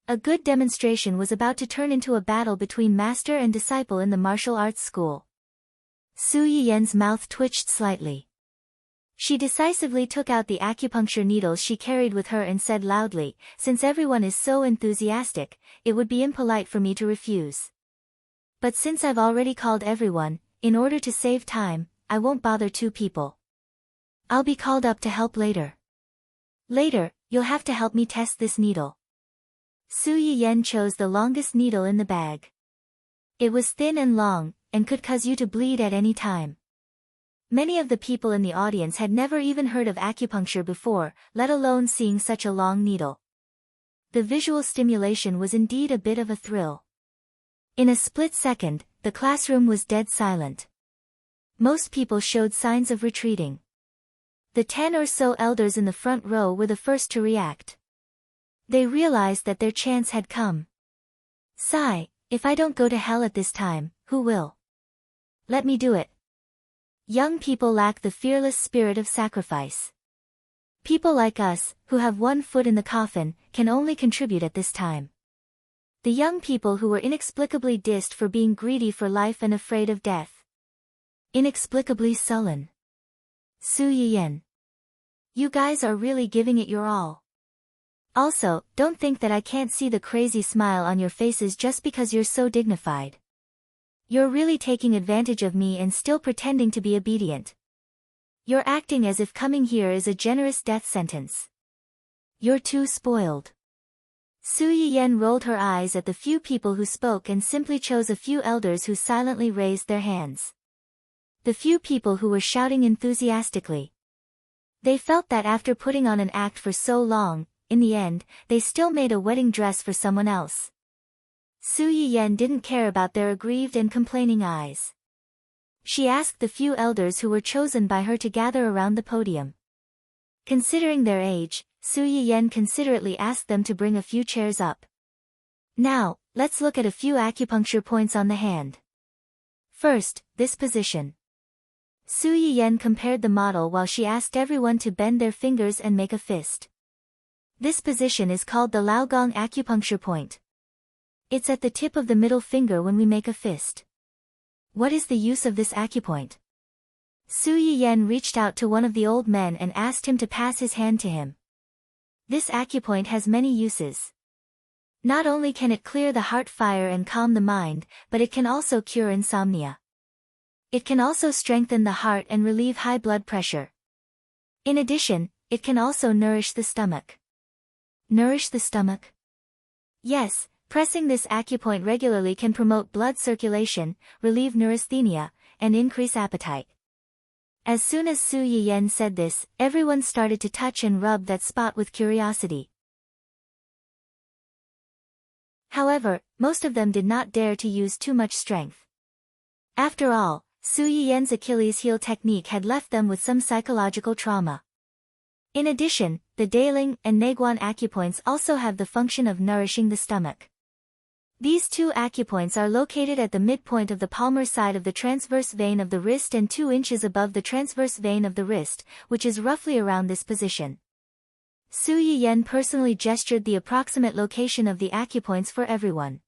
A good demonstration was about to turn into a battle between master and disciple in the martial arts school. Su Yiyan's mouth twitched slightly. She decisively took out the acupuncture needles she carried with her and said loudly, "Since everyone is so enthusiastic, it would be impolite for me to refuse. But since I've already called everyone, in order to save time, I won't bother two people. I'll be called up to help later. Later, you'll have to help me test this needle." Su Yiyan chose the longest needle in the bag. It was thin and long, and could cause you to bleed at any time. Many of the people in the audience had never even heard of acupuncture before, let alone seeing such a long needle. The visual stimulation was indeed a bit of a thrill. In a split second, the classroom was dead silent. Most people showed signs of retreating. The 10 or so elders in the front row were the first to react. They realized that their chance had come. Sigh, if I don't go to hell at this time, who will? Let me do it. Young people lack the fearless spirit of sacrifice. People like us, who have one foot in the coffin, can only contribute at this time. The young people who were inexplicably dissed for being greedy for life and afraid of death. Inexplicably sullen. Su Yiyan. You guys are really giving it your all. Also, don't think that I can't see the crazy smile on your faces just because you're so dignified. You're really taking advantage of me and still pretending to be obedient. You're acting as if coming here is a generous death sentence. You're too spoiled. Su Yiyan rolled her eyes at the few people who spoke and simply chose a few elders who silently raised their hands. The few people who were shouting enthusiastically. They felt that after putting on an act for so long, in the end, they still made a wedding dress for someone else. Su Yiyan didn't care about their aggrieved and complaining eyes. She asked the few elders who were chosen by her to gather around the podium. Considering their age, Su Yiyan considerately asked them to bring a few chairs up. Now, let's look at a few acupuncture points on the hand. First, this position. Su Yiyan compared the model while she asked everyone to bend their fingers and make a fist. This position is called the Laogong acupuncture point. It's at the tip of the middle finger when we make a fist. What is the use of this acupoint? Su Yiyan reached out to one of the old men and asked him to pass his hand to him. This acupoint has many uses. Not only can it clear the heart fire and calm the mind, but it can also cure insomnia. It can also strengthen the heart and relieve high blood pressure. In addition, it can also nourish the stomach. Nourish the stomach? Yes, pressing this acupoint regularly can promote blood circulation, relieve neurasthenia, and increase appetite. As soon as Su Yiyan said this, everyone started to touch and rub that spot with curiosity. However, most of them did not dare to use too much strength. After all, Su Yiyan's Achilles heel technique had left them with some psychological trauma. In addition, the Daling and Neguan acupoints also have the function of nourishing the stomach. These two acupoints are located at the midpoint of the palmar side of the transverse vein of the wrist and 2 inches above the transverse vein of the wrist, which is roughly around this position. Su Yiyan personally gestured the approximate location of the acupoints for everyone.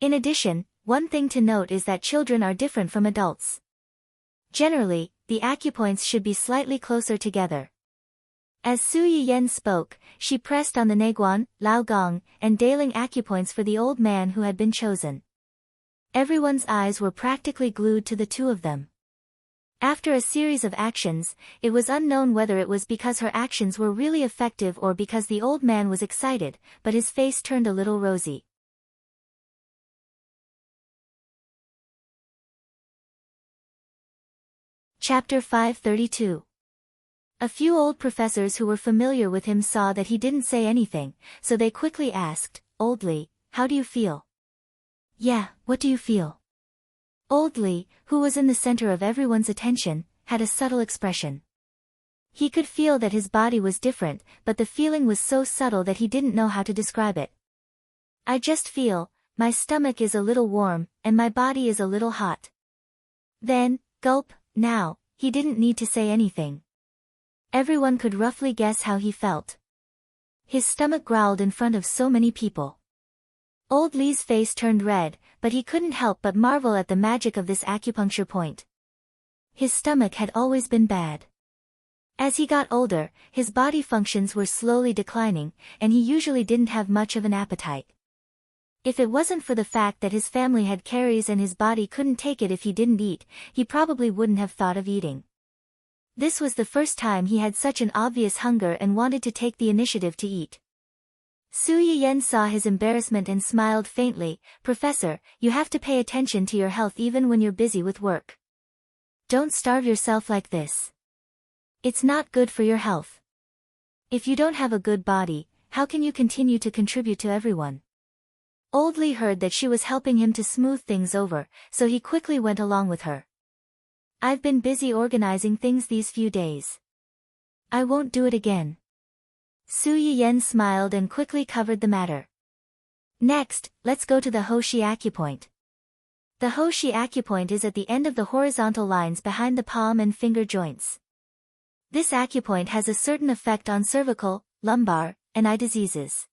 In addition, one thing to note is that children are different from adults. Generally, the acupoints should be slightly closer together. As Su Yiyan spoke, she pressed on the Neguan, Laogong, and Daling acupoints for the old man who had been chosen. Everyone's eyes were practically glued to the two of them. After a series of actions, it was unknown whether it was because her actions were really effective or because the old man was excited, but his face turned a little rosy. Chapter 532. A few old professors who were familiar with him saw that he didn't say anything, so they quickly asked, "Old Lee, how do you feel?" "Yeah, what do you feel?" Old Lee, who was in the center of everyone's attention, had a subtle expression. He could feel that his body was different, but the feeling was so subtle that he didn't know how to describe it. "I just feel, my stomach is a little warm, and my body is a little hot." Then, gulp, now, he didn't need to say anything. Everyone could roughly guess how he felt. His stomach growled in front of so many people. Old Lee's face turned red, but he couldn't help but marvel at the magic of this acupuncture point. His stomach had always been bad. As he got older, his body functions were slowly declining, and he usually didn't have much of an appetite. If it wasn't for the fact that his family had caries and his body couldn't take it if he didn't eat, he probably wouldn't have thought of eating. This was the first time he had such an obvious hunger and wanted to take the initiative to eat. Su Yiyen saw his embarrassment and smiled faintly. "Professor, you have to pay attention to your health even when you're busy with work. Don't starve yourself like this. It's not good for your health. If you don't have a good body, how can you continue to contribute to everyone?" Old Lee heard that she was helping him to smooth things over, so he quickly went along with her. "I've been busy organizing things these few days. I won't do it again." Su Yiyen smiled and quickly covered the matter. "Next, let's go to the Hoshi acupoint." The Hoshi acupoint is at the end of the horizontal lines behind the palm and finger joints. This acupoint has a certain effect on cervical, lumbar, and eye diseases.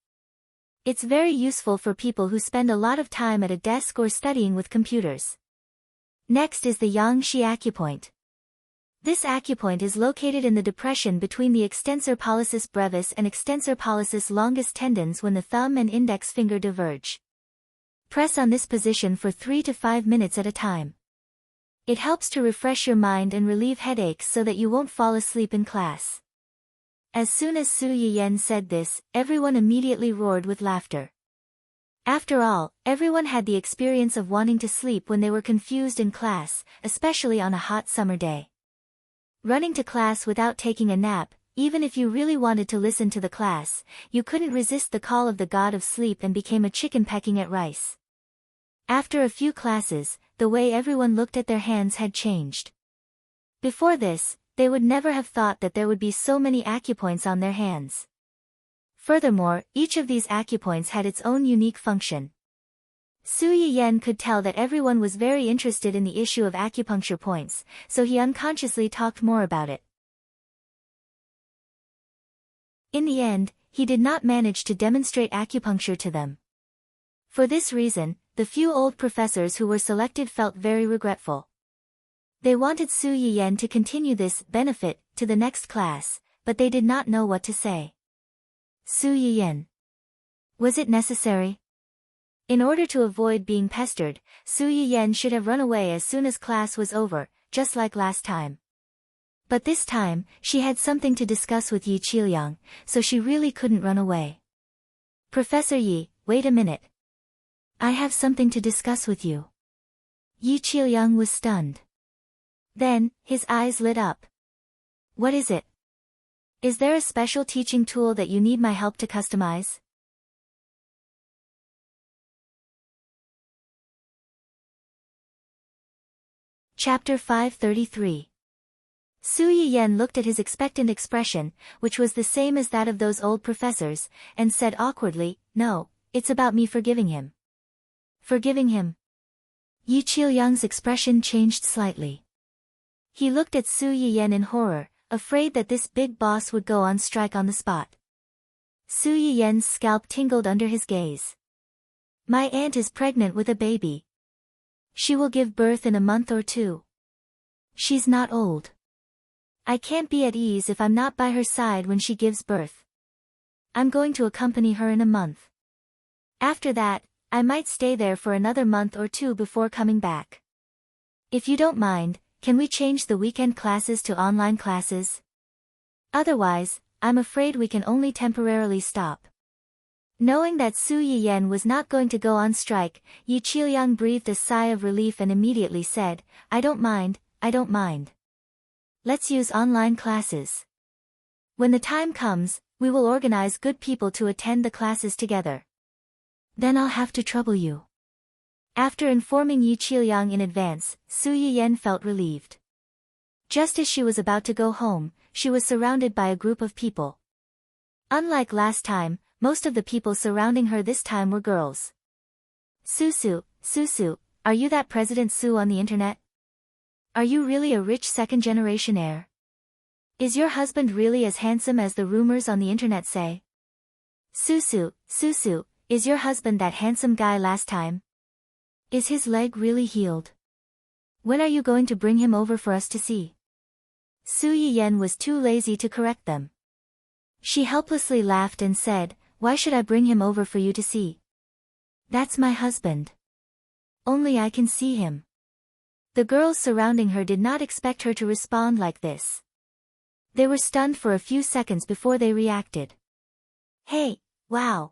It's very useful for people who spend a lot of time at a desk or studying with computers. Next is the Yang Shi acupoint. This acupoint is located in the depression between the extensor pollicis brevis and extensor pollicis longus tendons when the thumb and index finger diverge. Press on this position for 3 to 5 minutes at a time. It helps to refresh your mind and relieve headaches so that you won't fall asleep in class. As soon as Su Yiyen said this, everyone immediately roared with laughter. After all, everyone had the experience of wanting to sleep when they were confused in class, especially on a hot summer day. Running to class without taking a nap, even if you really wanted to listen to the class, you couldn't resist the call of the god of sleep and became a chicken pecking at rice. After a few classes, the way everyone looked at their hands had changed. Before this, they would never have thought that there would be so many acupoints on their hands. Furthermore, each of these acupoints had its own unique function. Su Yiyen could tell that everyone was very interested in the issue of acupuncture points, so he unconsciously talked more about it. In the end, he did not manage to demonstrate acupuncture to them. For this reason, the few old professors who were selected felt very regretful. They wanted Su Yiyen to continue this benefit to the next class, but they did not know what to say. Su Yiyen. Was it necessary? In order to avoid being pestered, Su Yiyen should have run away as soon as class was over, just like last time. But this time, she had something to discuss with Yi Qiliang, so she really couldn't run away. "Professor Yi, wait a minute. I have something to discuss with you." Yi Qiliang was stunned. Then, his eyes lit up. "What is it? Is there a special teaching tool that you need my help to customize?" Chapter 533. Su Yiyen looked at his expectant expression, which was the same as that of those old professors, and said awkwardly, "No, it's about me forgiving him." "Forgiving him?" Yi Qiliang's expression changed slightly. He looked at Su Yiyen in horror, afraid that this big boss would go on strike on the spot. Su Yiyen's scalp tingled under his gaze. "My aunt is pregnant with a baby. She will give birth in a month or 2. She's not old. I can't be at ease if I'm not by her side when she gives birth. I'm going to accompany her in a month. After that, I might stay there for another month or two before coming back. If you don't mind, can we change the weekend classes to online classes? Otherwise, I'm afraid we can only temporarily stop. Knowing that Su Yiyen was not going to go on strike, Yi Qiuyang breathed a sigh of relief and immediately said, I don't mind. Let's use online classes. When the time comes, we will organize good people to attend the classes together. Then I'll have to trouble you. After informing Yi Qiuyang in advance, Su Yiyen felt relieved. Just as she was about to go home, she was surrounded by a group of people. Unlike last time, most of the people surrounding her this time were girls. Susu, are you that President Su on the internet? Are you really a rich second-generation heir? Is your husband really as handsome as the rumors on the internet say? Susu, is your husband that handsome guy last time? Is his leg really healed? When are you going to bring him over for us to see? Su Yiyen was too lazy to correct them. She helplessly laughed and said, why should I bring him over for you to see? That's my husband. Only I can see him. The girls surrounding her did not expect her to respond like this. They were stunned for a few seconds before they reacted. Hey, wow.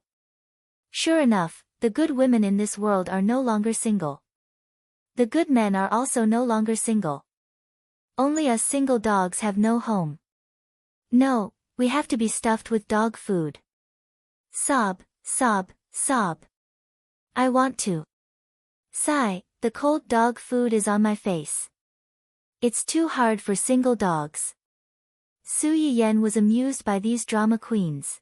Sure enough, the good women in this world are no longer single. The good men are also no longer single. Only us single dogs have no home. No, we have to be stuffed with dog food. Sob. I want to. Sigh, the cold dog food is on my face. It's too hard for single dogs. Su Yiyen was amused by these drama queens.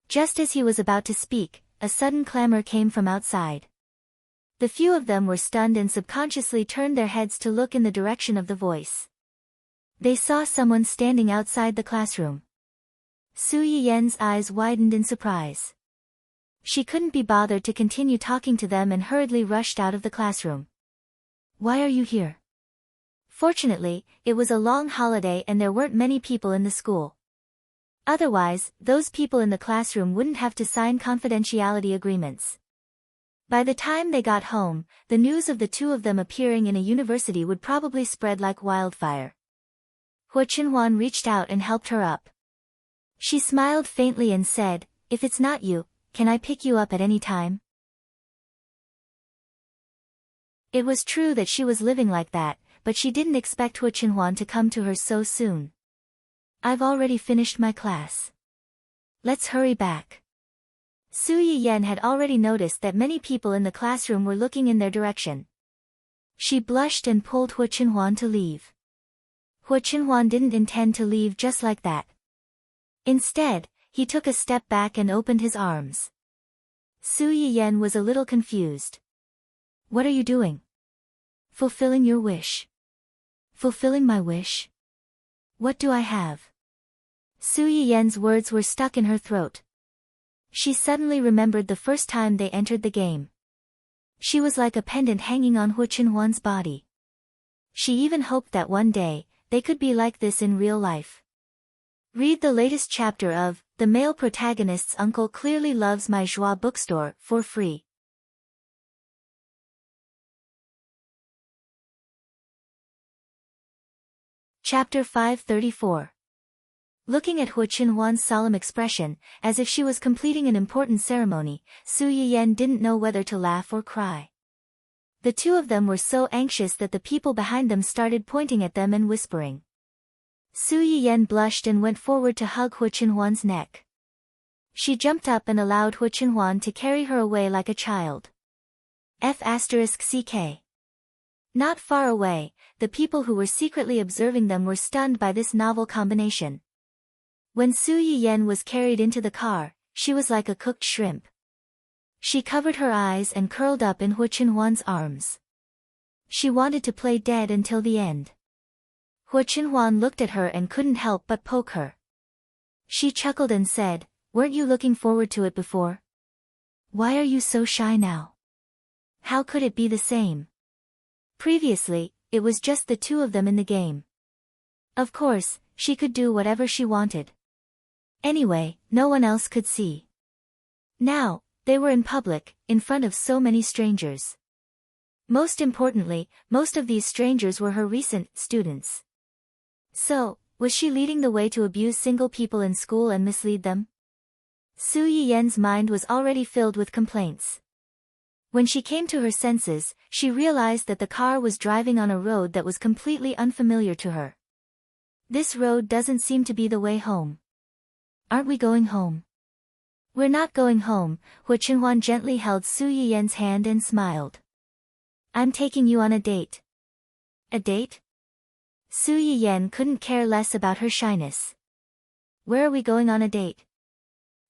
Just as he was about to speak, a sudden clamor came from outside. The few of them were stunned and subconsciously turned their heads to look in the direction of the voice. They saw someone standing outside the classroom. Su Yiyen's eyes widened in surprise. She couldn't be bothered to continue talking to them and hurriedly rushed out of the classroom. Why are you here? Fortunately, it was a long holiday and there weren't many people in the school. Otherwise, those people in the classroom wouldn't have to sign confidentiality agreements. By the time they got home, the news of the two of them appearing in a university would probably spread like wildfire. Hua Qinhuan reached out and helped her up. She smiled faintly and said, if it's not you, can I pick you up at any time? It was true that she was living like that, but she didn't expect Hua Qinhuan to come to her so soon. I've already finished my class. Let's hurry back. Su Yiyen had already noticed that many people in the classroom were looking in their direction. She blushed and pulled Hua Qinhuan to leave. Hua Qinhuan didn't intend to leave just like that. Instead, he took a step back and opened his arms. Su Yiyen was a little confused. What are you doing? Fulfilling your wish. Fulfilling my wish? What do I have? Su Yiyen's words were stuck in her throat. She suddenly remembered the first time they entered the game. She was like a pendant hanging on Hua Qinhuan's body. She even hoped that one day, they could be like this in real life. Read the latest chapter of The Male Protagonist's Uncle Clearly Loves My Joie bookstore for free. Chapter 534. Looking at Hua Qinhuan's solemn expression, as if she was completing an important ceremony, Su Yiyen didn't know whether to laugh or cry. The two of them were so anxious that the people behind them started pointing at them and whispering. Su Yiyen blushed and went forward to hug Hua Qinhuan's neck. She jumped up and allowed Hua Qinhuan to carry her away like a child. F***ck. Not far away, the people who were secretly observing them were stunned by this novel combination. When Su Yiyen was carried into the car, she was like a cooked shrimp. She covered her eyes and curled up in Hua Qinhuan's arms. She wanted to play dead until the end. Hua Qinhuan looked at her and couldn't help but poke her. She chuckled and said, weren't you looking forward to it before? Why are you so shy now? How could it be the same? Previously, it was just the two of them in the game. Of course, she could do whatever she wanted. Anyway, no one else could see. Now, They were in public, in front of so many strangers. Most importantly, most of these strangers were her recent students. So, was she leading the way to abuse single people in school and mislead them? Su Yiyen's mind was already filled with complaints. When she came to her senses, she realized that the car was driving on a road that was completely unfamiliar to her. This road doesn't seem to be the way home. Aren't we going home? We're not going home. Hu Chenhuan gently held Su Yiyen's hand and smiled. I'm taking you on a date. A date? Su Yiyen couldn't care less about her shyness. Where are we going on a date?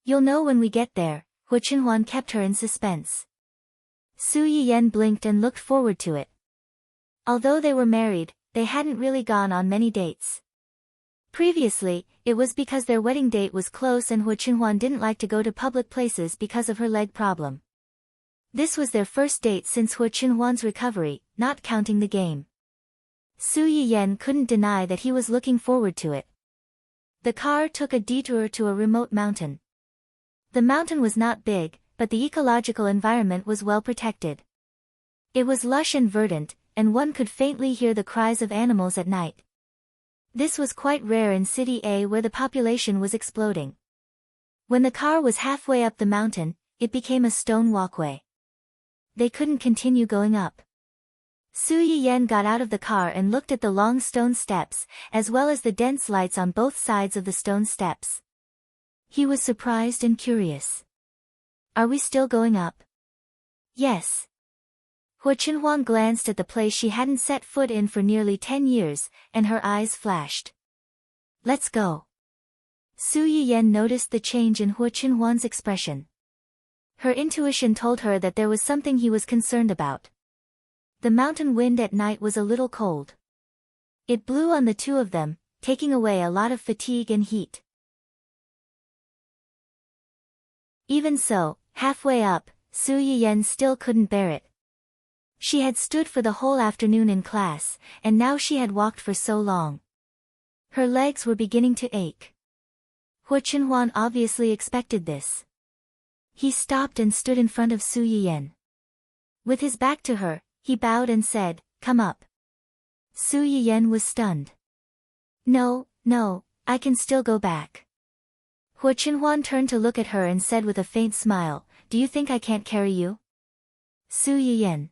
You'll know when we get there. Hu Chenhuan kept her in suspense. Su Yiyen blinked and looked forward to it. Although they were married, they hadn't really gone on many dates. Previously, it was because their wedding date was close and Hu Chenhuan didn't like to go to public places because of her leg problem. This was their first date since Hu Chenhuan's recovery, not counting the game. Su Yiyen couldn't deny that he was looking forward to it. The car took a detour to a remote mountain. The mountain was not big, but the ecological environment was well protected. It was lush and verdant, and one could faintly hear the cries of animals at night. This was quite rare in City A where the population was exploding. When the car was halfway up the mountain, it became a stone walkway. They couldn't continue going up. Su Yiyen got out of the car and looked at the long stone steps, as well as the dense lights on both sides of the stone steps. He was surprised and curious. Are we still going up? Yes. Hu Chenhuan glanced at the place she hadn't set foot in for nearly 10 years, and her eyes flashed. Let's go. Su Yiyen noticed the change in Hu Chenhuan's expression. Her intuition told her that there was something he was concerned about. The mountain wind at night was a little cold. It blew on the two of them, taking away a lot of fatigue and heat. Even so, halfway up, Su Yiyen still couldn't bear it. She had stood for the whole afternoon in class, and now she had walked for so long. Her legs were beginning to ache. Hu Chenhuan obviously expected this. He stopped and stood in front of Su Yiyen. With his back to her, he bowed and said, "Come up." Su Yiyen was stunned. No, I can still go back." Hu Chenhuan turned to look at her and said with a faint smile, "Do you think I can't carry you?" Su Yiyen.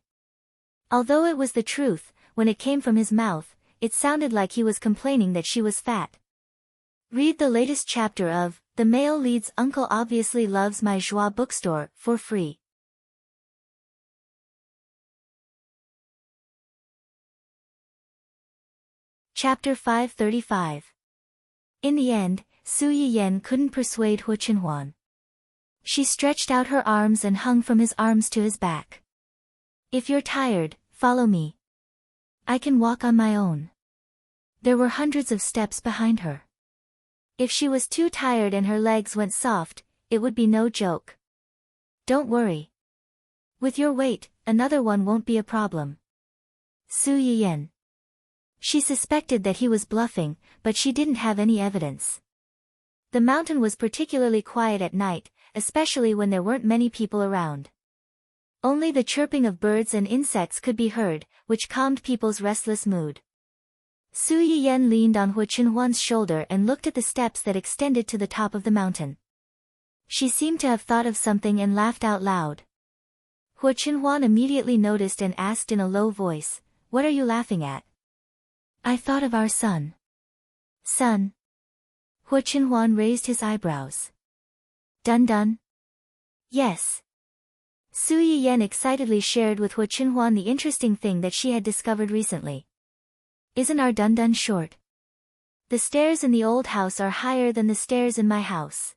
Although it was the truth, when it came from his mouth, it sounded like he was complaining that she was fat. Read the latest chapter of The Male Lead's Uncle Obviously Loves My Joie bookstore for free. Chapter 535. In the end, Su Yiyen couldn't persuade Hu Chenhuan. She stretched out her arms and hung from his arms to his back. "If you're tired, follow me. I can walk on my own." There were hundreds of steps behind her. If she was too tired and her legs went soft, it would be no joke. "Don't worry. With your weight, another one won't be a problem." Su Yiyen. She suspected that he was bluffing, but she didn't have any evidence. The mountain was particularly quiet at night, especially when there weren't many people around. Only the chirping of birds and insects could be heard, which calmed people's restless mood. Su Yiyen leaned on Hu Chenhuan's shoulder and looked at the steps that extended to the top of the mountain. She seemed to have thought of something and laughed out loud. Hu Chenhuan immediately noticed and asked in a low voice, "What are you laughing at?" "I thought of our son." "Son?" Hu Chenhuan raised his eyebrows. "Dun dun?" "Yes." Su Yiyen excitedly shared with Hu Chenhuan the interesting thing that she had discovered recently. "Isn't our Dun Dun short? The stairs in the old house are higher than the stairs in my house.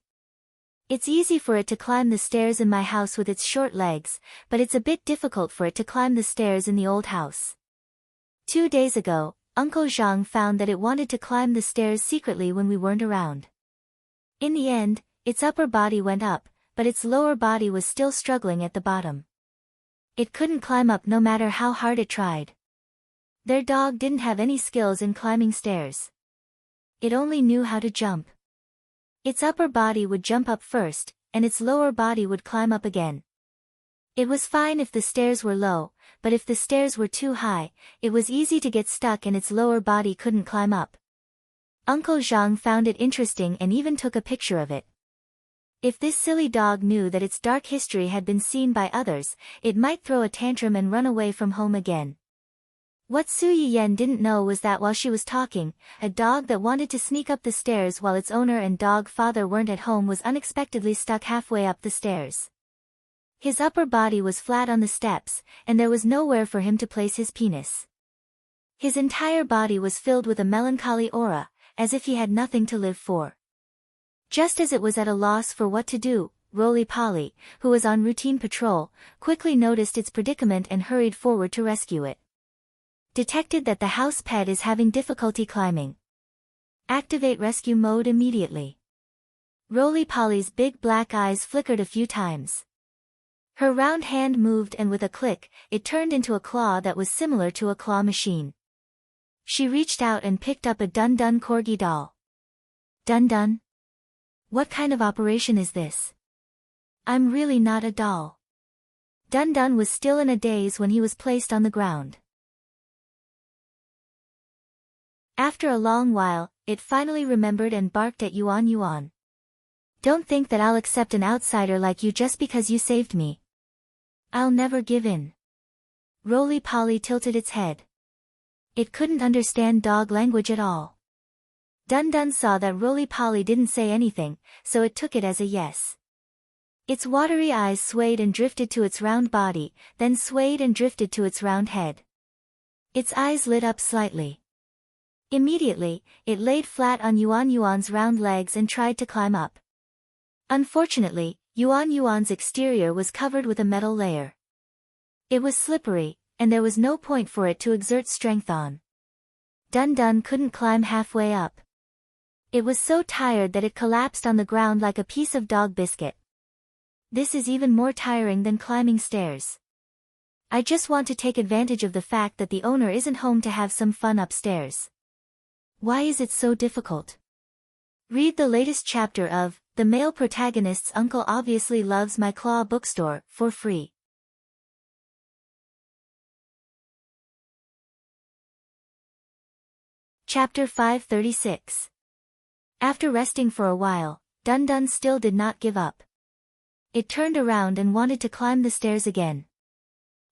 It's easy for it to climb the stairs in my house with its short legs, but it's a bit difficult for it to climb the stairs in the old house. 2 days ago, Uncle Zhang found that it wanted to climb the stairs secretly when we weren't around. In the end, its upper body went up, but its lower body was still struggling at the bottom. It couldn't climb up no matter how hard it tried. Their dog didn't have any skills in climbing stairs. It only knew how to jump. Its upper body would jump up first, and its lower body would climb up again. It was fine if the stairs were low, but if the stairs were too high, it was easy to get stuck and its lower body couldn't climb up. Uncle Zhang found it interesting and even took a picture of it. If this silly dog knew that its dark history had been seen by others, it might throw a tantrum and run away from home again. What Su Yiyan didn't know was that while she was talking, a dog that wanted to sneak up the stairs while its owner and dog father weren't at home was unexpectedly stuck halfway up the stairs. His upper body was flat on the steps, and there was nowhere for him to place his penis. His entire body was filled with a melancholy aura, as if he had nothing to live for. Just as it was at a loss for what to do, Roly-Poly, who was on routine patrol, quickly noticed its predicament and hurried forward to rescue it. Detected that the house pet is having difficulty climbing. Activate rescue mode immediately. Roly-Poly's big black eyes flickered a few times. Her round hand moved and with a click, it turned into a claw that was similar to a claw machine. She reached out and picked up a Dun-Dun corgi doll. Dun-Dun? What kind of operation is this? I'm really not a doll. Dun-Dun was still in a daze when he was placed on the ground. After a long while, it finally remembered and barked at Yuan Yuan. Don't think that I'll accept an outsider like you just because you saved me. I'll never give in. Roly-Poly tilted its head. It couldn't understand dog language at all. Dun-Dun saw that Roly-Poly didn't say anything, so it took it as a yes. Its watery eyes swayed and drifted to its round body, then swayed and drifted to its round head. Its eyes lit up slightly. Immediately, it laid flat on Yuan Yuan's round legs and tried to climb up. Unfortunately, Yuan Yuan's exterior was covered with a metal layer. It was slippery, and there was no point for it to exert strength on. Dun-Dun couldn't climb halfway up. It was so tired that it collapsed on the ground like a piece of dog biscuit. This is even more tiring than climbing stairs. I just want to take advantage of the fact that the owner isn't home to have some fun upstairs. Why is it so difficult? Read the latest chapter of The Male Protagonist's Uncle Obviously Loves My Claw bookstore for free. Chapter 536. After resting for a while, Dun-Dun still did not give up. It turned around and wanted to climb the stairs again.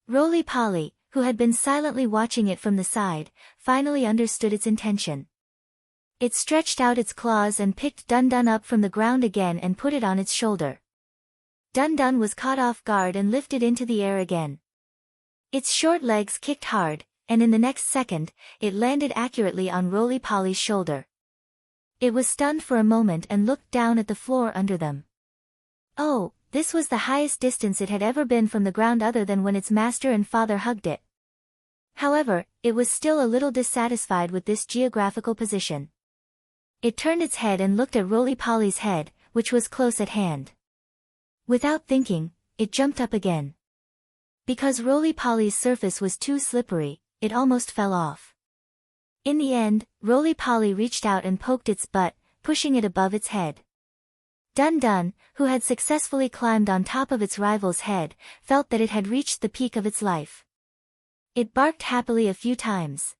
Roly-Poly, who had been silently watching it from the side, finally understood its intention. It stretched out its claws and picked Dun-Dun up from the ground again and put it on its shoulder. Dun-Dun was caught off guard and lifted into the air again. Its short legs kicked hard, and in the next second, it landed accurately on Roly-Poly's shoulder. It was stunned for a moment and looked down at the floor under them. Oh, this was the highest distance it had ever been from the ground other than when its master and father hugged it. However, it was still a little dissatisfied with this geographical position. It turned its head and looked at Roly-Poly's head, which was close at hand. Without thinking, it jumped up again. Because Roly-Poly's surface was too slippery, it almost fell off. In the end, Roly-Poly reached out and poked its butt, pushing it above its head. Dun-Dun, who had successfully climbed on top of its rival's head, felt that it had reached the peak of its life. It barked happily a few times.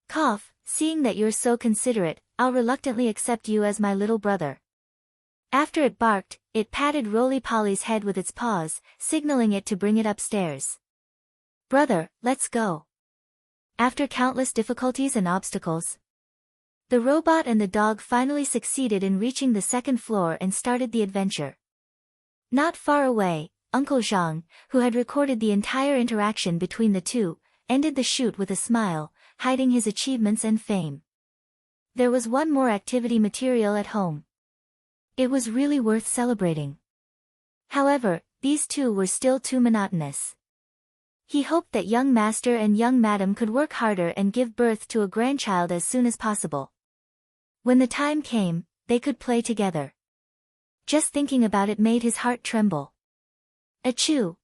Cough, seeing that you're so considerate, I'll reluctantly accept you as my little brother. After it barked, it patted Roly-Poly's head with its paws, signaling it to bring it upstairs. Brother, let's go. After countless difficulties and obstacles, the robot and the dog finally succeeded in reaching the second floor and started the adventure. Not far away, Uncle Zhang, who had recorded the entire interaction between the two, ended the shoot with a smile, hiding his achievements and fame. There was one more activity material at home. It was really worth celebrating. However, these two were still too monotonous. He hoped that young master and young madam could work harder and give birth to a grandchild as soon as possible. When the time came, they could play together. Just thinking about it made his heart tremble. Achoo!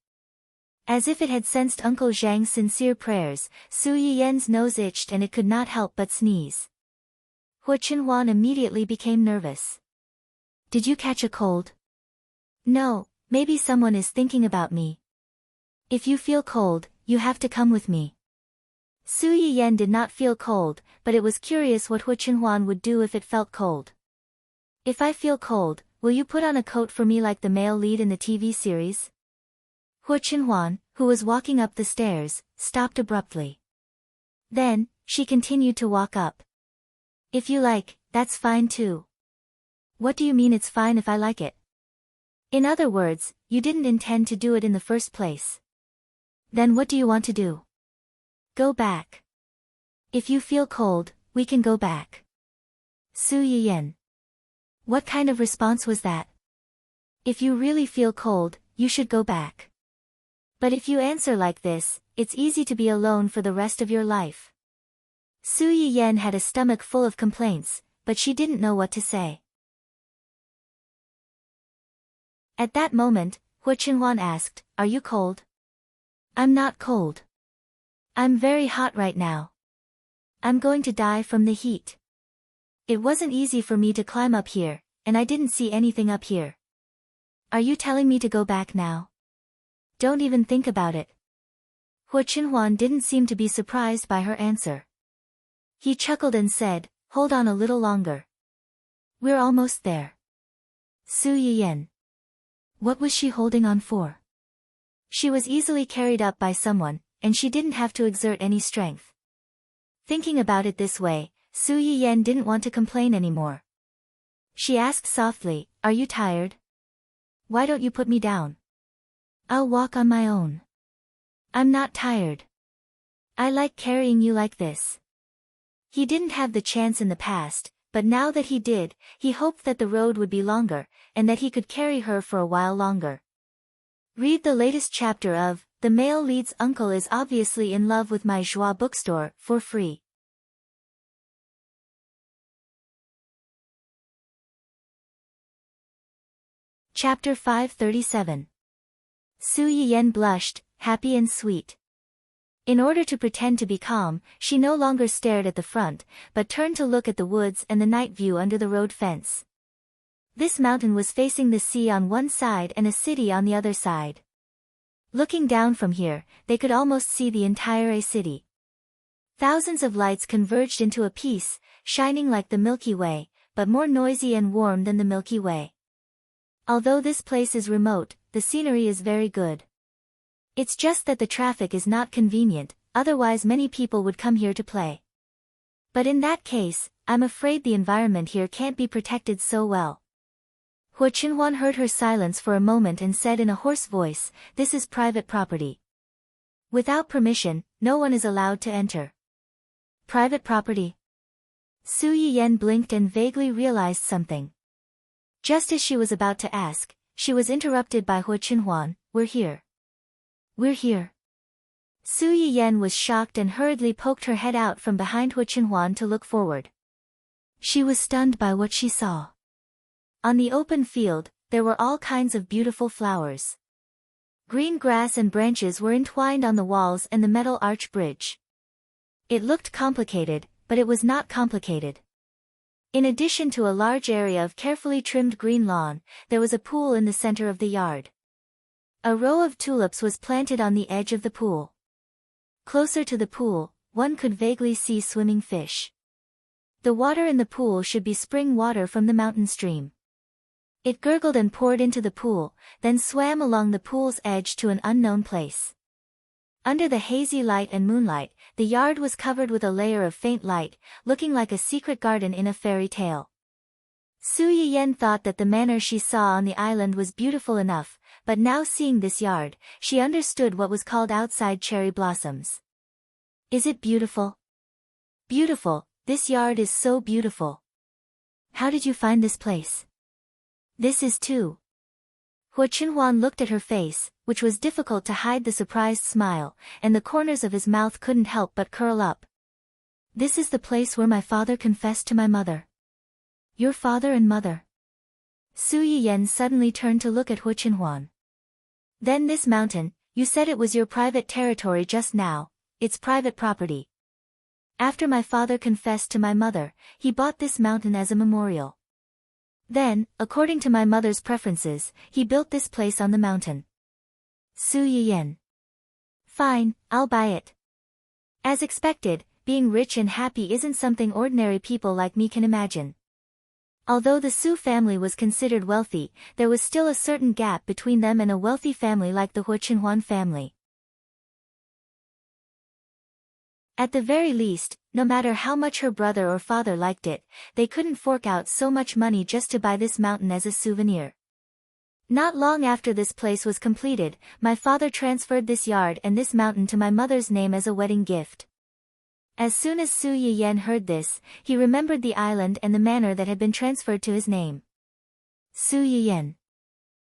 As if it had sensed Uncle Zhang's sincere prayers, Su Yiyan's nose itched and it could not help but sneeze. Hua Chenhuan immediately became nervous. Did you catch a cold? No, maybe someone is thinking about me. If you feel cold, you have to come with me. Su Yiyen did not feel cold, but it was curious what Hu Chenhuan would do if it felt cold. If I feel cold, will you put on a coat for me like the male lead in the TV series? Hu Chenhuan, who was walking up the stairs, stopped abruptly. Then, she continued to walk up. If you like, that's fine too. What do you mean it's fine if I like it? In other words, you didn't intend to do it in the first place. Then what do you want to do? Go back. If you feel cold, we can go back. Su Yiyen. What kind of response was that? If you really feel cold, you should go back. But if you answer like this, it's easy to be alone for the rest of your life. Su Yiyen had a stomach full of complaints, but she didn't know what to say. At that moment, Hu Chenhuan asked, "Are you cold?" "I'm not cold. I'm very hot right now. I'm going to die from the heat. It wasn't easy for me to climb up here, and I didn't see anything up here. Are you telling me to go back now? Don't even think about it." Hu Chenhuan didn't seem to be surprised by her answer. He chuckled and said, "Hold on a little longer. We're almost there." Su Yiyen. What was she holding on for? She was easily carried up by someone, and she didn't have to exert any strength. Thinking about it this way, Su Yiyen didn't want to complain anymore. She asked softly, "Are you tired? Why don't you put me down? I'll walk on my own. I'm not tired. I like carrying you like this." He didn't have the chance in the past, but now that he did, he hoped that the road would be longer, and that he could carry her for a while longer. Read the latest chapter of The Male Lead's Uncle is Obviously in Love with My Joie bookstore for free. Chapter 537. Su Yiyen blushed, happy and sweet. In order to pretend to be calm, she no longer stared at the front, but turned to look at the woods and the night view under the road fence. This mountain was facing the sea on one side and a city on the other side. Looking down from here, they could almost see the entire city. Thousands of lights converged into a piece, shining like the Milky Way, but more noisy and warm than the Milky Way. Although this place is remote, the scenery is very good. It's just that the traffic is not convenient, otherwise many people would come here to play. But in that case, I'm afraid the environment here can't be protected so well. Hu Chenhuan heard her silence for a moment and said in a hoarse voice, "This is private property. Without permission, no one is allowed to enter." Private property? Su Yiyen blinked and vaguely realized something. Just as she was about to ask, she was interrupted by Hu Chenhuan, "We're here. We're here." Su Yiyen was shocked and hurriedly poked her head out from behind Hu Chenhuan to look forward. She was stunned by what she saw. On the open field, there were all kinds of beautiful flowers. Green grass and branches were entwined on the walls and the metal arch bridge. It looked complicated, but it was not complicated. In addition to a large area of carefully trimmed green lawn, there was a pool in the center of the yard. A row of tulips was planted on the edge of the pool. Closer to the pool, one could vaguely see swimming fish. The water in the pool should be spring water from the mountain stream. It gurgled and poured into the pool, then swam along the pool's edge to an unknown place. Under the hazy light and moonlight, the yard was covered with a layer of faint light, looking like a secret garden in a fairy tale. Su Yiyen thought that the manor she saw on the island was beautiful enough, but now seeing this yard, she understood what was called outside cherry blossoms. Is it beautiful? Beautiful, this yard is so beautiful. How did you find this place? This is too. Hu Chenhuan looked at her face, which was difficult to hide the surprised smile, and the corners of his mouth couldn't help but curl up. This is the place where my father confessed to my mother. Your father and mother? Su Yiyen suddenly turned to look at Hu Chenhuan. Then this mountain, you said it was your private territory just now, it's private property. After my father confessed to my mother, he bought this mountain as a memorial. Then, according to my mother's preferences, he built this place on the mountain. Su Yiyan. Fine, I'll buy it. As expected, being rich and happy isn't something ordinary people like me can imagine. Although the Su family was considered wealthy, there was still a certain gap between them and a wealthy family like the Hu Chenhuan family. At the very least, no matter how much her brother or father liked it, they couldn't fork out so much money just to buy this mountain as a souvenir. Not long after this place was completed, my father transferred this yard and this mountain to my mother's name as a wedding gift. As soon as Su Yiyan heard this, he remembered the island and the manor that had been transferred to his name. Su Yiyan.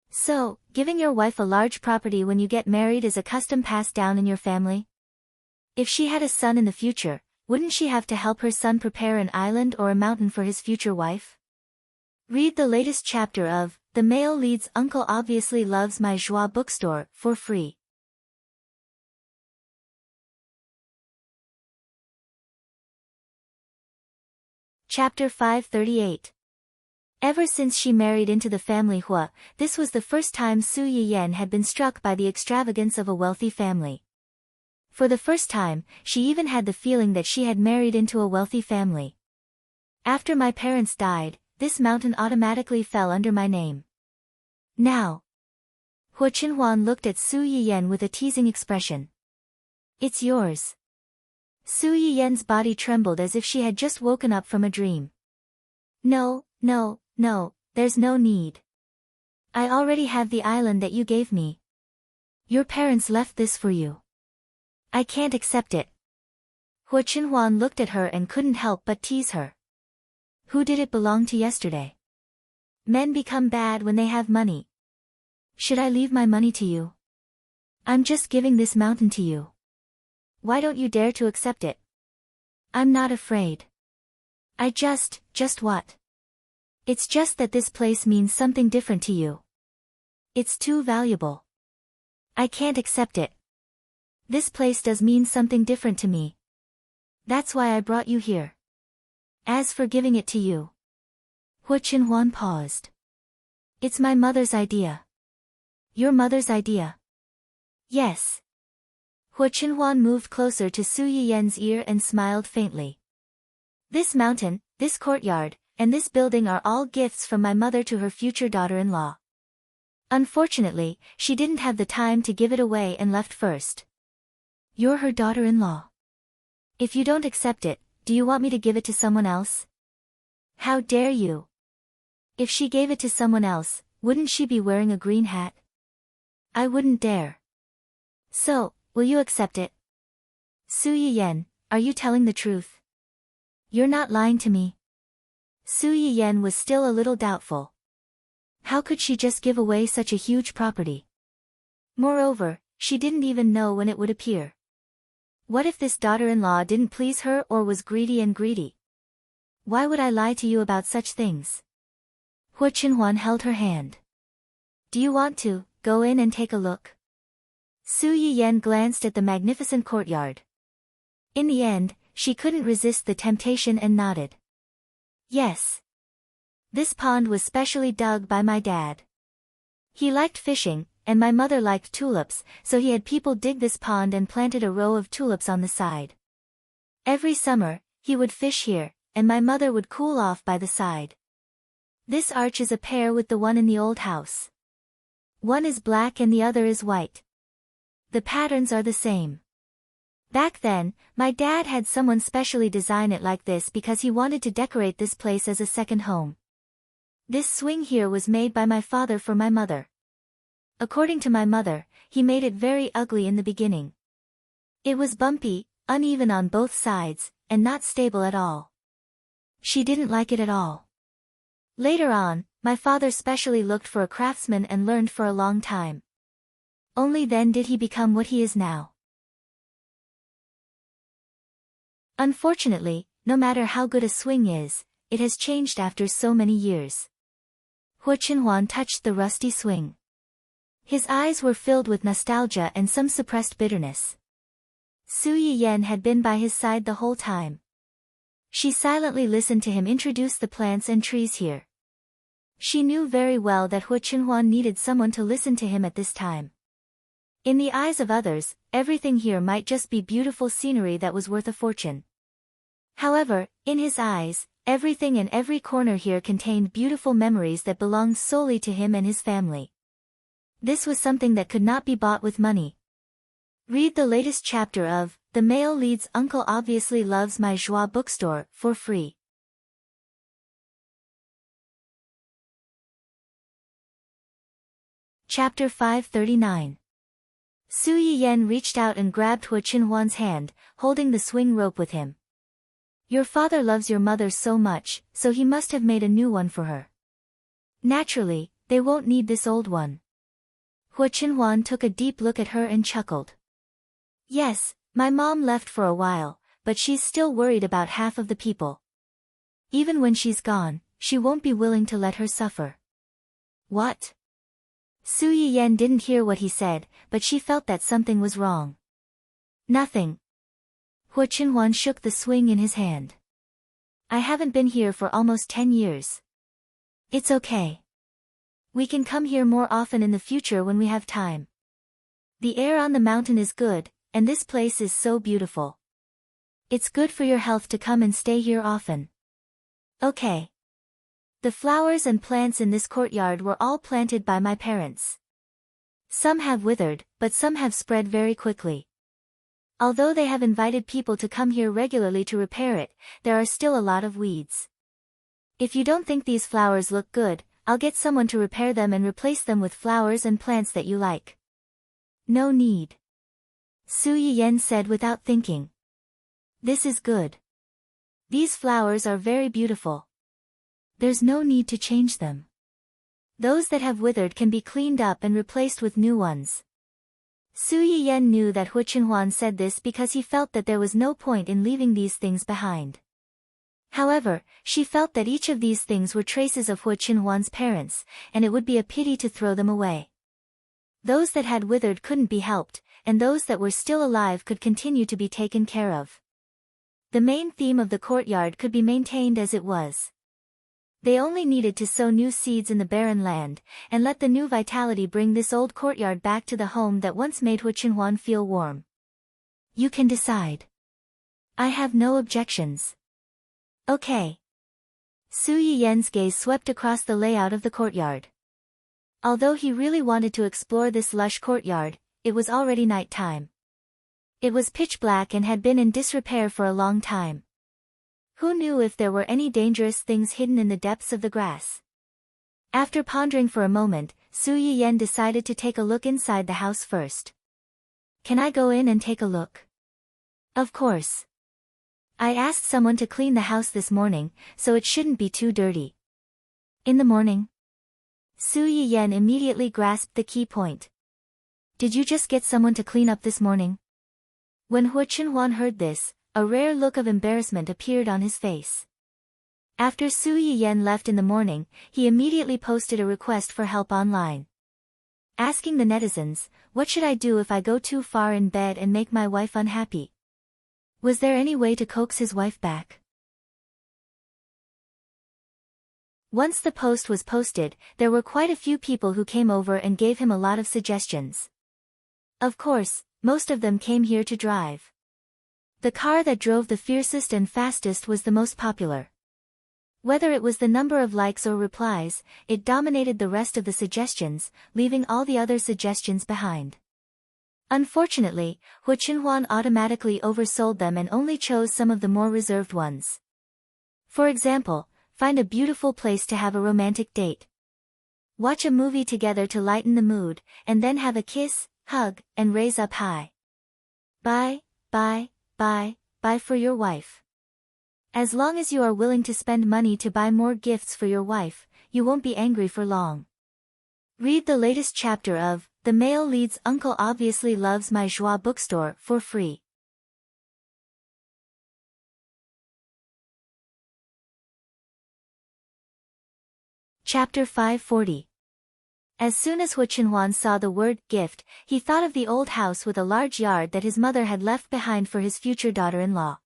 So, giving your wife a large property when you get married is a custom passed down in your family? If she had a son in the future, wouldn't she have to help her son prepare an island or a mountain for his future wife? Read the latest chapter of The Male Lead's Uncle Obviously Loves My Joie bookstore for free. Chapter 538. Ever since she married into the family Hua, this was the first time Su Yiyan had been struck by the extravagance of a wealthy family. For the first time, she even had the feeling that she had married into a wealthy family. After my parents died, this mountain automatically fell under my name. Now. Hu Chenhuan looked at Su Yiyan with a teasing expression. It's yours. Su Yiyan's body trembled as if she had just woken up from a dream. No, there's no need. I already have the island that you gave me. Your parents left this for you. I can't accept it. Hu Chenhuan looked at her and couldn't help but tease her. Who did it belong to yesterday? Men become bad when they have money. Should I leave my money to you? I'm just giving this mountain to you. Why don't you dare to accept it? I'm not afraid. I just what? It's just that this place means something different to you. It's too valuable. I can't accept it. This place does mean something different to me. That's why I brought you here. As for giving it to you. Hu Chenhuan paused. It's my mother's idea. Your mother's idea? Yes. Hu Chenhuan moved closer to Su Yiyan's ear and smiled faintly. This mountain, this courtyard, and this building are all gifts from my mother to her future daughter-in-law. Unfortunately, she didn't have the time to give it away and left first. You're her daughter-in-law. If you don't accept it, do you want me to give it to someone else? How dare you? If she gave it to someone else, wouldn't she be wearing a green hat? I wouldn't dare. So, will you accept it? Su Yiyan, are you telling the truth? You're not lying to me. Su Yiyan was still a little doubtful. How could she just give away such a huge property? Moreover, she didn't even know when it would appear. What if this daughter-in-law didn't please her or was greedy? Why would I lie to you about such things? Hu Chenhuan held her hand. Do you want to go in and take a look? Su Yiyan glanced at the magnificent courtyard. In the end, she couldn't resist the temptation and nodded. Yes. This pond was specially dug by my dad. He liked fishing, and my mother liked tulips, so he had people dig this pond and planted a row of tulips on the side. Every summer, he would fish here, and my mother would cool off by the side. This arch is a pair with the one in the old house. One is black and the other is white. The patterns are the same. Back then, my dad had someone specially design it like this because he wanted to decorate this place as a second home. This swing here was made by my father for my mother. According to my mother, he made it very ugly in the beginning. It was bumpy, uneven on both sides, and not stable at all. She didn't like it at all. Later on, my father specially looked for a craftsman and learned for a long time. Only then did he become what he is now. Unfortunately, no matter how good a swing is, it has changed after so many years. Hu Chenhuan touched the rusty swing. His eyes were filled with nostalgia and some suppressed bitterness. Su Yiyan had been by his side the whole time. She silently listened to him introduce the plants and trees here. She knew very well that Hu Chenhuan needed someone to listen to him at this time. In the eyes of others, everything here might just be beautiful scenery that was worth a fortune. However, in his eyes, everything and every corner here contained beautiful memories that belonged solely to him and his family. This was something that could not be bought with money. Read the latest chapter of The Male Lead's Uncle Obviously Loves My Joie bookstore for free. Chapter 539. Su Yiyan reached out and grabbed Hu Chenhuan's hand, holding the swing rope with him. Your father loves your mother so much, so he must have made a new one for her. Naturally, they won't need this old one. Hu Chenhuan took a deep look at her and chuckled. Yes, my mom left for a while, but she's still worried about half of the people. Even when she's gone, she won't be willing to let her suffer. What? Su Yiyan didn't hear what he said, but she felt that something was wrong. Nothing. Hu Chenhuan shook the swing in his hand. I haven't been here for almost 10 years. It's okay. We can come here more often in the future when we have time. The air on the mountain is good, and this place is so beautiful. It's good for your health to come and stay here often. Okay. The flowers and plants in this courtyard were all planted by my parents. Some have withered, but some have spread very quickly. Although they have invited people to come here regularly to repair it, there are still a lot of weeds. If you don't think these flowers look good, I'll get someone to repair them and replace them with flowers and plants that you like. No need. Su Yiyan said without thinking. This is good. These flowers are very beautiful. There's no need to change them. Those that have withered can be cleaned up and replaced with new ones. Su Yiyan knew that Hu Chenhuan said this because he felt that there was no point in leaving these things behind. However, she felt that each of these things were traces of Hu Chenhuan's parents, and it would be a pity to throw them away. Those that had withered couldn't be helped, and those that were still alive could continue to be taken care of. The main theme of the courtyard could be maintained as it was. They only needed to sow new seeds in the barren land, and let the new vitality bring this old courtyard back to the home that once made Hu Chenhuan feel warm. You can decide. I have no objections. Okay. Su Yiyan's gaze swept across the layout of the courtyard. Although he really wanted to explore this lush courtyard, it was already night time. It was pitch black and had been in disrepair for a long time. Who knew if there were any dangerous things hidden in the depths of the grass? After pondering for a moment, Su Yiyan decided to take a look inside the house first. Can I go in and take a look? Of course. I asked someone to clean the house this morning, so it shouldn't be too dirty. In the morning? Su Yiyan immediately grasped the key point. Did you just get someone to clean up this morning? When Hu Chenhuan heard this, a rare look of embarrassment appeared on his face. After Su Yiyan left in the morning, he immediately posted a request for help online. Asking the netizens, what should I do if I go too far in bed and make my wife unhappy? Was there any way to coax his wife back? Once the post was posted, there were quite a few people who came over and gave him a lot of suggestions. Of course, most of them came here to drive. The car that drove the fiercest and fastest was the most popular. Whether it was the number of likes or replies, it dominated the rest of the suggestions, leaving all the other suggestions behind. Unfortunately, Hu Chenhuan automatically oversold them and only chose some of the more reserved ones. For example, find a beautiful place to have a romantic date. Watch a movie together to lighten the mood, and then have a kiss, hug, and raise up high. Buy for your wife. As long as you are willing to spend money to buy more gifts for your wife, you won't be angry for long. Read the latest chapter of The Male Lead's Uncle Obviously Loves My Joie bookstore for free. Chapter 540. As soon as Hu Chenhuan saw the word gift, he thought of the old house with a large yard that his mother had left behind for his future daughter-in-law.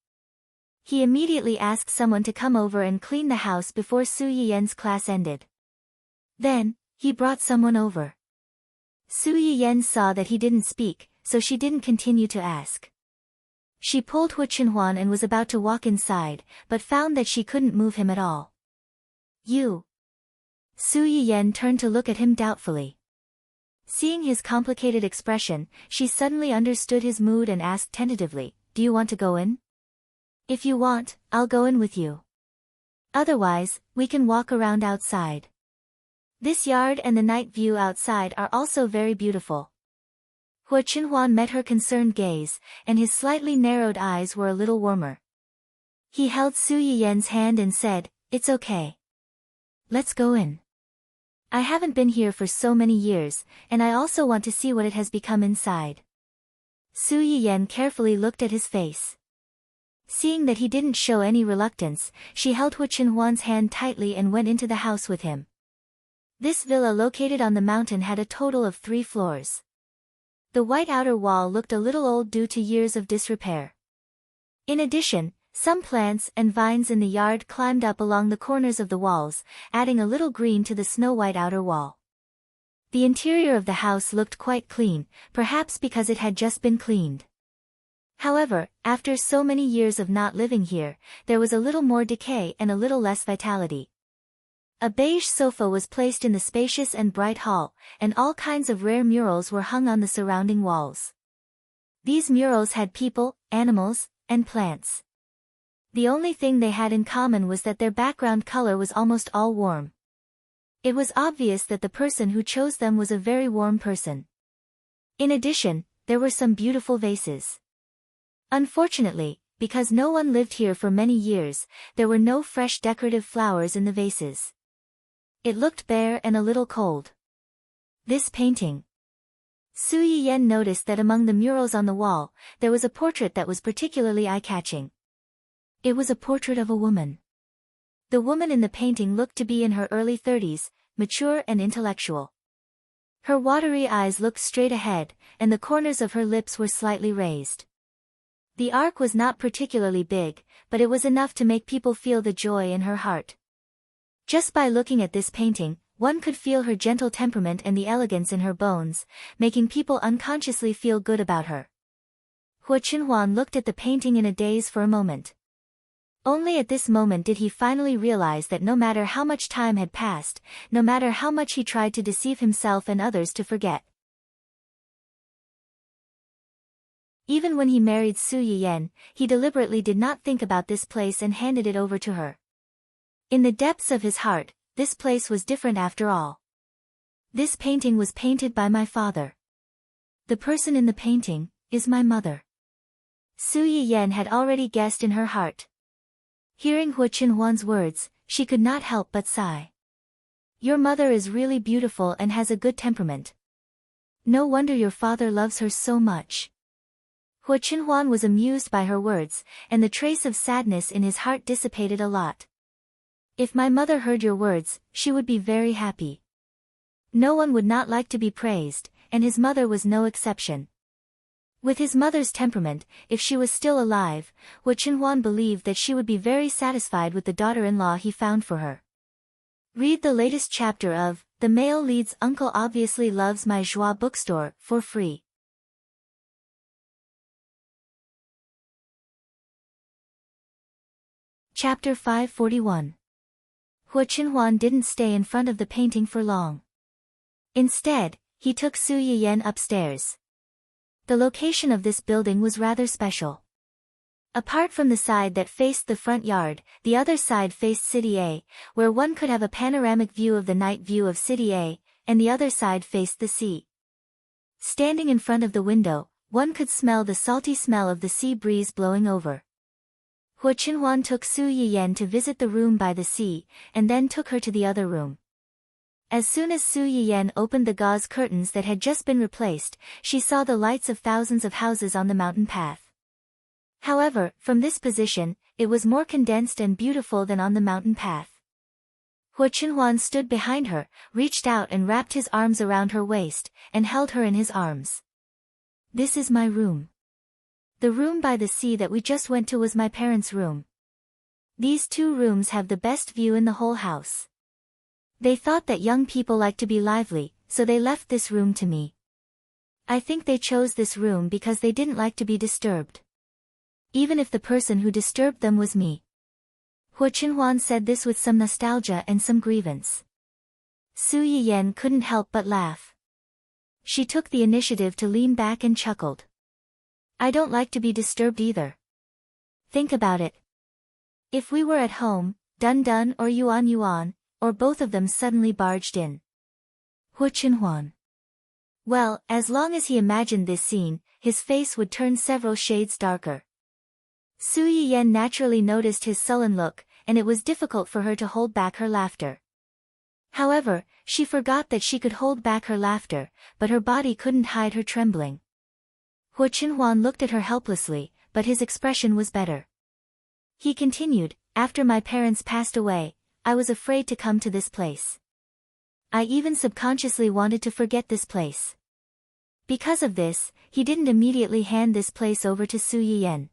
He immediately asked someone to come over and clean the house before Su Yiyan's class ended. Then, he brought someone over. Su Yiyen saw that he didn't speak, so she didn't continue to ask. She pulled Hu Chenhuan and was about to walk inside, but found that she couldn't move him at all. You. Su Yiyen turned to look at him doubtfully. Seeing his complicated expression, she suddenly understood his mood and asked tentatively, "Do you want to go in?" "If you want, I'll go in with you. Otherwise, we can walk around outside. This yard and the night view outside are also very beautiful." Hu Chenhuan met her concerned gaze, and his slightly narrowed eyes were a little warmer. He held Su Yiyen's hand and said, "It's okay. Let's go in. I haven't been here for so many years, and I also want to see what it has become inside." Su Yiyen carefully looked at his face. Seeing that he didn't show any reluctance, she held Hu Chenhuan's hand tightly and went into the house with him. This villa located on the mountain had a total of 3 floors. The white outer wall looked a little old due to years of disrepair. In addition, some plants and vines in the yard climbed up along the corners of the walls, adding a little green to the snow-white outer wall. The interior of the house looked quite clean, perhaps because it had just been cleaned. However, after so many years of not living here, there was a little more decay and a little less vitality. A beige sofa was placed in the spacious and bright hall, and all kinds of rare murals were hung on the surrounding walls. These murals had people, animals, and plants. The only thing they had in common was that their background color was almost all warm. It was obvious that the person who chose them was a very warm person. In addition, there were some beautiful vases. Unfortunately, because no one lived here for many years, there were no fresh decorative flowers in the vases. It looked bare and a little cold. This painting. Su Yiyen noticed that among the murals on the wall, there was a portrait that was particularly eye-catching. It was a portrait of a woman. The woman in the painting looked to be in her early 30s, mature and intellectual. Her watery eyes looked straight ahead, and the corners of her lips were slightly raised. The arc was not particularly big, but it was enough to make people feel the joy in her heart. Just by looking at this painting, one could feel her gentle temperament and the elegance in her bones, making people unconsciously feel good about her. Hu Chenhuan looked at the painting in a daze for a moment. Only at this moment did he finally realize that no matter how much time had passed, no matter how much he tried to deceive himself and others to forget. Even when he married Su Yiyen, he deliberately did not think about this place and handed it over to her. In the depths of his heart, this place was different after all. This painting was painted by my father. The person in the painting is my mother. Su Yiyen had already guessed in her heart. Hearing Hu Chenhuan's words, she could not help but sigh. Your mother is really beautiful and has a good temperament. No wonder your father loves her so much. Hu Chenhuan was amused by her words, and the trace of sadness in his heart dissipated a lot. If my mother heard your words, she would be very happy. No one would not like to be praised, and his mother was no exception. With his mother's temperament, if she was still alive, Hu Chenhuan believed that she would be very satisfied with the daughter-in-law he found for her. Read the latest chapter of The Male Lead's Uncle Obviously Loves My Joie bookstore for free. Chapter 541. Hu Chenhuan didn't stay in front of the painting for long. Instead, he took Su Yiyen upstairs. The location of this building was rather special. Apart from the side that faced the front yard, the other side faced City A, where one could have a panoramic view of the night view of City A, and the other side faced the sea. Standing in front of the window, one could smell the salty smell of the sea breeze blowing over. Hu Chenhuan took Su Yiyen to visit the room by the sea, and then took her to the other room. As soon as Su Yiyen opened the gauze curtains that had just been replaced, she saw the lights of thousands of houses on the mountain path. However, from this position, it was more condensed and beautiful than on the mountain path. Hu Chenhuan stood behind her, reached out and wrapped his arms around her waist, and held her in his arms. This is my room. The room by the sea that we just went to was my parents' room. These 2 rooms have the best view in the whole house. They thought that young people like to be lively, so they left this room to me. I think they chose this room because they didn't like to be disturbed. Even if the person who disturbed them was me. Hua Chenhuan said this with some nostalgia and some grievance. Su Yiyan couldn't help but laugh. She took the initiative to lean back and chuckled. I don't like to be disturbed either. Think about it. If we were at home, Dun Dun or Yuan Yuan, or both of them suddenly barged in. Hua Chenhuan. Well, as long as he imagined this scene, his face would turn several shades darker. Su Yiyan naturally noticed his sullen look, and it was difficult for her to hold back her laughter. However, she forgot that she could hold back her laughter, but her body couldn't hide her trembling. Hua Chenhuan looked at her helplessly, but his expression was better. He continued, after my parents passed away, I was afraid to come to this place. I even subconsciously wanted to forget this place. Because of this, he didn't immediately hand this place over to Su Yiyan.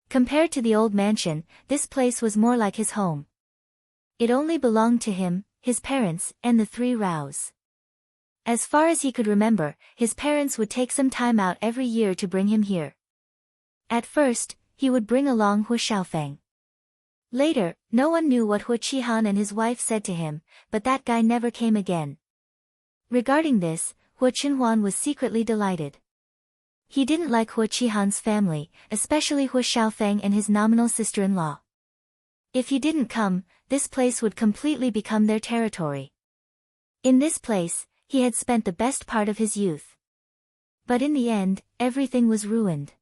Compared to the old mansion, this place was more like his home. It only belonged to him, his parents, and the 3 Raos. As far as he could remember, his parents would take some time out every year to bring him here. At first, he would bring along Hua Xiaofeng. Later, no one knew what Hua Qihan and his wife said to him, but that guy never came again. Regarding this, Hua Chenhuan was secretly delighted. He didn't like Hua Qihan's family, especially Hua Xiaofeng and his nominal sister-in-law. If he didn't come, this place would completely become their territory. In this place, he had spent the best part of his youth. But in the end, everything was ruined.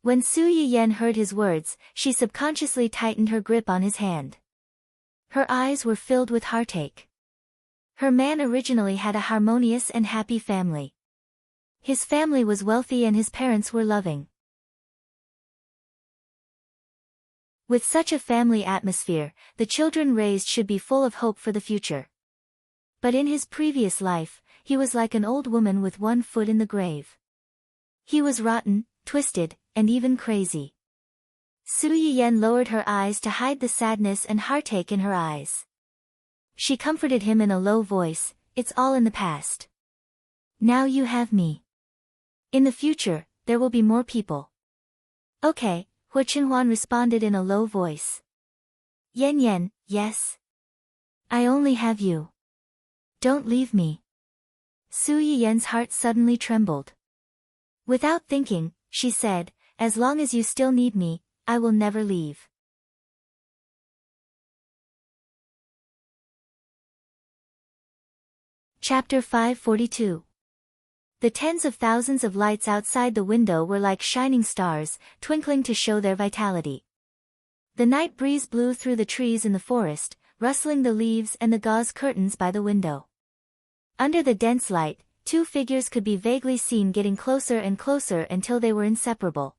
When Su Yiyan heard his words, she subconsciously tightened her grip on his hand. Her eyes were filled with heartache. Her man originally had a harmonious and happy family. His family was wealthy and his parents were loving. With such a family atmosphere, the children raised should be full of hope for the future. But in his previous life, he was like an old woman with one foot in the grave. He was rotten, twisted, and even crazy. Su Yiyan lowered her eyes to hide the sadness and heartache in her eyes. She comforted him in a low voice, it's all in the past. Now you have me. In the future, there will be more people. Okay, Hua Chenhuan responded in a low voice. Yan Yan, yes. I only have you. Don't leave me. Su Yiyan's heart suddenly trembled. Without thinking, she said, as long as you still need me, I will never leave. Chapter 542. The tens of thousands of lights outside the window were like shining stars, twinkling to show their vitality. The night breeze blew through the trees in the forest, rustling the leaves and the gauze curtains by the window. Under the dense light, 2 figures could be vaguely seen getting closer and closer until they were inseparable.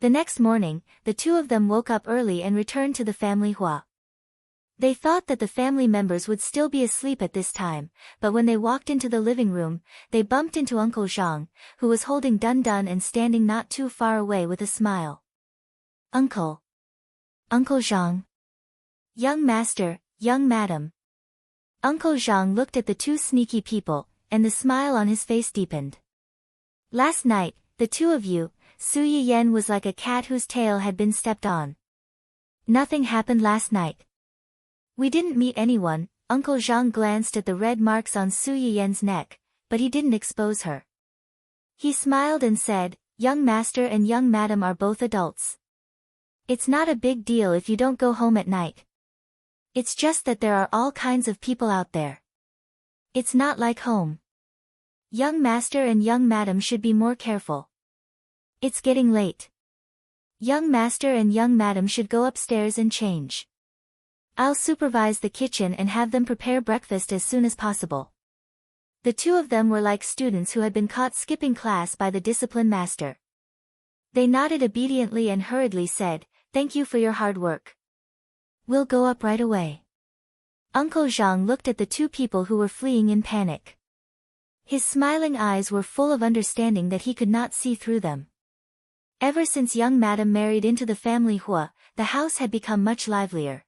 The next morning, the 2 of them woke up early and returned to the family Hua. They thought that the family members would still be asleep at this time, but when they walked into the living room, they bumped into Uncle Zhang, who was holding Dun Dun and standing not too far away with a smile. Uncle. Uncle Zhang. Young master, young madam. Uncle Zhang looked at the 2 sneaky people, and the smile on his face deepened. Last night, the 2 of you, Su Yiyan was like a cat whose tail had been stepped on. Nothing happened last night. We didn't meet anyone. Uncle Zhang glanced at the red marks on Su Yiyan's neck, but he didn't expose her. He smiled and said, young master and young madam are both adults. It's not a big deal if you don't go home at night. It's just that there are all kinds of people out there. It's not like home. Young master and young madam should be more careful. It's getting late. Young master and young madam should go upstairs and change. I'll supervise the kitchen and have them prepare breakfast as soon as possible. The 2 of them were like students who had been caught skipping class by the discipline master. They nodded obediently and hurriedly said, thank you for your hard work. We'll go up right away. Uncle Zhang looked at the 2 people who were fleeing in panic. His smiling eyes were full of understanding that he could not see through them. Ever since young madam married into the family Hua, the house had become much livelier.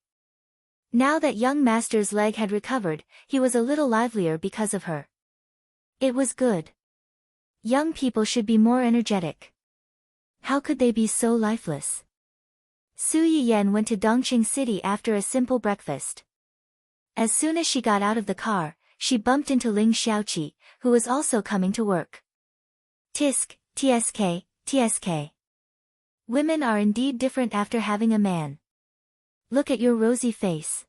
Now that young master's leg had recovered, he was a little livelier because of her. It was good. Young people should be more energetic. How could they be so lifeless? Su Yiyan went to Dongqing City after a simple breakfast. As soon as she got out of the car, she bumped into Ling Xiaoqi, who was also coming to work. Tisk, tsk, tsk. Women are indeed different after having a man. Look at your rosy face.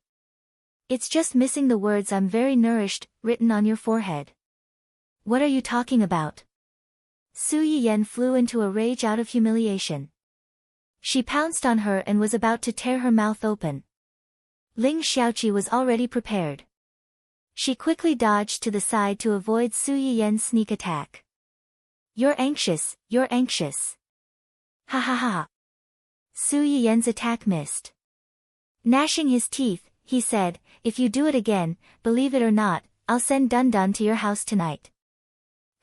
It's just missing the words "I'm very nourished" written on your forehead. What are you talking about? Su Yiyan flew into a rage out of humiliation. She pounced on her and was about to tear her mouth open. Ling Xiaoqi was already prepared. She quickly dodged to the side to avoid Su Yiyan's sneak attack. You're anxious, you're anxious. Ha ha ha. Su Yiyan's attack missed. Gnashing his teeth, he said, if you do it again, believe it or not, I'll send Dun Dun to your house tonight.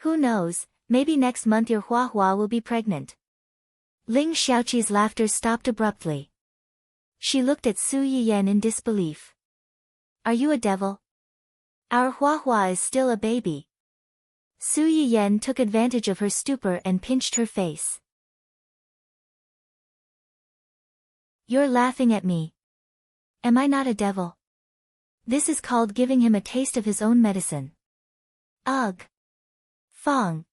Who knows, maybe next month your Hua Hua will be pregnant. Ling Xiaoqi's laughter stopped abruptly. She looked at Su Yiyan in disbelief. Are you a devil? Our Hua Hua is still a baby. Su Yiyan took advantage of her stupor and pinched her face. You're laughing at me. Am I not a devil? This is called giving him a taste of his own medicine. Ugh. Fong.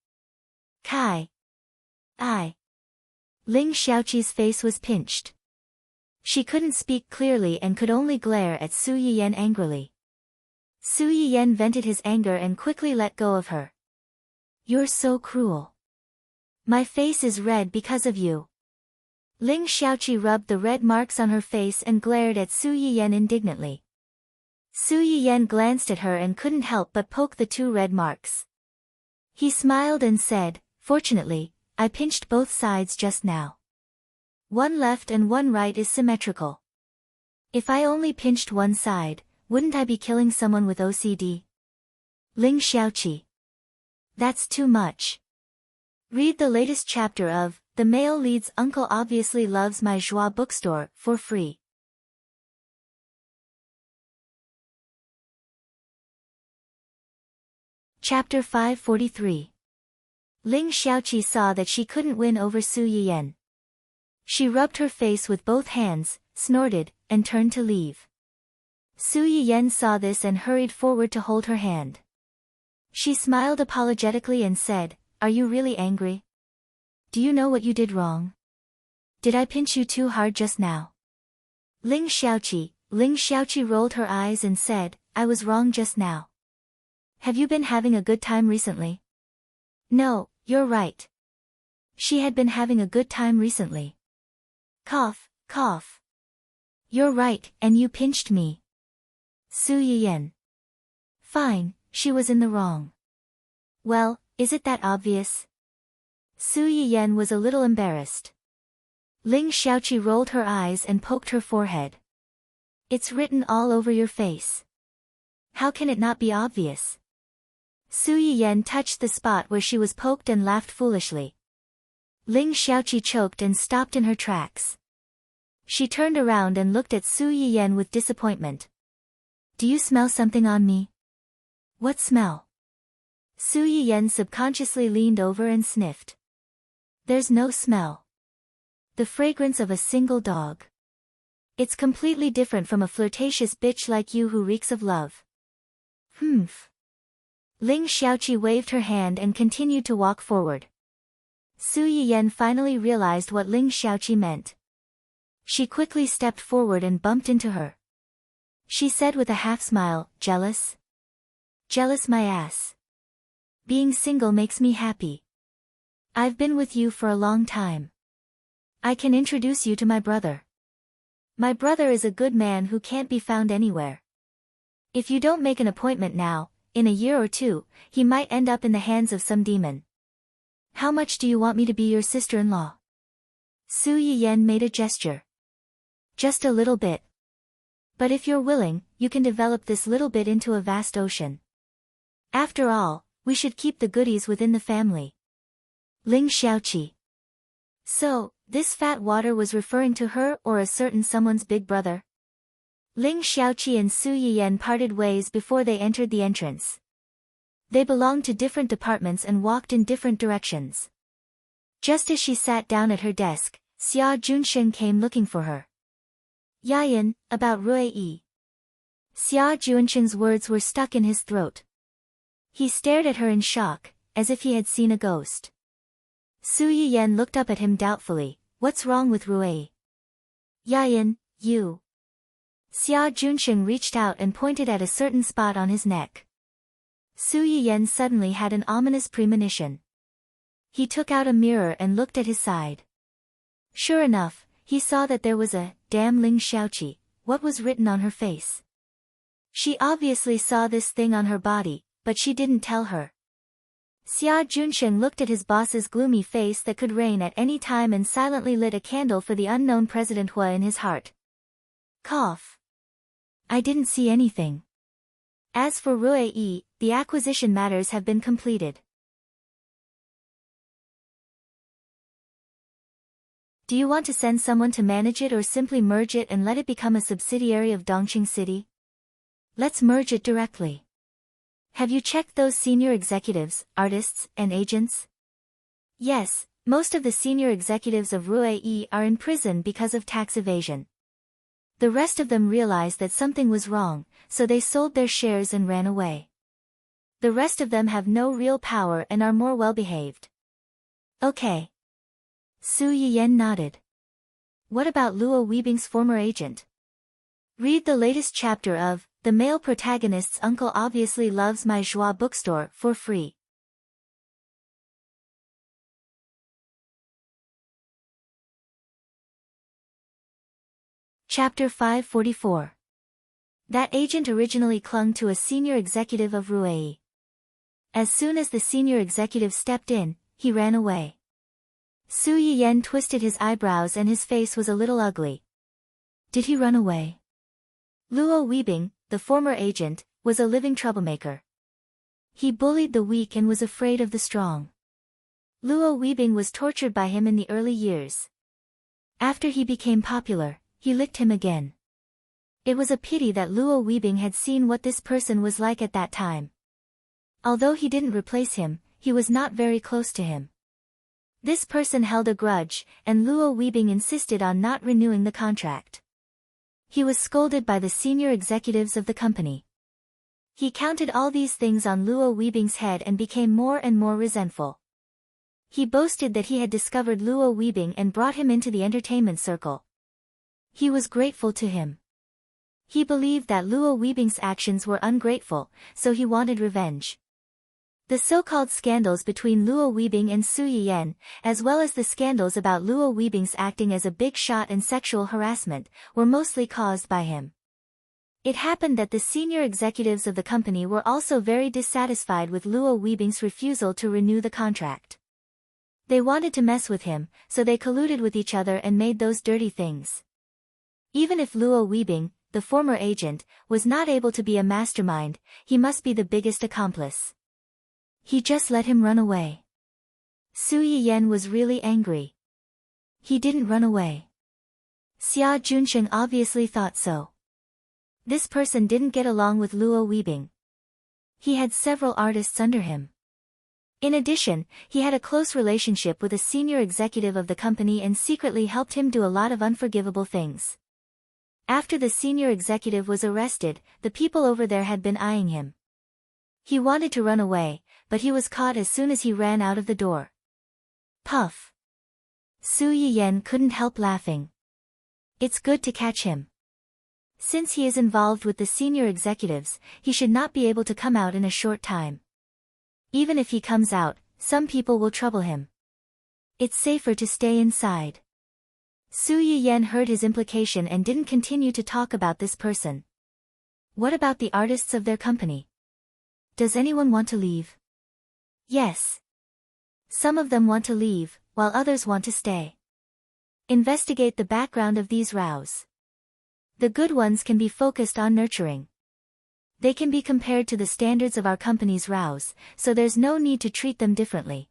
Kai. I. Ling Xiaoqi's face was pinched. She couldn't speak clearly and could only glare at Su Yiyan angrily. Su Yiyan vented his anger and quickly let go of her. You're so cruel. My face is red because of you. Ling Xiaoqi rubbed the red marks on her face and glared at Su Yiyan indignantly. Su Yiyan glanced at her and couldn't help but poke the 2 red marks. He smiled and said, fortunately, I pinched both sides just now. One left and one right is symmetrical. If I only pinched one side, wouldn't I be killing someone with OCD? Ling Xiaoqi. That's too much. Read the latest chapter of The Male Lead's Uncle Obviously Loves My Joie bookstore for free. Chapter 543. Ling Xiaoqi saw that she couldn't win over Su Yiyan. She rubbed her face with both hands, snorted, and turned to leave. Su Yiyan saw this and hurried forward to hold her hand. She smiled apologetically and said, Are you really angry? Do you know what you did wrong? Did I pinch you too hard just now? Ling Xiaoqi rolled her eyes and said, I was wrong just now. Have you been having a good time recently? No, you're right. She had been having a good time recently. Cough, cough. You're right, and you pinched me. Su Yiyan. Fine, she was in the wrong. Well, is it that obvious? Su Yiyan was a little embarrassed. Ling Xiaoqi rolled her eyes and poked her forehead. It's written all over your face. How can it not be obvious? Su Yiyan touched the spot where she was poked and laughed foolishly. Ling Xiaoqi choked and stopped in her tracks. She turned around and looked at Su Yiyan with disappointment. Do you smell something on me? What smell? Su Yiyan subconsciously leaned over and sniffed. There's no smell. The fragrance of a single dog. It's completely different from a flirtatious bitch like you who reeks of love. Humph. Ling Xiaoqi waved her hand and continued to walk forward. Su Yiyan finally realized what Ling Xiaoqi meant. She quickly stepped forward and bumped into her. She said with a half smile, Jealous? Jealous my ass. Being single makes me happy. I've been with you for a long time. I can introduce you to my brother. My brother is a good man who can't be found anywhere. If you don't make an appointment now, in a year or 2, he might end up in the hands of some demon. How much do you want me to be your sister-in-law? Su Yiyan made a gesture. Just a little bit. But if you're willing, you can develop this little bit into a vast ocean. After all, we should keep the goodies within the family. Ling Xiaoqi. So, this fat water was referring to her or a certain someone's big brother? Ling Xiaoqi and Su Yiyan parted ways before they entered the entrance. They belonged to different departments and walked in different directions. Just as she sat down at her desk, Xia Junshen came looking for her. Yayan, about Rui Yi. Xia Junshen's words were stuck in his throat. He stared at her in shock, as if he had seen a ghost. Su Yiyan looked up at him doubtfully. What's wrong with Rui? Yayan, you. Xia Junshen reached out and pointed at a certain spot on his neck. Su Yiyan suddenly had an ominous premonition. He took out a mirror and looked at his side. Sure enough, he saw that there was a, damn Ling Xiaoqi, what was written on her face? She obviously saw this thing on her body, but she didn't tell her. Xia Junshen looked at his boss's gloomy face that could rain at any time and silently lit a candle for the unknown President Hua in his heart. Cough. I didn't see anything. As for Rui Yi, the acquisition matters have been completed. Do you want to send someone to manage it or simply merge it and let it become a subsidiary of Dongqing City? Let's merge it directly. Have you checked those senior executives, artists, and agents? Yes, most of the senior executives of Rui Yi are in prison because of tax evasion. The rest of them realized that something was wrong, so they sold their shares and ran away. The rest of them have no real power and are more well-behaved. Okay. Su Yiyan nodded. What about Luo Weibing's former agent? Read the latest chapter of The Male Protagonist's Uncle Obviously Loves My Joie bookstore for free. Chapter 544. That agent originally clung to a senior executive of Rui. As soon as the senior executive stepped in, he ran away. Su Yiyan twisted his eyebrows and his face was a little ugly. Did he run away? Luo Weibing, the former agent, was a living troublemaker. He bullied the weak and was afraid of the strong. Luo Weibing was tortured by him in the early years. After he became popular, he licked him again. It was a pity that Luo Weibing had seen what this person was like at that time. Although he didn't replace him, he was not very close to him. This person held a grudge, and Luo Weibing insisted on not renewing the contract. He was scolded by the senior executives of the company. He counted all these things on Luo Weibing's head and became more and more resentful. He boasted that he had discovered Luo Weibing and brought him into the entertainment circle. He was grateful to him. He believed that Luo Weibing's actions were ungrateful, so he wanted revenge. The so-called scandals between Luo Weibing and Su Yiyan, as well as the scandals about Luo Weibing's acting as a big shot and sexual harassment, were mostly caused by him. It happened that the senior executives of the company were also very dissatisfied with Luo Weibing's refusal to renew the contract. They wanted to mess with him, so they colluded with each other and made those dirty things. Even if Luo Weibing, the former agent, was not able to be a mastermind, he must be the biggest accomplice. He just let him run away. Su Yiyan was really angry. He didn't run away. Xia Junshen obviously thought so. This person didn't get along with Luo Weibing. He had several artists under him. In addition, he had a close relationship with a senior executive of the company and secretly helped him do a lot of unforgivable things. After the senior executive was arrested, the people over there had been eyeing him. He wanted to run away, but he was caught as soon as he ran out of the door. Puff. Su Yiyan couldn't help laughing. It's good to catch him. Since he is involved with the senior executives, he should not be able to come out in a short time. Even if he comes out, some people will trouble him. It's safer to stay inside. Su Yiyan heard his implication and didn't continue to talk about this person. What about the artists of their company? Does anyone want to leave? Yes. Some of them want to leave, while others want to stay. Investigate the background of these rows. The good ones can be focused on nurturing. They can be compared to the standards of our company's rows, so there's no need to treat them differently.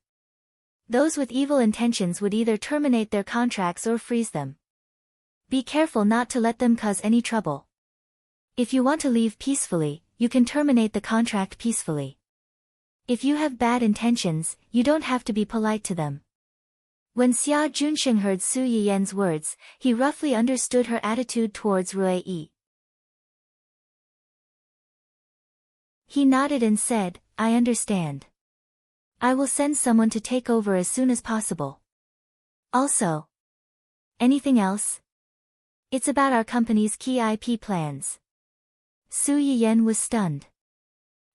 Those with evil intentions would either terminate their contracts or freeze them. Be careful not to let them cause any trouble. If you want to leave peacefully, you can terminate the contract peacefully. If you have bad intentions, you don't have to be polite to them. When Xia Junsheng heard Su Yiyan's words, he roughly understood her attitude towards Rui Yi. He nodded and said, I understand. I will send someone to take over as soon as possible. Also. Anything else? It's about our company's key IP plans. Su Yiyan was stunned.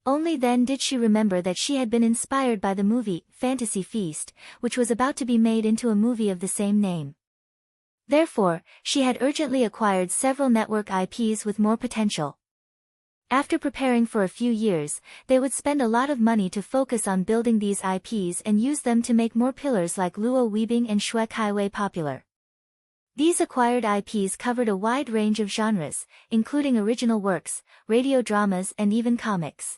Only then did she remember that she had been inspired by the movie, Fantasy Feast, which was about to be made into a movie of the same name. Therefore, she had urgently acquired several network IPs with more potential. After preparing for a few years, they would spend a lot of money to focus on building these IPs and use them to make more pillars like Luo Weibing and Shui Kaiwei popular. These acquired IPs covered a wide range of genres, including original works, radio dramas and even comics.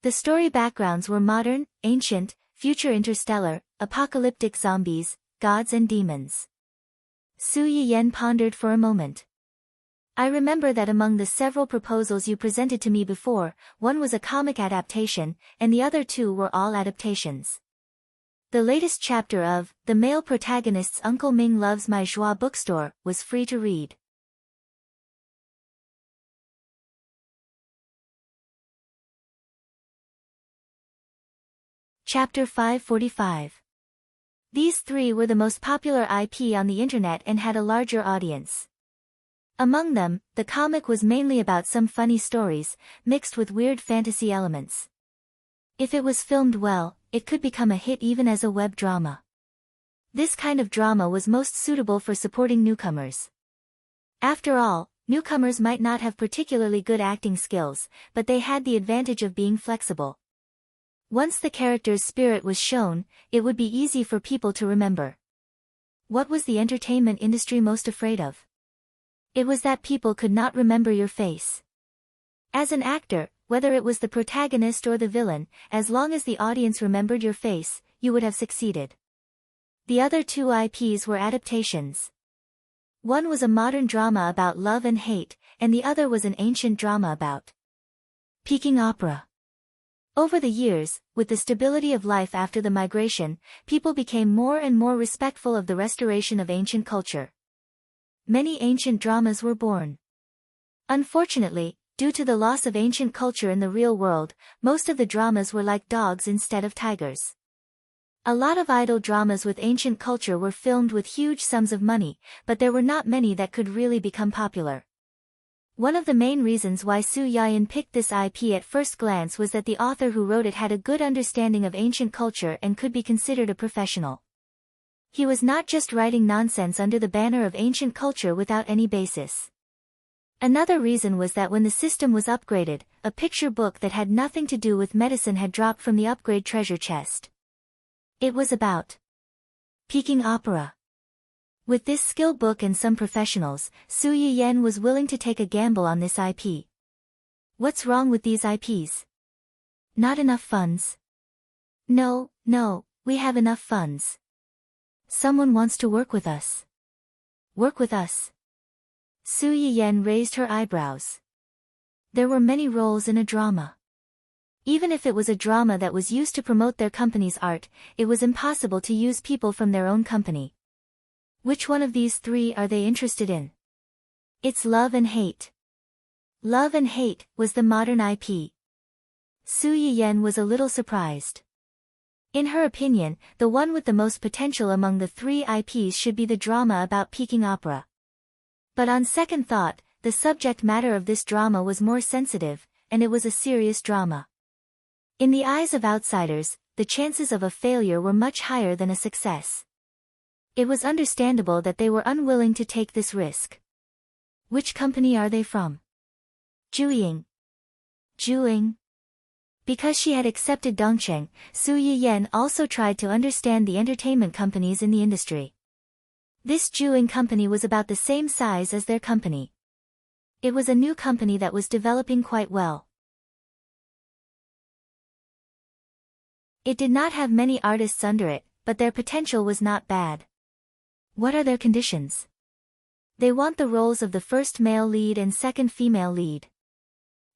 The story backgrounds were modern, ancient, future interstellar, apocalyptic zombies, gods and demons. Su Yiyan pondered for a moment. I remember that among the several proposals you presented to me before, one was a comic adaptation, and the other two were all adaptations. The latest chapter of The Male Protagonist's Uncle Ming Loves My Joie bookstore was free to read. Chapter 545. These three were the most popular IP on the internet and had a larger audience. Among them, the comic was mainly about some funny stories, mixed with weird fantasy elements. If it was filmed well, it could become a hit even as a web drama. This kind of drama was most suitable for supporting newcomers. After all, newcomers might not have particularly good acting skills, but they had the advantage of being flexible. Once the character's spirit was shown, it would be easy for people to remember. What was the entertainment industry most afraid of? It was that people could not remember your face. As an actor, whether it was the protagonist or the villain, as long as the audience remembered your face, you would have succeeded. The other two IPs were adaptations. One was a modern drama about love and hate, and the other was an ancient drama about Peking opera. Over the years, with the stability of life after the migration, people became more and more respectful of the restoration of ancient culture. Many ancient dramas were born. Unfortunately, due to the loss of ancient culture in the real world, most of the dramas were like dogs instead of tigers. A lot of idol dramas with ancient culture were filmed with huge sums of money, but there were not many that could really become popular. One of the main reasons why Su Yiyan picked this IP at first glance was that the author who wrote it had a good understanding of ancient culture and could be considered a professional. He was not just writing nonsense under the banner of ancient culture without any basis. Another reason was that when the system was upgraded, a picture book that had nothing to do with medicine had dropped from the upgrade treasure chest. It was about Peking opera. With this skill book and some professionals, Su Yiyan was willing to take a gamble on this IP. What's wrong with these IPs? Not enough funds? No, we have enough funds. Someone wants to work with us. Work with us? Su Yiyan raised her eyebrows. There were many roles in a drama. Even if it was a drama that was used to promote their company's art, it was impossible to use people from their own company. Which one of these three are they interested in? It's Love and Hate. Love and Hate was the modern IP. Su Yiyan was a little surprised. In her opinion, the one with the most potential among the three IPs should be the drama about Peking opera. But on second thought, the subject matter of this drama was more sensitive, and it was a serious drama. In the eyes of outsiders, the chances of a failure were much higher than a success. It was understandable that they were unwilling to take this risk. Which company are they from? Zhuiying. Because she had accepted Dongcheng, Su Yiyan also tried to understand the entertainment companies in the industry. This Zhuiying company was about the same size as their company. It was a new company that was developing quite well. It did not have many artists under it, but their potential was not bad. What are their conditions? They want the roles of the first male lead and second female lead.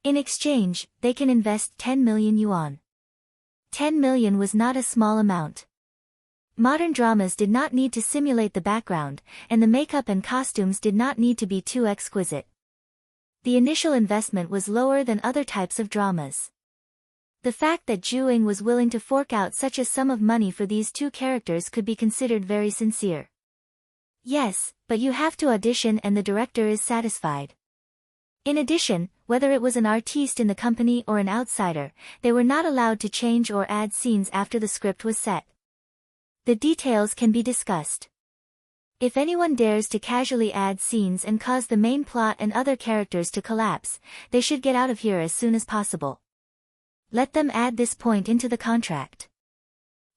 In exchange, they can invest 10 million yuan. 10 million was not a small amount. Modern dramas did not need to simulate the background, and the makeup and costumes did not need to be too exquisite. The initial investment was lower than other types of dramas. The fact that Zhu Ying was willing to fork out such a sum of money for these two characters could be considered very sincere. Yes, but you have to audition and the director is satisfied. In addition, whether it was an artiste in the company or an outsider, they were not allowed to change or add scenes after the script was set. The details can be discussed. If anyone dares to casually add scenes and cause the main plot and other characters to collapse, they should get out of here as soon as possible. Let them add this point into the contract.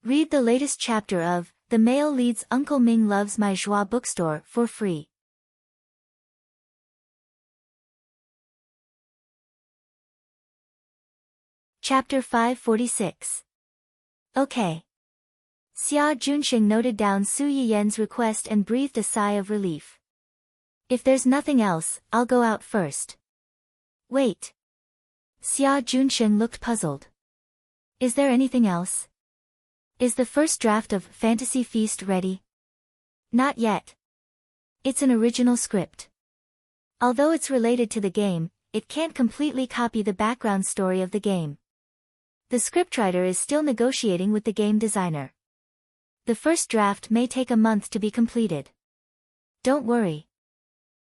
Read the latest chapter of The Male Lead's Uncle Ming Loves My Joie bookstore for free. Chapter 546. Okay. Xia Junxing noted down Su Yiyan's request and breathed a sigh of relief. If there's nothing else, I'll go out first. Wait. Xia Junxing looked puzzled. Is there anything else? Is the first draft of Fantasy Feast ready? Not yet. It's an original script. Although it's related to the game, it can't completely copy the background story of the game. The scriptwriter is still negotiating with the game designer. The first draft may take a month to be completed. Don't worry.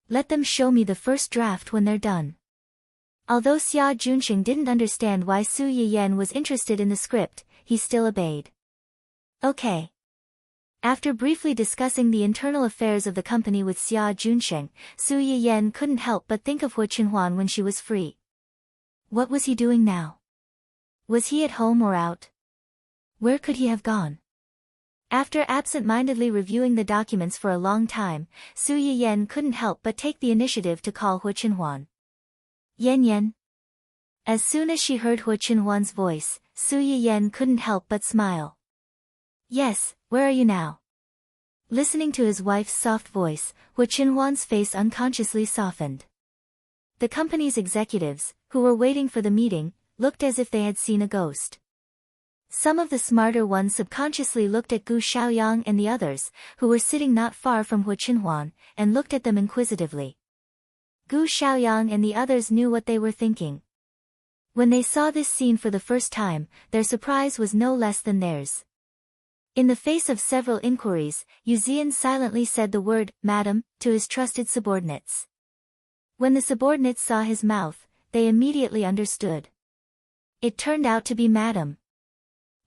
Let them show me the first draft when they're done. Although Xia Junxing didn't understand why Su Yiyan was interested in the script, he still obeyed. Okay. After briefly discussing the internal affairs of the company with Xia Junxing, Su Yiyan couldn't help but think of Hu Qinhuan when she was free. What was he doing now? Was he at home or out? Where could he have gone? After absent-mindedly reviewing the documents for a long time, Su Yiyan couldn't help but take the initiative to call Hu Qinhuan. Yan Yan. As soon as she heard Hu Qinhuan's voice, Su Yiyan couldn't help but smile. Yes, where are you now? Listening to his wife's soft voice, Hu Qinhuan's face unconsciously softened. The company's executives, who were waiting for the meeting, looked as if they had seen a ghost. Some of the smarter ones subconsciously looked at Gu Xiaoyang and the others, who were sitting not far from Hu Qinhuan, and looked at them inquisitively. Gu Xiaoyang and the others knew what they were thinking. When they saw this scene for the first time, their surprise was no less than theirs. In the face of several inquiries, Yu Zian silently said the word, "Madam," to his trusted subordinates. When the subordinates saw his mouth, they immediately understood. It turned out to be "Madam."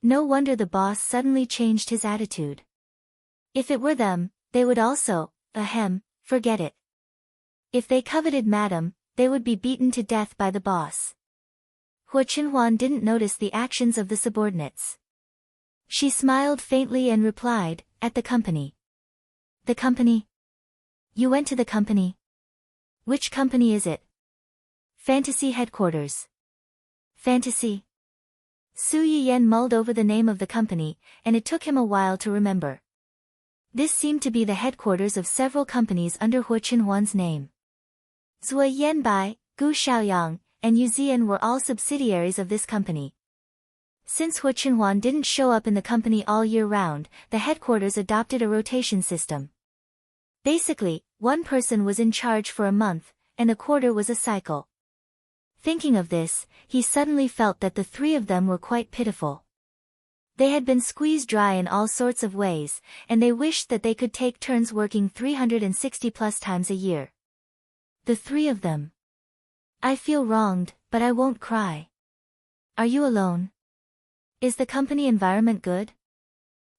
No wonder the boss suddenly changed his attitude. If it were them, they would also, forget it. If they coveted "Madam," they would be beaten to death by the boss. Hu Qinhuan didn't notice the actions of the subordinates. She smiled faintly and replied, "At the company." "The company? You went to the company? Which company is it?" "Fantasy headquarters." "Fantasy?" Su Yiyan mulled over the name of the company, and it took him a while to remember. This seemed to be the headquarters of several companies under Hu Qinhuan's name. Zui Yanbai, Gu Xiaoyang, and Yu Zian were all subsidiaries of this company. Since Hu Qinhuan didn't show up in the company all year round, the headquarters adopted a rotation system. Basically, one person was in charge for a month, and a quarter was a cycle. Thinking of this, he suddenly felt that the three of them were quite pitiful. They had been squeezed dry in all sorts of ways, and they wished that they could take turns working 360 plus times a year. The three of them. "I feel wronged, but I won't cry. Are you alone? Is the company environment good?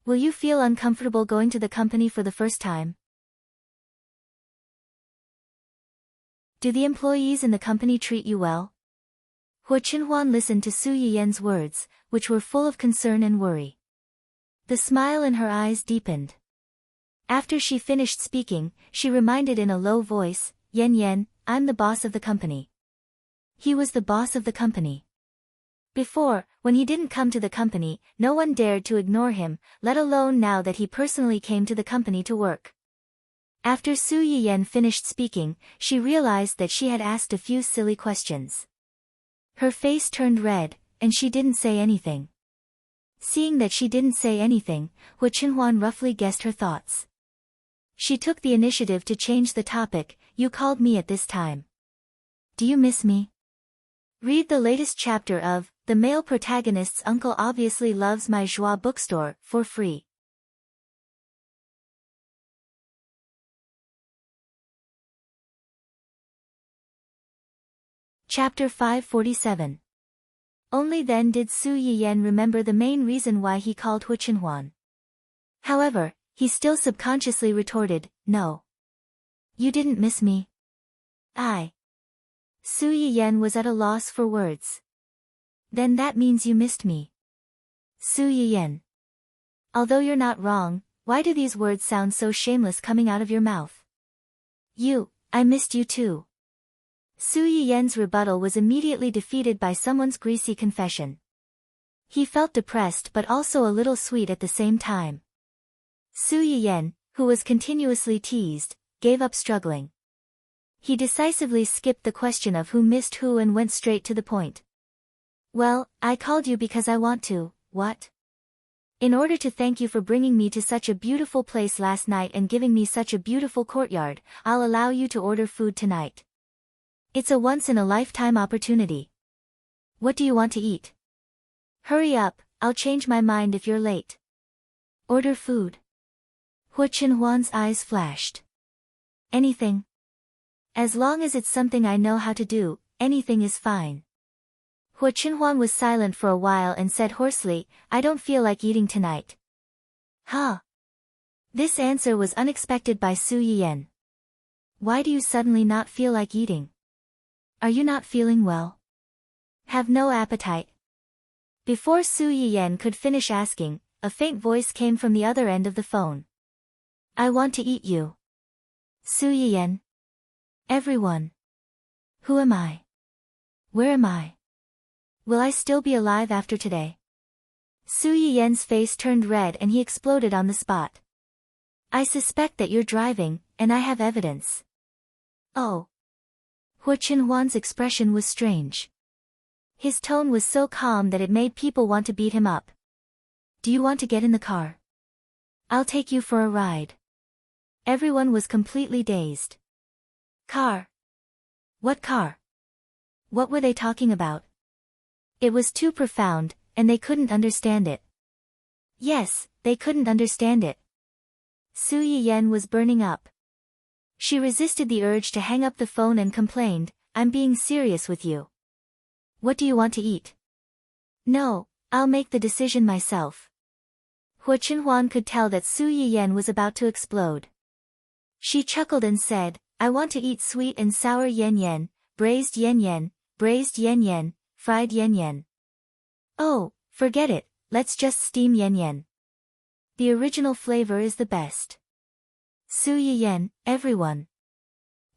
Will you feel uncomfortable going to the company for the first time? Do the employees in the company treat you well?" Hu Qinhuan listened to Su Yiyan's words, which were full of concern and worry. The smile in her eyes deepened. After she finished speaking, she reminded in a low voice, "Yan Yan, I'm the boss of the company." He was the boss of the company. Before, when he didn't come to the company, no one dared to ignore him, let alone now that he personally came to the company to work. After Su Yiyan finished speaking, she realized that she had asked a few silly questions. Her face turned red, and she didn't say anything. Seeing that she didn't say anything, Hu Chenhuan roughly guessed her thoughts. She took the initiative to change the topic. You called me at this time. Do you miss me? Read the latest chapter of The Male Protagonist's Uncle Obviously Loves My Joie bookstore for free. Chapter 547. Only then did Su Yiyan remember the main reason why he called Hu Chenhuan. However, he still subconsciously retorted, no. You didn't miss me. Su Yiyan was at a loss for words. Then that means you missed me. Su Yiyan. Although you're not wrong, why do these words sound so shameless coming out of your mouth? I missed you too. Su Yiyan's rebuttal was immediately defeated by someone's greasy confession. He felt depressed but also a little sweet at the same time. Su Yiyan, who was continuously teased, gave up struggling. He decisively skipped the question of who missed who and went straight to the point. Well, I called you because I want to, what? In order to thank you for bringing me to such a beautiful place last night and giving me such a beautiful courtyard, I'll allow you to order food tonight. It's a once-in-a-lifetime opportunity. What do you want to eat? Hurry up, I'll change my mind if you're late. Order food. Hu Chenhuan's eyes flashed. Anything. As long as it's something I know how to do, anything is fine. Hu Chenhuan was silent for a while and said hoarsely, I don't feel like eating tonight. Huh? This answer was unexpected by Su Yiyan. Why do you suddenly not feel like eating? Are you not feeling well? Have no appetite? Before Su Yiyan could finish asking, a faint voice came from the other end of the phone. I want to eat you. Su Yiyan. Everyone. Who am I? Where am I? Will I still be alive after today? Su Yiyan's face turned red and he exploded on the spot. I suspect that you're driving, and I have evidence. Oh. Hu Chenhuan's expression was strange. His tone was so calm that it made people want to beat him up. Do you want to get in the car? I'll take you for a ride. Everyone was completely dazed. Car? What car? What were they talking about? It was too profound, and they couldn't understand it. Yes, they couldn't understand it. Su Yiyan was burning up. She resisted the urge to hang up the phone and complained, I'm being serious with you. What do you want to eat? No, I'll make the decision myself. Hu Chenhuan could tell that Su Yiyan was about to explode. She chuckled and said, I want to eat sweet and sour yen, braised yen, fried yen. Oh, forget it, let's just steam yen. The original flavor is the best. Su Yiyan, everyone.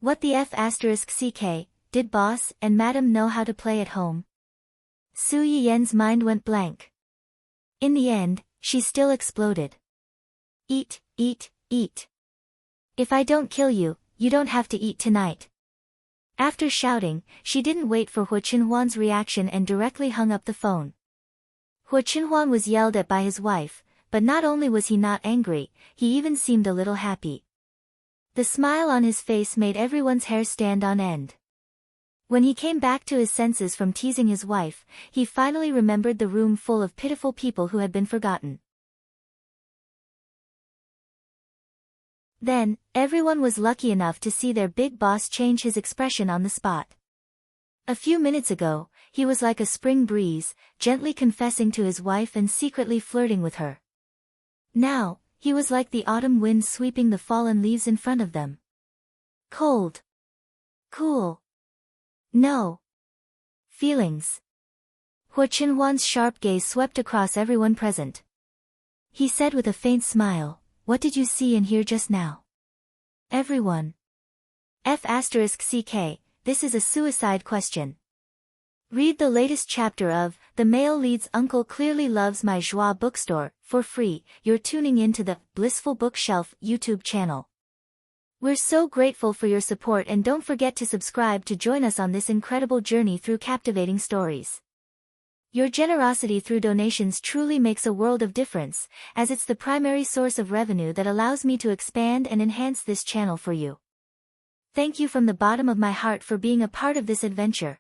What the F***ck, did boss and madam know how to play at home? Su Yiyan's mind went blank. In the end, she still exploded. Eat. If I don't kill you, you don't have to eat tonight. After shouting, she didn't wait for Hu Chenhuan's reaction and directly hung up the phone. Hu Chenhuan was yelled at by his wife, but not only was he not angry, he even seemed a little happy. The smile on his face made everyone's hair stand on end. When he came back to his senses from teasing his wife, he finally remembered the room full of pitiful people who had been forgotten. Then, everyone was lucky enough to see their big boss change his expression on the spot. A few minutes ago, he was like a spring breeze, gently confessing to his wife and secretly flirting with her. Now, he was like the autumn wind sweeping the fallen leaves in front of them. Cold. Cool. No. Feelings. Hu Chenhuan's sharp gaze swept across everyone present. He said with a faint smile, what did you see and hear just now? Everyone. F***ck, this is a suicide question. Read the latest chapter of The Male Lead's Uncle Clearly Loves My Joie bookstore for free. You're tuning into the Blissful Bookshelf YouTube channel. We're so grateful for your support, and don't forget to subscribe to join us on this incredible journey through captivating stories. Your generosity through donations truly makes a world of difference, as it's the primary source of revenue that allows me to expand and enhance this channel for you. Thank you from the bottom of my heart for being a part of this adventure.